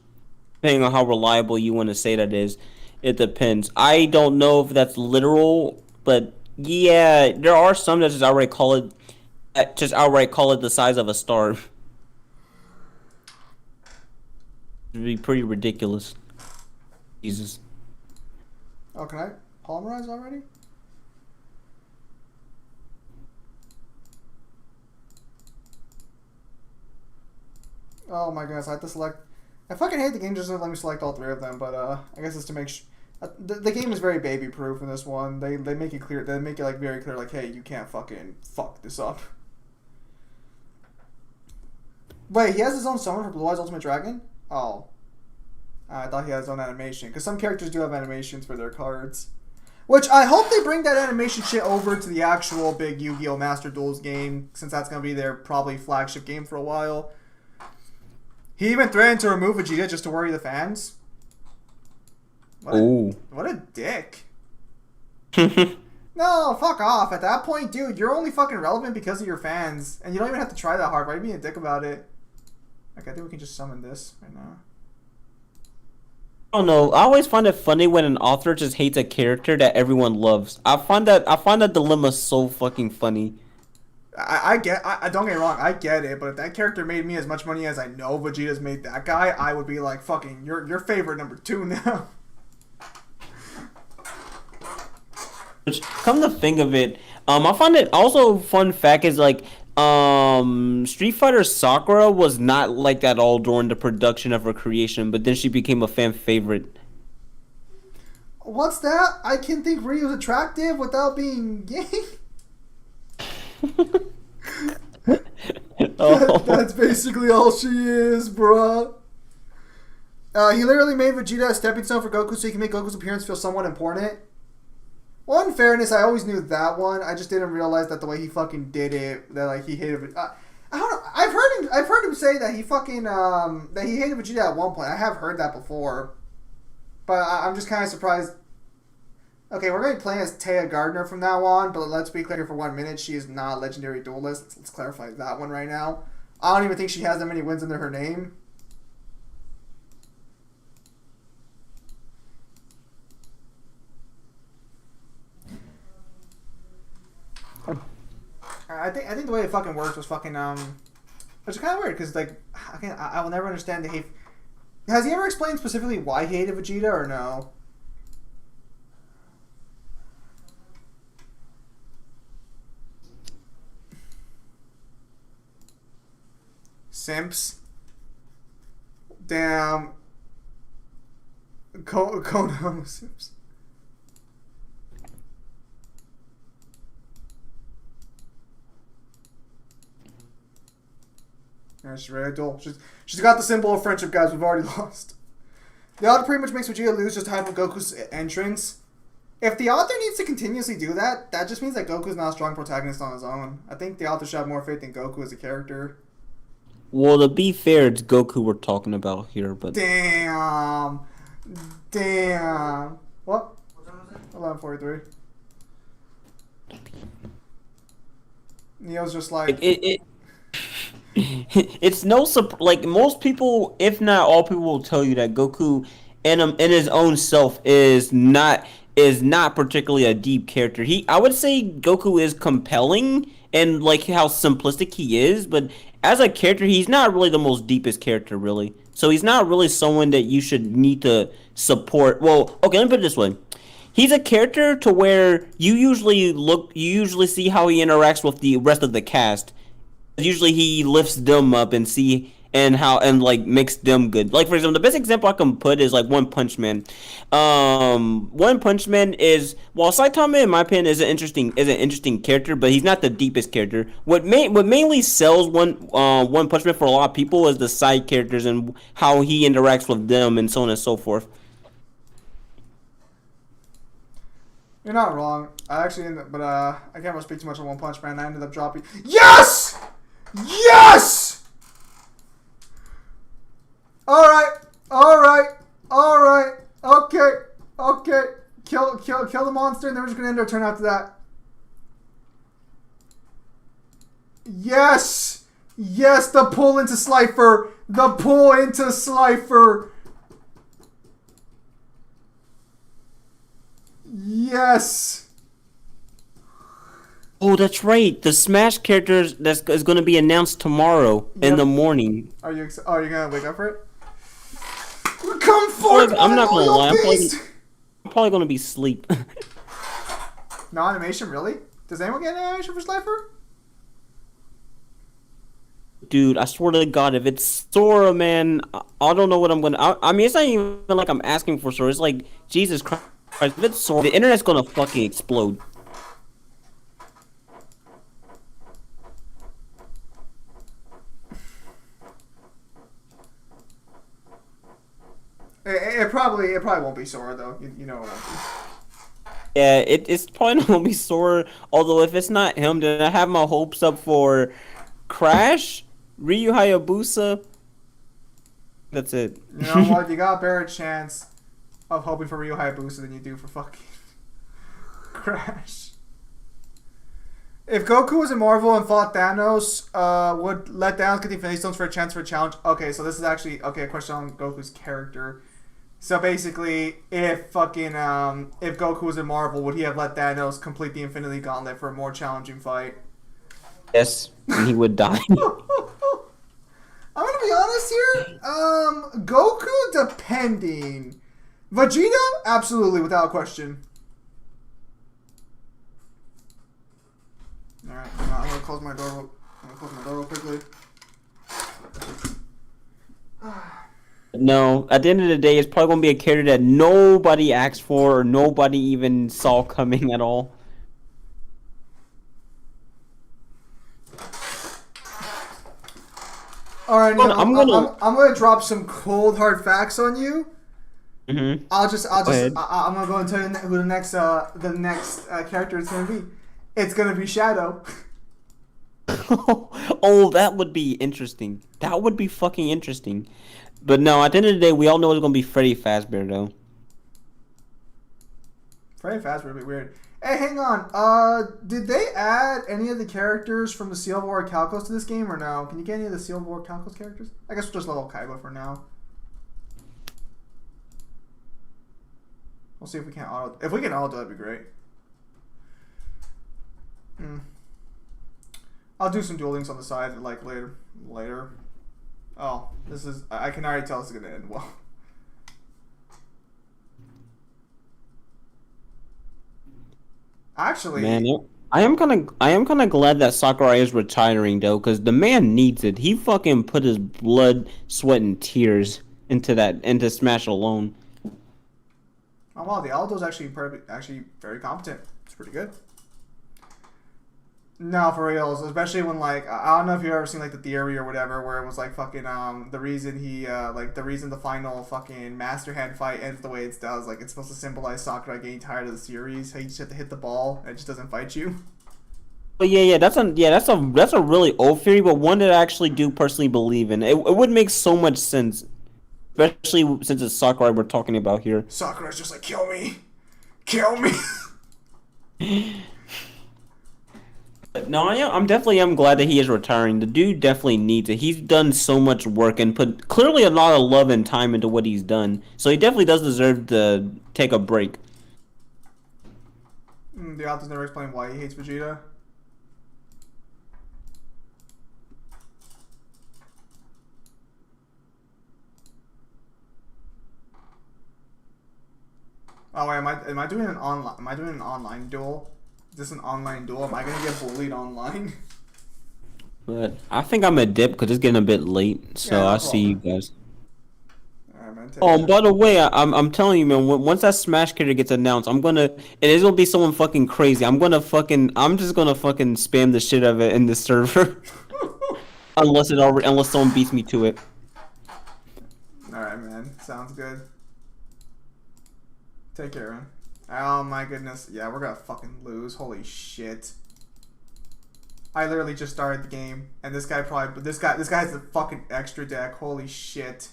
depending on how reliable you want to say that is, it depends. I don't know if that's literal, but yeah, there are some that just outright call it the size of a star. It'd be pretty ridiculous. Jesus. Oh, can I polymerize already? Oh my goodness, I have to select. I fucking hate the game just doesn't let me select all three of them, but I guess it's to make the game is very baby proof in this one. They make it clear. They make it like very clear, like, hey, you can't fucking fuck this up. Wait, he has his own summon for Blue Eyes Ultimate Dragon? Oh. I thought he had his own animation. Because some characters do have animations for their cards. Which, I hope they bring that animation shit over to the actual big Yu-Gi-Oh! Master Duels game. Since that's going to be their probably flagship game for a while. He even threatened to remove Vegeta just to worry the fans. What a dick. No, fuck off. At that point, dude, you're only fucking relevant because of your fans. And you don't even have to try that hard. Why are you being a dick about it? Okay, I think we can just summon this right now. I don't know. I always find it funny when an author just hates a character that everyone loves. I find that dilemma so fucking funny. I don't get me wrong, I get it, but if that character made me as much money as I know Vegeta's made that guy, I would be like, fucking, your favorite number 2 now. Which, come to think of it, I find it also fun fact is like, Street Fighter Sakura was not like that all during the production of her creation, but then she became a fan favorite. What's that? I can think Ryu's attractive without being gay. That's basically all she is, bruh. He literally made Vegeta a stepping stone for Goku so he can make Goku's appearance feel somewhat important. Well, in fairness, I always knew that one. I just didn't realize that the way he fucking did it, that like he hated it. I don't know. I've heard him say that he fucking that he hated Vegeta at one point. I have heard that before, but I'm just kind of surprised. Okay, we're going to be playing as Taya Gardner from now on, but let's be clear for 1 minute. She is not a legendary duelist. Let's clarify that one right now. I don't even think she has that many wins under her name. I think the way it fucking works was fucking which is kind of weird because like I will never understand the hate. Has he ever explained specifically why he hated Vegeta or no? Simps. Damn. Konoha simps. Yeah, she's ready to duel. She's got the symbol of friendship, guys. We've already lost. The author pretty much makes Vegeta lose just to hype up Goku's entrance. If the author needs to continuously do that, that just means that Goku's not a strong protagonist on his own. I think the author should have more faith in Goku as a character. Well, to be fair, it's Goku we're talking about here, but Damn. Damn. What? 11:43. Neo's just like it's no like most people, if not all people, will tell you that Goku, in his own self, is not particularly a deep character. I would say Goku is compelling and like how simplistic he is, but as a character, he's not really the most deepest character, really. So he's not really someone that you should need to support. Well, okay, let me put it this way. He's a character to where you usually see how he interacts with the rest of the cast. Usually he lifts them up and like makes them good. Like for example, the best example I can put is like One Punch Man. One Punch Man is, while Saitama in my opinion is an interesting character, but he's not the deepest character. What mainly sells One Punch Man for a lot of people is the side characters and how he interacts with them and so on and so forth. You're not wrong. I can't really speak too much on One Punch Man. I ended up dropping. Yes! Yes! Alright. Okay. Kill the monster, and then we're just gonna end our turn after that. Yes! Yes, the pull into Slifer! Yes! Oh, that's right. The Smash character is going to be announced tomorrow in the morning. Are you gonna wake up for it? Come forth! I'm not gonna lie. Beast! I'm probably going to be asleep. No animation, really? Does anyone get an animation for Slifer? Dude, I swear to God, if it's Sora, man, I don't know what I'm gonna. I mean, it's not even like I'm asking for Sora. It's like Jesus Christ. If it's Sora, the internet's gonna fucking explode. It probably won't be Sora though. You know it won't be. Yeah, it's probably not gonna be Sora. Although if it's not him, then I have my hopes up for Crash, Ryu Hayabusa. That's it. You know what? You got a better chance of hoping for Ryu Hayabusa than you do for fucking Crash. If Goku was in Marvel and fought Thanos, would let Thanos get the Infinity Stones for a chance for a challenge? Okay, so this is actually a question on Goku's character. So basically, if Goku was in Marvel, would he have let Thanos complete the Infinity Gauntlet for a more challenging fight? Yes, and he would die. I'm gonna be honest here. Goku, depending. Vegeta, absolutely, without question. All right, I'm gonna close my door. Real quickly. No, at the end of the day, it's probably gonna be a character that nobody asked for or nobody even saw coming at all. All right, I'm gonna drop some cold hard facts on you. Mm-hmm. I'm gonna go and tell you who the next character is gonna be. It's gonna be Shadow. Oh, that would be interesting. That would be fucking interesting. But no, at the end of the day, we all know it's gonna be Freddy Fazbear, though. Freddy Fazbear would be weird. Hey, hang on. Did they add any of the characters from the Seal of War Calcos to this game, or no? Can you get any of the Seal of War Calcos characters? I guess we'll just level Kaiba for now. We'll see if we can auto. If we can auto, that'd be great. I'll do some duel links on the side, like later. Oh, this is. I can already tell this is gonna end well. Actually, man, I am kind of glad that Sakurai is retiring though, because the man needs it. He fucking put his blood, sweat, and tears into Smash alone. Oh wow, the Aldo's actually very competent. It's pretty good. No, for reals, especially when like I don't know if you've ever seen like the theory or whatever, where it was like fucking the reason the final fucking Master Hand fight ends the way it does, like it's supposed to symbolize Sakurai getting tired of the series. How you just have to hit the ball and it just doesn't fight you. But that's a really old theory, but one that I actually do personally believe in. It would make so much sense, especially since it's Sakurai we're talking about here. Sakurai's just like, kill me, kill me. No, I'm definitely glad that he is retiring. The dude definitely needs it. He's done so much work and put clearly a lot of love and time into what he's done. So he definitely does deserve to take a break. The author's never explained why he hates Vegeta. Oh wait, am I doing an online? Am I doing an online duel? Is this an online duel? Am I gonna get bullied online? But I think I'm a dip because it's getting a bit late. So Yeah, no I'll see you problem. guys. Alright, man. Oh, by the way, I'm telling you, man. Once that Smash character gets announced, it is gonna be someone fucking crazy. I'm just gonna fucking spam the shit out of it in the server, unless someone beats me to it. Alright, man. Sounds good. Take care, man. Oh my goodness. Yeah, we're gonna fucking lose. Holy shit. I literally just started the game, and this guy has a fucking extra deck. Holy shit.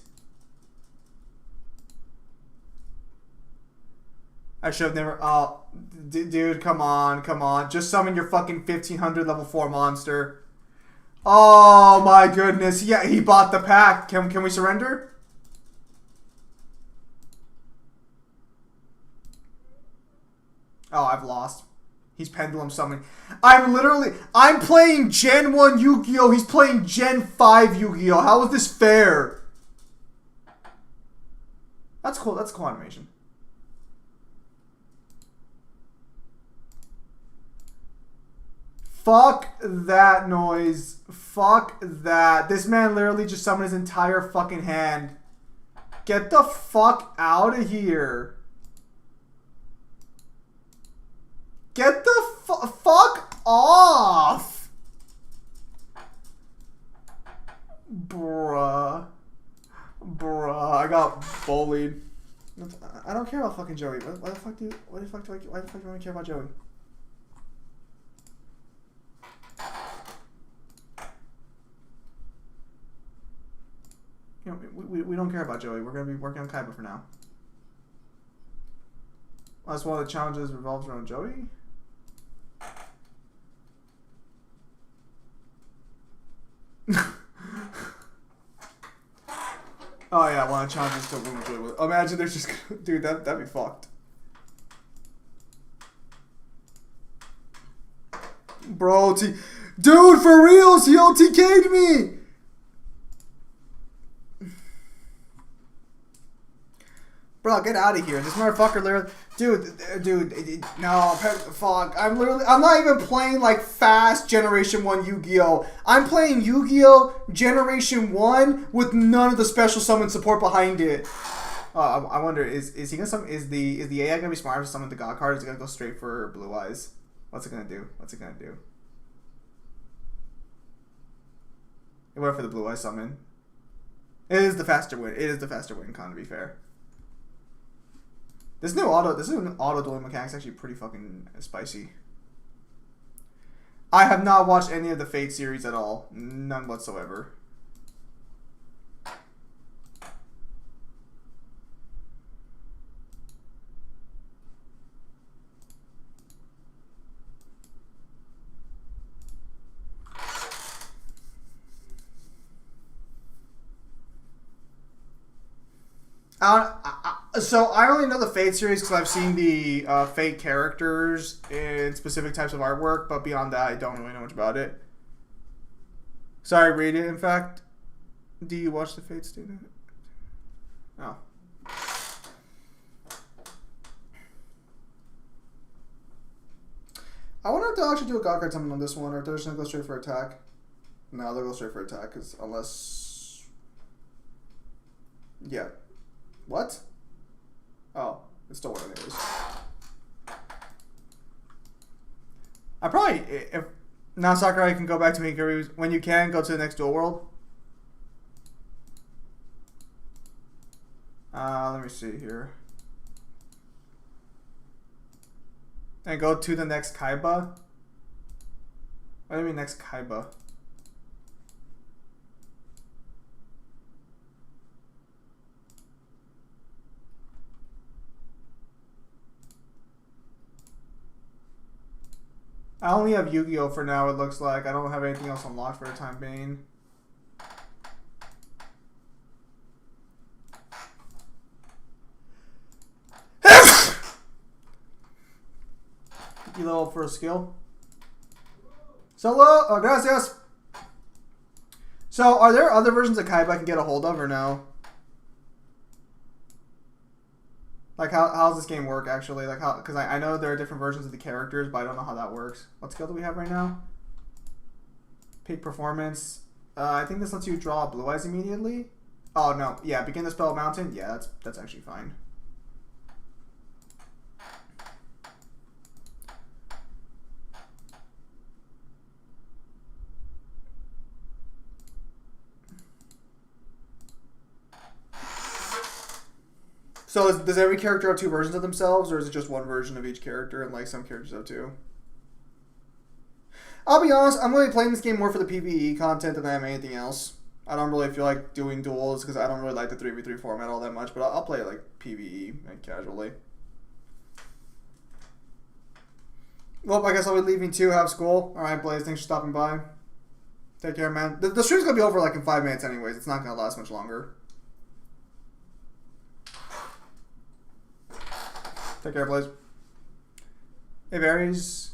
I should have never. Oh, dude, come on, come on. Just summon your fucking 1500 level 4 monster. Oh my goodness. Yeah, he bought the pack. Can we surrender? Oh, I've lost. He's pendulum summoning. I'm playing Gen 1 Yu-Gi-Oh! He's playing Gen 5 Yu-Gi-Oh! How is this fair? That's cool. That's cool animation. Fuck that noise. Fuck that. This man literally just summoned his entire fucking hand. Get the fuck out of here. Get the fuck off! Bruh. Bruh, I got bullied. I don't care about fucking Joey. Why the fuck do you want to care about Joey? You know, we don't care about Joey. We're gonna be working on Kaiba for now. That's one of the challenges revolves around Joey. Oh yeah, one of the challenges to win Joey. Imagine there's just dude, that'd be fucked. Bro, dude, for reals, he OTK'd me. Bro, get out of here. This motherfucker literally... Dude, no, fuck. I'm not even playing, like, fast Generation 1 Yu-Gi-Oh! I'm playing Yu-Gi-Oh! Generation 1 with none of the special summon support behind it. I wonder, is he gonna summon... Is the AI gonna be smart to summon the God card, or is it gonna go straight for Blue Eyes? What's it gonna do? It went for the Blue Eyes summon. It is the faster win, Con, to be fair. This new auto dueling mechanic is actually pretty fucking spicy. I have not watched any of the Fate series at all. None whatsoever. So I only know the Fate series because I've seen the Fate characters in specific types of artwork, but beyond that, I don't really know much about it. Sorry, read it. In fact, do you watch the Fate student? Oh. I wonder wonder if they'll actually do a God Card summon on this one, or if they're just gonna go straight for attack. No, they'll go straight for attack, because unless... Yeah. What? Oh, it's still one anyways. I probably... If now Sakurai can go back to Mikuru, when you can, go to the next dual world. Let me see here. And go to the next Kaiba. What do you mean next Kaiba? I only have Yu-Gi-Oh for now, it looks like. I don't have anything else unlocked for the time being. You level up for a skill. Solo, oh, gracias. So, are there other versions of Kaiba I can get a hold of, or no? Like, how's this game work, actually? Like, how? Because I know there are different versions of the characters, but I don't know how that works. What skill do we have right now? Peak performance. I think this lets you draw Blue Eyes immediately. Oh, no. Yeah, begin the spell Mountain. Yeah, that's actually fine. So does every character have two versions of themselves, or is it just one version of each character, and like some characters have two? I'll be honest, I'm going to be playing this game more for the PvE content than I am anything else. I don't really feel like doing duels because I don't really like the 3v3 format all that much, but I'll play it like PvE and casually. Well, I guess I'll be leaving too, have school. Alright, Blaze, thanks for stopping by. Take care, man. The stream's going to be over like in 5 minutes anyways. It's not going to last much longer. Take care, Blaze. It varies.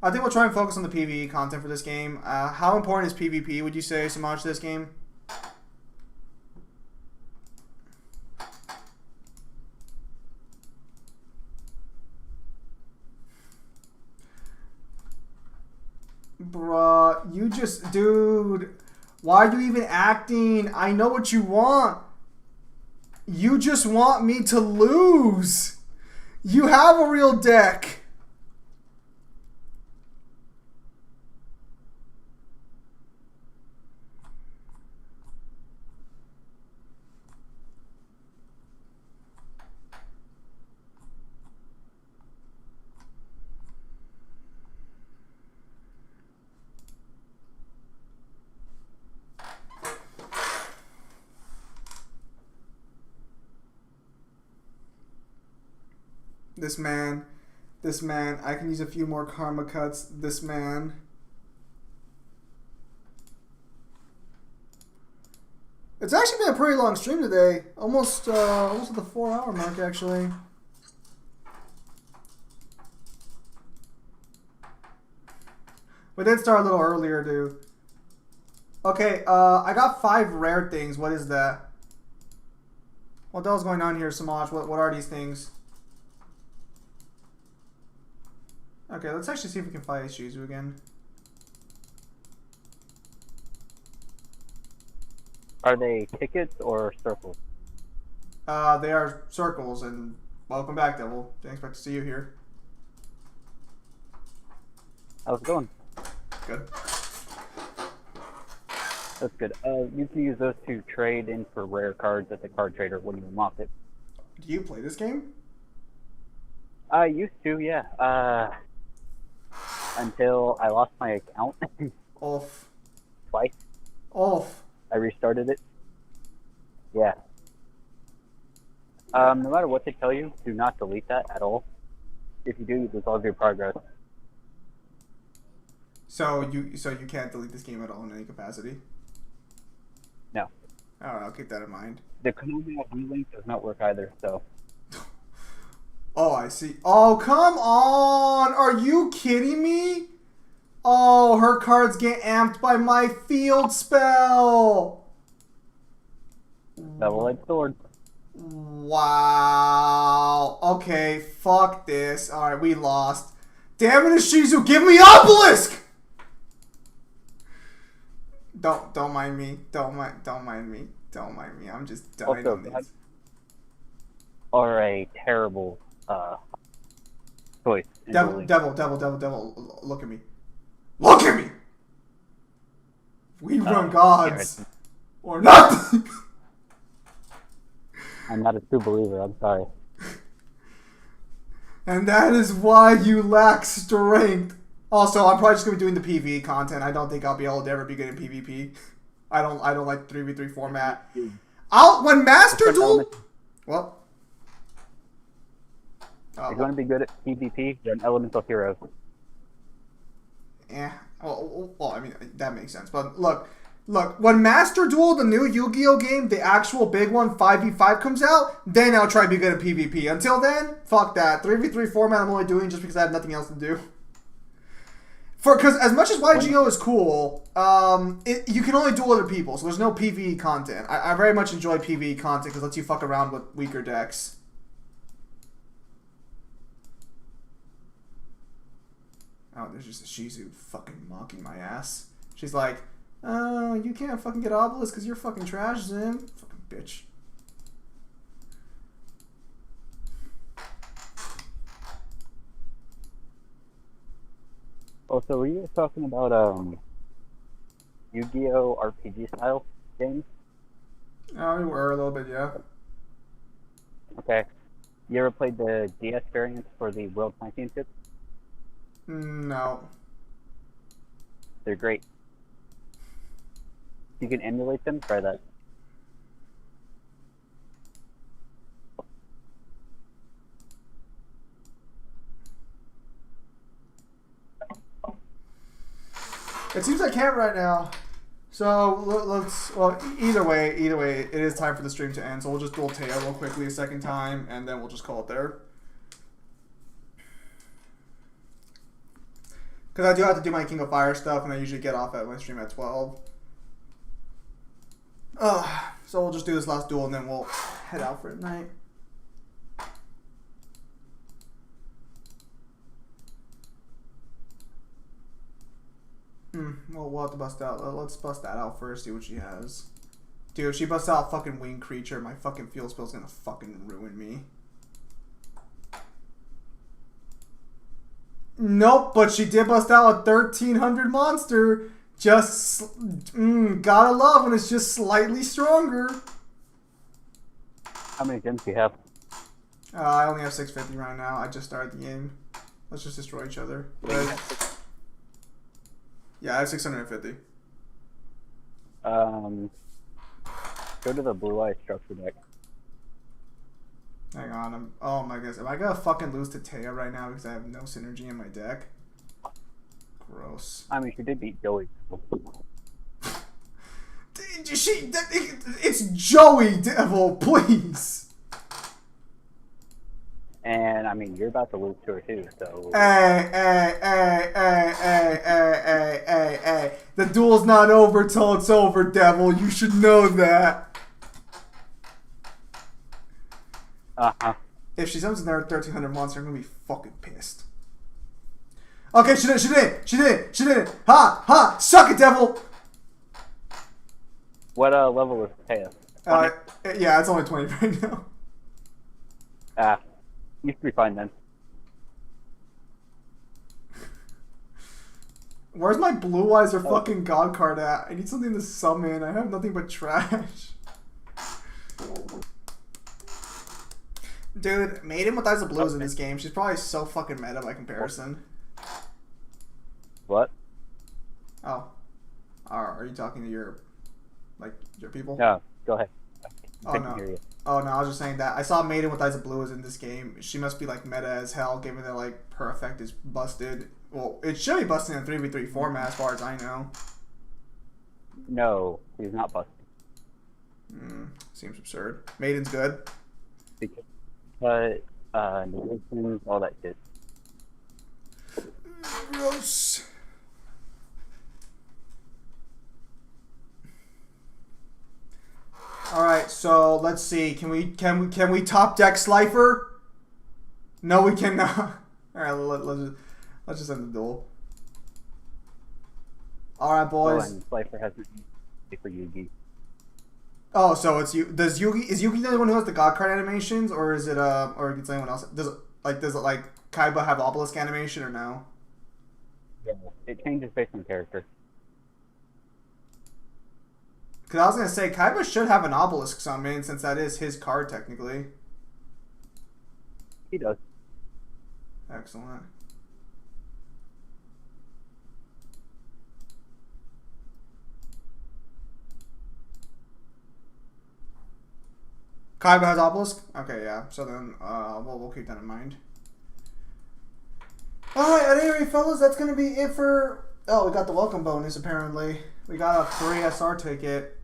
I think we'll try and focus on the PvE content for this game. How important is PvP, would you say, Samaj, to this game? Bruh, you just... Dude, why are you even acting? I know what you want. You just want me to lose. You have a real deck. This man, I can use a few more karma cuts. This man. It's actually been a pretty long stream today. Almost at the 4-hour mark, actually. We did start a little earlier, dude. Okay, I got 5 rare things. What is that? What the hell's going on here, Samaj? What are these things? Okay, let's actually see if we can fight Shizu again. Are they tickets or circles? They are circles, and welcome back, Devil. Didn't expect to see you here. How's it going? Good. That's good. You can use those to trade in for rare cards at the card trader when you unlock it. Do you play this game? I used to, yeah. Until I lost my account Off. twice. Off. I restarted it. Yeah. No matter what they tell you, do not delete that at all. If you do, you lose all of your progress. So you can't delete this game at all in any capacity? No. Alright, I'll keep that in mind. The Konami relink does not work either, so. Oh, I see. Oh, come on! Are you kidding me? Oh, her cards get amped by my field spell! Double-edged sword. Wow. Okay, fuck this. Alright, we lost. Damn it, Ishizu, give me Obelisk! Don't mind me. Don't mind me. Don't mind me. I'm just dying Also, on these. Or a terrible choice. in dueling. Devil, look at me. Look at me! We run gods. Or nothing! I'm not a true believer. I'm sorry. And that is why you lack strength. Also, I'm probably just gonna be doing the PvE content. I don't think I'll be able to ever be good in PvP. I don't like 3v3 format. When Master Duel. Well. If you want to be good at PvP, you're an elemental hero. Yeah. Well, I mean that makes sense. But look. When Master Duel, the new Yu-Gi-Oh game, the actual big one, 5v5 comes out, then I'll try to be good at PvP. Until then, fuck that. 3v3 format I'm only doing just because I have nothing else to do. Because as much as YGO is cool, you can only duel other people, so there's no PvE content. I very much enjoy PvE content because it lets you fuck around with weaker decks. Oh, there's just a Shizu fucking mocking my ass. She's like, oh, you can't fucking get Obelisk because you're fucking trash, Zim. Fucking bitch. Also, were you guys talking about Yu-Gi-Oh RPG style games? Oh, we were a little bit, yeah. Okay. You ever played the DS variant for the World Championship? No. They're great. You can emulate them. Try that. It seems I can't right now. So let's. Well, either way, it is time for the stream to end. So we'll just duel Teo real quickly a second time, and then we'll just call it there. Because I do have to do my King of Fire stuff, and I usually get off at my stream at 12. So we'll just do this last duel, and then we'll head out for the night. Well, we'll have to bust out. Let's bust that out first, see what she has. Dude, if she busts out fucking Winged Creature, my fucking field spell's gonna fucking ruin me. Nope, but she did bust out a 1300 monster. Just, gotta love when it's just slightly stronger. How many gems do you have? I only have 650 right now. I just started the game. Let's just destroy each other. Yeah, I have 650. Go to the Blue Eye structure deck. Hang on. Oh my goodness. Am I gonna fucking lose to Taya right now because I have no synergy in my deck? Gross. I mean, she did beat Joey. It's Joey Devil, please. And I mean, you're about to lose to her too, so. Hey. The duel's not over till it's over, Devil. You should know that. If she summons in there 1300 monster, I'm gonna be fucking pissed. Okay, she did it. Ha! Suck it, Devil! What level is Taya? Yeah, it's only 20 right now. You should be fine then. Where's my Blue Eyes or fucking God card at? I need something to summon. I have nothing but trash. Dude, Maiden with Eyes of Blue is in this game. She's probably so fucking meta by comparison. What? Oh. Are you talking to your people? No, go ahead. Oh, I can no. hear you. Oh, no, I was just saying that. I saw Maiden with Eyes of Blue is in this game. She must be, meta as hell, given that, her effect is busted. Well, it should be busted in 3v3 format, as far as I know. No, he's not busted. Seems absurd. Maiden's good. But, negation, all that shit. Gross. All right, so let's see. Can we top deck Slifer? No, we cannot. All right, Let's just end the duel. All right, Oh, boys. and Slifer has an for Yugi. Oh, so it's you. Is Yugi the only one who has the God card animations, or is it or does anyone else? Does it like Kaiba have obelisk animation or no? Yeah. It changes based on character. Because I was gonna say Kaiba should have an obelisk summon since that is his card technically. He does. Excellent. Kaiba has obelisk? Okay, yeah. So then we'll keep that in mind. Alright, at any rate, fellas, that's gonna be it for... Oh, we got the welcome bonus, apparently. We got a 3 SR ticket.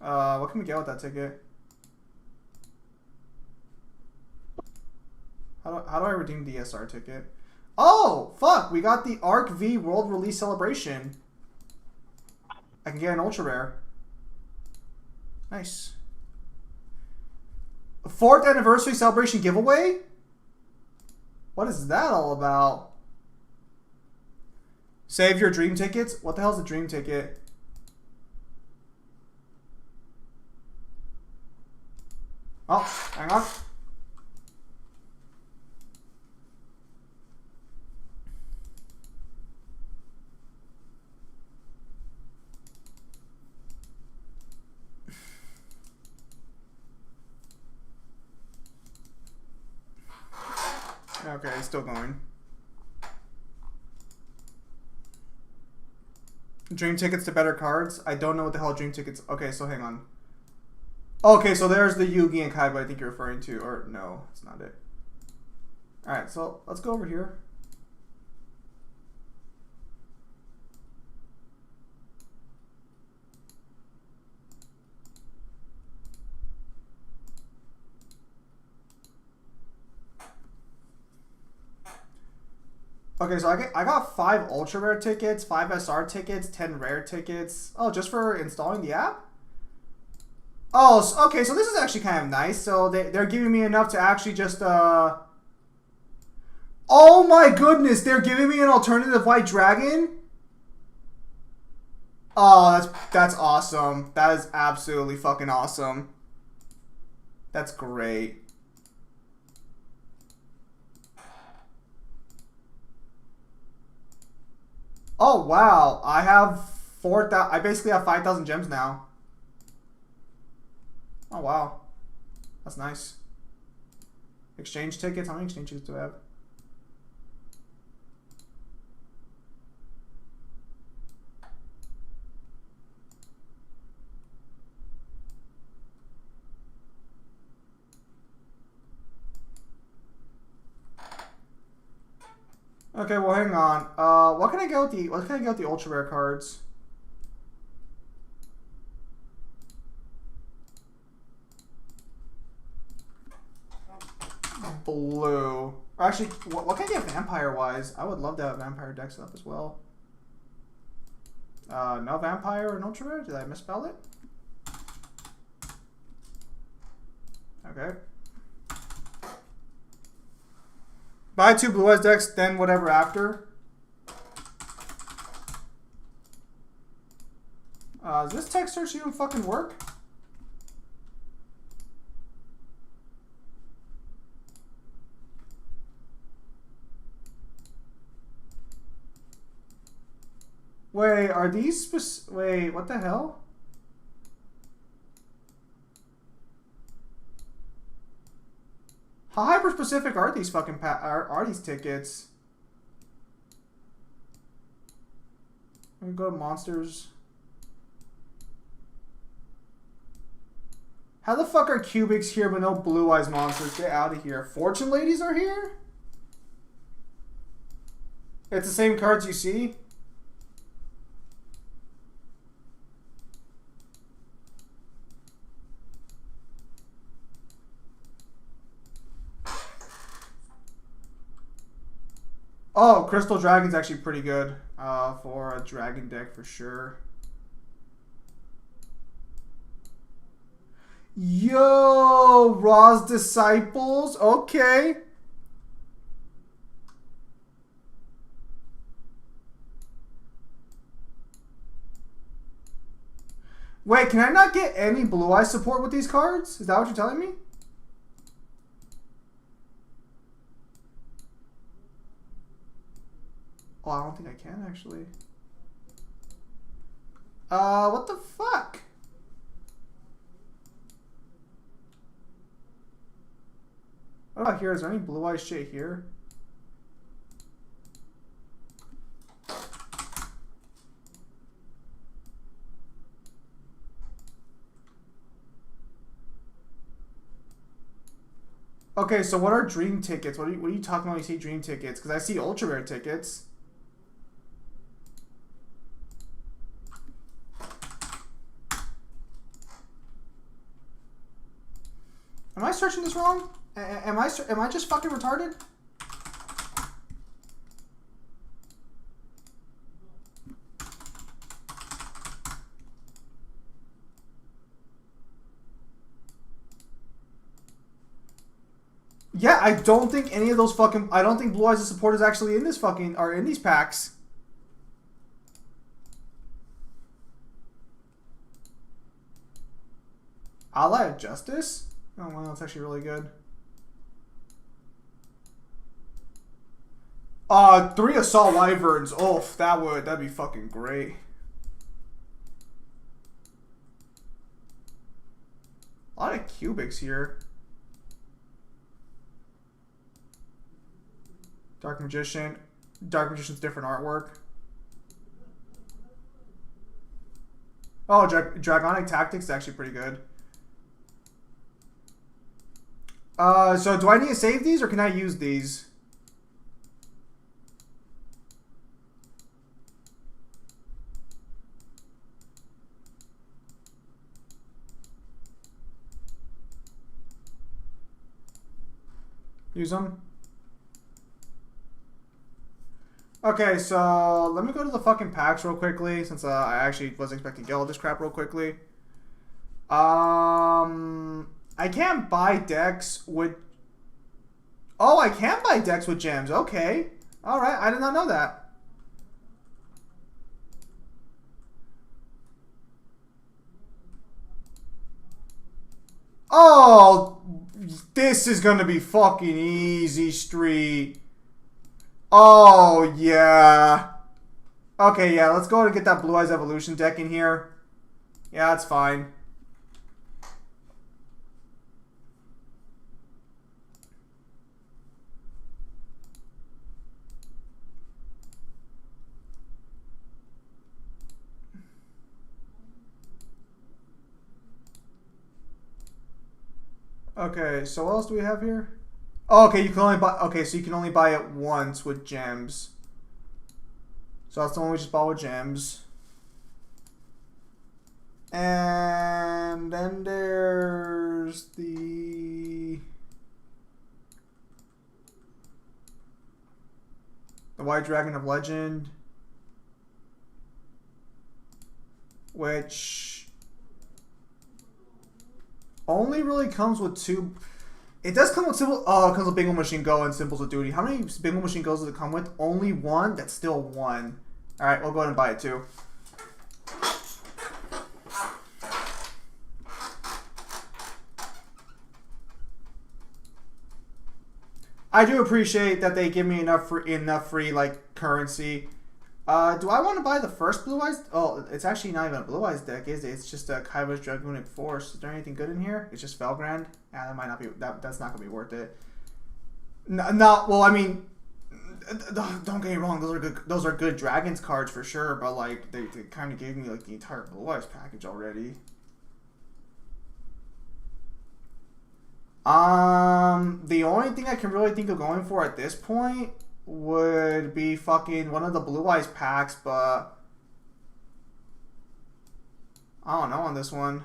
What can we get with that ticket? How do I redeem the SR ticket? Oh, fuck! We got the Arc V World Release Celebration. I can get an ultra rare. Nice. 4th anniversary celebration giveaway? What is that all about? Save your dream tickets? What the hell's a dream ticket? Oh, hang on. Okay, it's still going. Dream tickets to better cards? I don't know what the hell dream tickets... Okay, so hang on. Okay, so there's the Yugi and Kaiba I think you're referring to. Or, no, it's not it. Alright, so let's go over here. Okay, so I got 5 ultra rare tickets, 5 SR tickets, 10 rare tickets. Oh, just for installing the app? Oh, okay, so this is actually kind of nice. So they're giving me enough to actually just, Oh my goodness, they're giving me an alternative white dragon? Oh, that's awesome. That is absolutely fucking awesome. That's great. Oh wow, I have 4,000. I basically have 5,000 gems now. Oh wow, that's nice. Exchange tickets. How many exchange tickets do I have? Okay, well hang on. What can I get with the ultra rare cards? Blue. Or actually, what can I get vampire wise? I would love to have vampire deck set up as well. No vampire and ultra rare? Did I misspell it? Okay. Buy 2 blue eyes decks, then whatever after. Does this text search even fucking work? Wait, are these wait, what the hell? How hyper specific are these fucking are these tickets? Let me go to monsters. How the fuck are cubics here but no blue eyes monsters? Get out of here. Fortune ladies are here? It's the same cards you see? Oh, Crystal Dragon's actually pretty good for a dragon deck for sure. Yo, Ra's Disciples. Okay. Wait, can I not get any Blue Eyes support with these cards? Is that what you're telling me? Oh, I don't think I can actually. What the fuck? What about here? Is there any Blue Eyes shit here? Okay, so what are dream tickets? What are you talking about when you say dream tickets? Because I see ultra rare tickets. Am I searching this wrong? Am I just fucking retarded? Yeah, I don't think any of those fucking... I don't think Blue Eyes' support is actually in this fucking... Are in these packs. Ally of Justice? Oh, wow, that's actually really good. 3 Assault Wyverns. Oh, that'd be fucking great. A lot of cubics here. Dark Magician. Dark Magician's different artwork. Oh, Dragonic Tactics is actually pretty good. So do I need to save these or can I use these? Use them. Okay, so let me go to the fucking packs real quickly since I actually was expecting to get all this crap real quickly. I can't buy decks with... Oh, I can buy decks with gems. Okay. Alright, I did not know that. Oh, this is gonna be fucking easy street. Oh, yeah. Okay, yeah, let's go ahead and get that Blue Eyes Evolution deck in here. Yeah, that's fine. Okay, so what else do we have here? Oh, okay, you can only buy... Okay, so you can only buy it once with gems. So that's the one we just bought with gems. And then there's the White Dragon of Legend, which only really comes with 2. It does come with Symbol. Oh, it comes with Bingo Machine Go and Symbols of Duty. How many Bingo Machine Goes does it come with? Only 1. That's still 1. All right, we'll go ahead and buy it too. I do appreciate that they give me enough free like currency. Do I want to buy the first Blue Eyes? Oh, it's actually not even a Blue Eyes deck, is it? It's just a Kaiba's Dragonic Force. Is there anything good in here? It's just Felgrand. Yeah, that might not be. That's not gonna be worth it. No, well, I mean, don't get me wrong. Those are good. Those are good Dragons cards for sure. But like, they kind of gave me like the entire Blue Eyes package already. The only thing I can really think of going for at this point would be fucking one of the Blue Eyes packs, but I don't know on this one.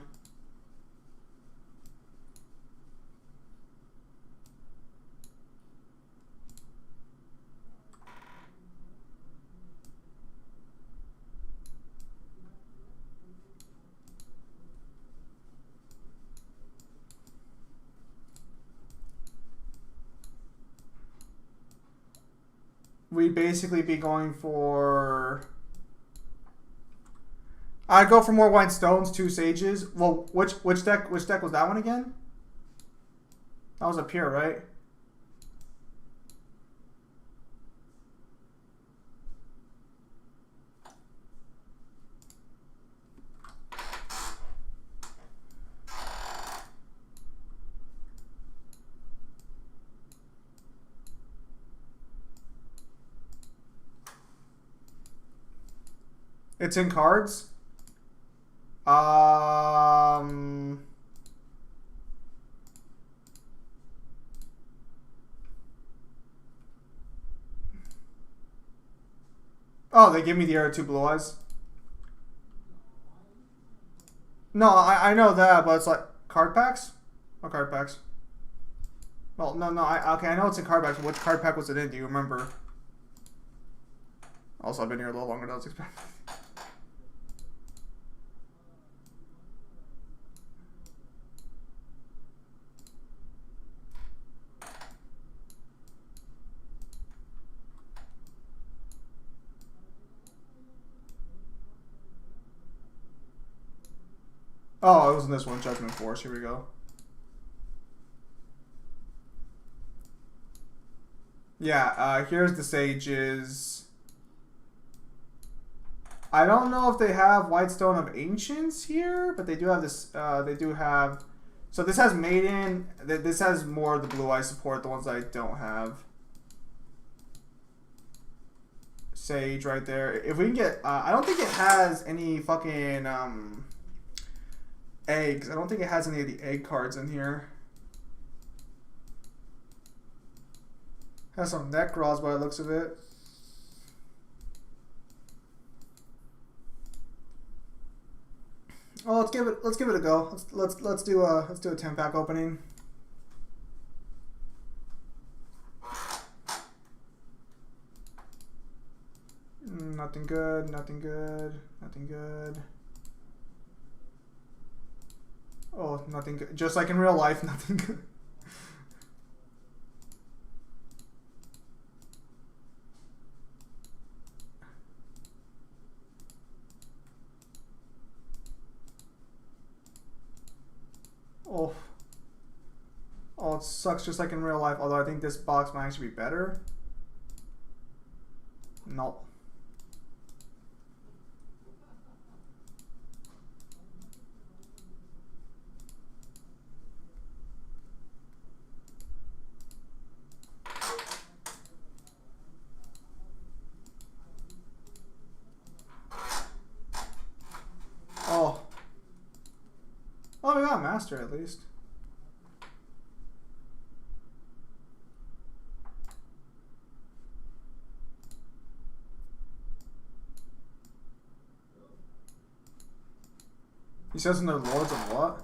We'd basically be going for... I'd go for more white stones, 2 sages. Well, which deck was that one again? That was up here, right? It's in cards. Oh, they give me the Era 2 Blue Eyes. No, I know that, but it's like card packs? What card packs? Well, no, okay, I know it's in card packs. Which card pack was it in? Do you remember? Also, I've been here a little longer than I was expecting. Oh, it was in this one, Judgment Force. Here we go. Yeah, here's the Sages. I don't know if they have Whitestone of Ancients here, but they do have this. They do have. So this has Maiden. This has more of the Blue Eye support. The ones I don't have. Sage right there. If we can get, I don't think it has any fucking eggs. I don't think it has any of the egg cards in here. Has some Necros by the looks of it. Oh, let's give it a go. Let's do a 10-pack opening. Nothing good, nothing good, nothing good. Oh, nothing good. Just like in real life, nothing good. Oh. Oh, it sucks just like in real life, although I think this box might actually be better. Nope. Oh. Oh, we got a master at least. He says in their lords of what?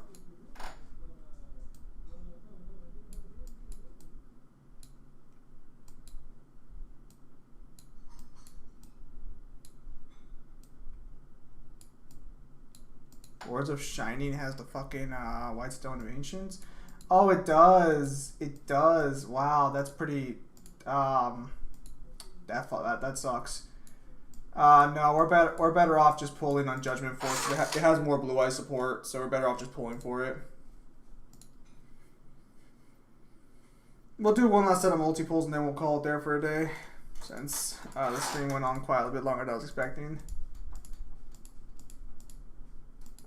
Lords of Shining has the fucking Whitestone of Ancients. Oh, it does. It does. Wow, that's pretty. That sucks. No, we're better off just pulling on Judgment Force. It has more Blue Eye support, so we're better off just pulling for it. We'll do one last set of multi-pulls and then we'll call it there for a day, since the stream went on quite a bit longer than I was expecting.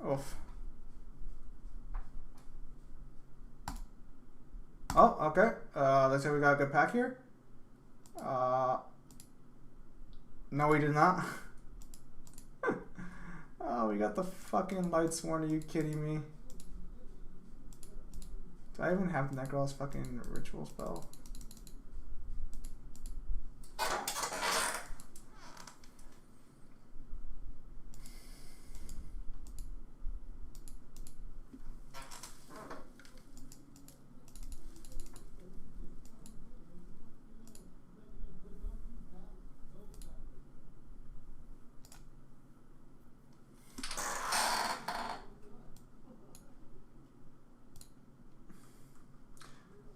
Oof. Oh, okay. Let's say we got a good pack here. No, we did not. Oh, we got the fucking Lightsworn. Are you kidding me? Do I even have Necrol's fucking ritual spell?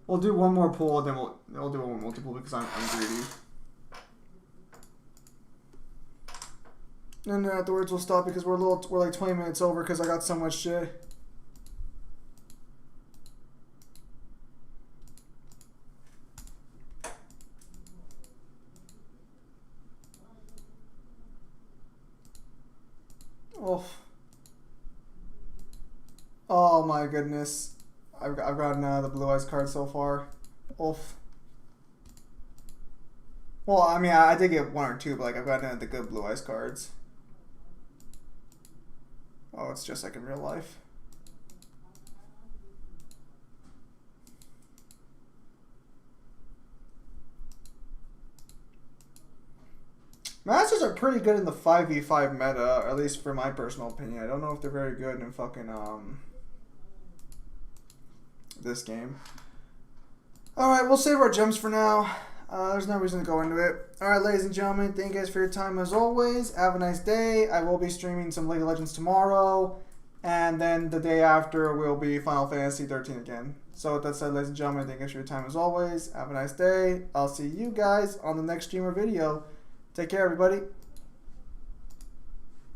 We'll do one more pull, then we'll do one more multiple because I'm greedy. And then afterwards we'll stop because we're like 20 minutes over because I got so much shit. Oof. Oh my goodness. I've gotten the Blue Eyes card so far. Oof. Well, I mean, I did get one or two, but like I've gotten the good Blue Eyes cards. Oh, it's just like in real life. Masters are pretty good in the 5v5 meta, or at least for my personal opinion. I don't know if they're very good in fucking this game. Alright, we'll save our gems for now. There's no reason to go into it. Alright, ladies and gentlemen, thank you guys for your time as always. Have a nice day. I will be streaming some League of Legends tomorrow. And then the day after will be Final Fantasy 13 again. So with that said, ladies and gentlemen, thank you guys for your time as always. Have a nice day. I'll see you guys on the next stream or video. Take care, everybody.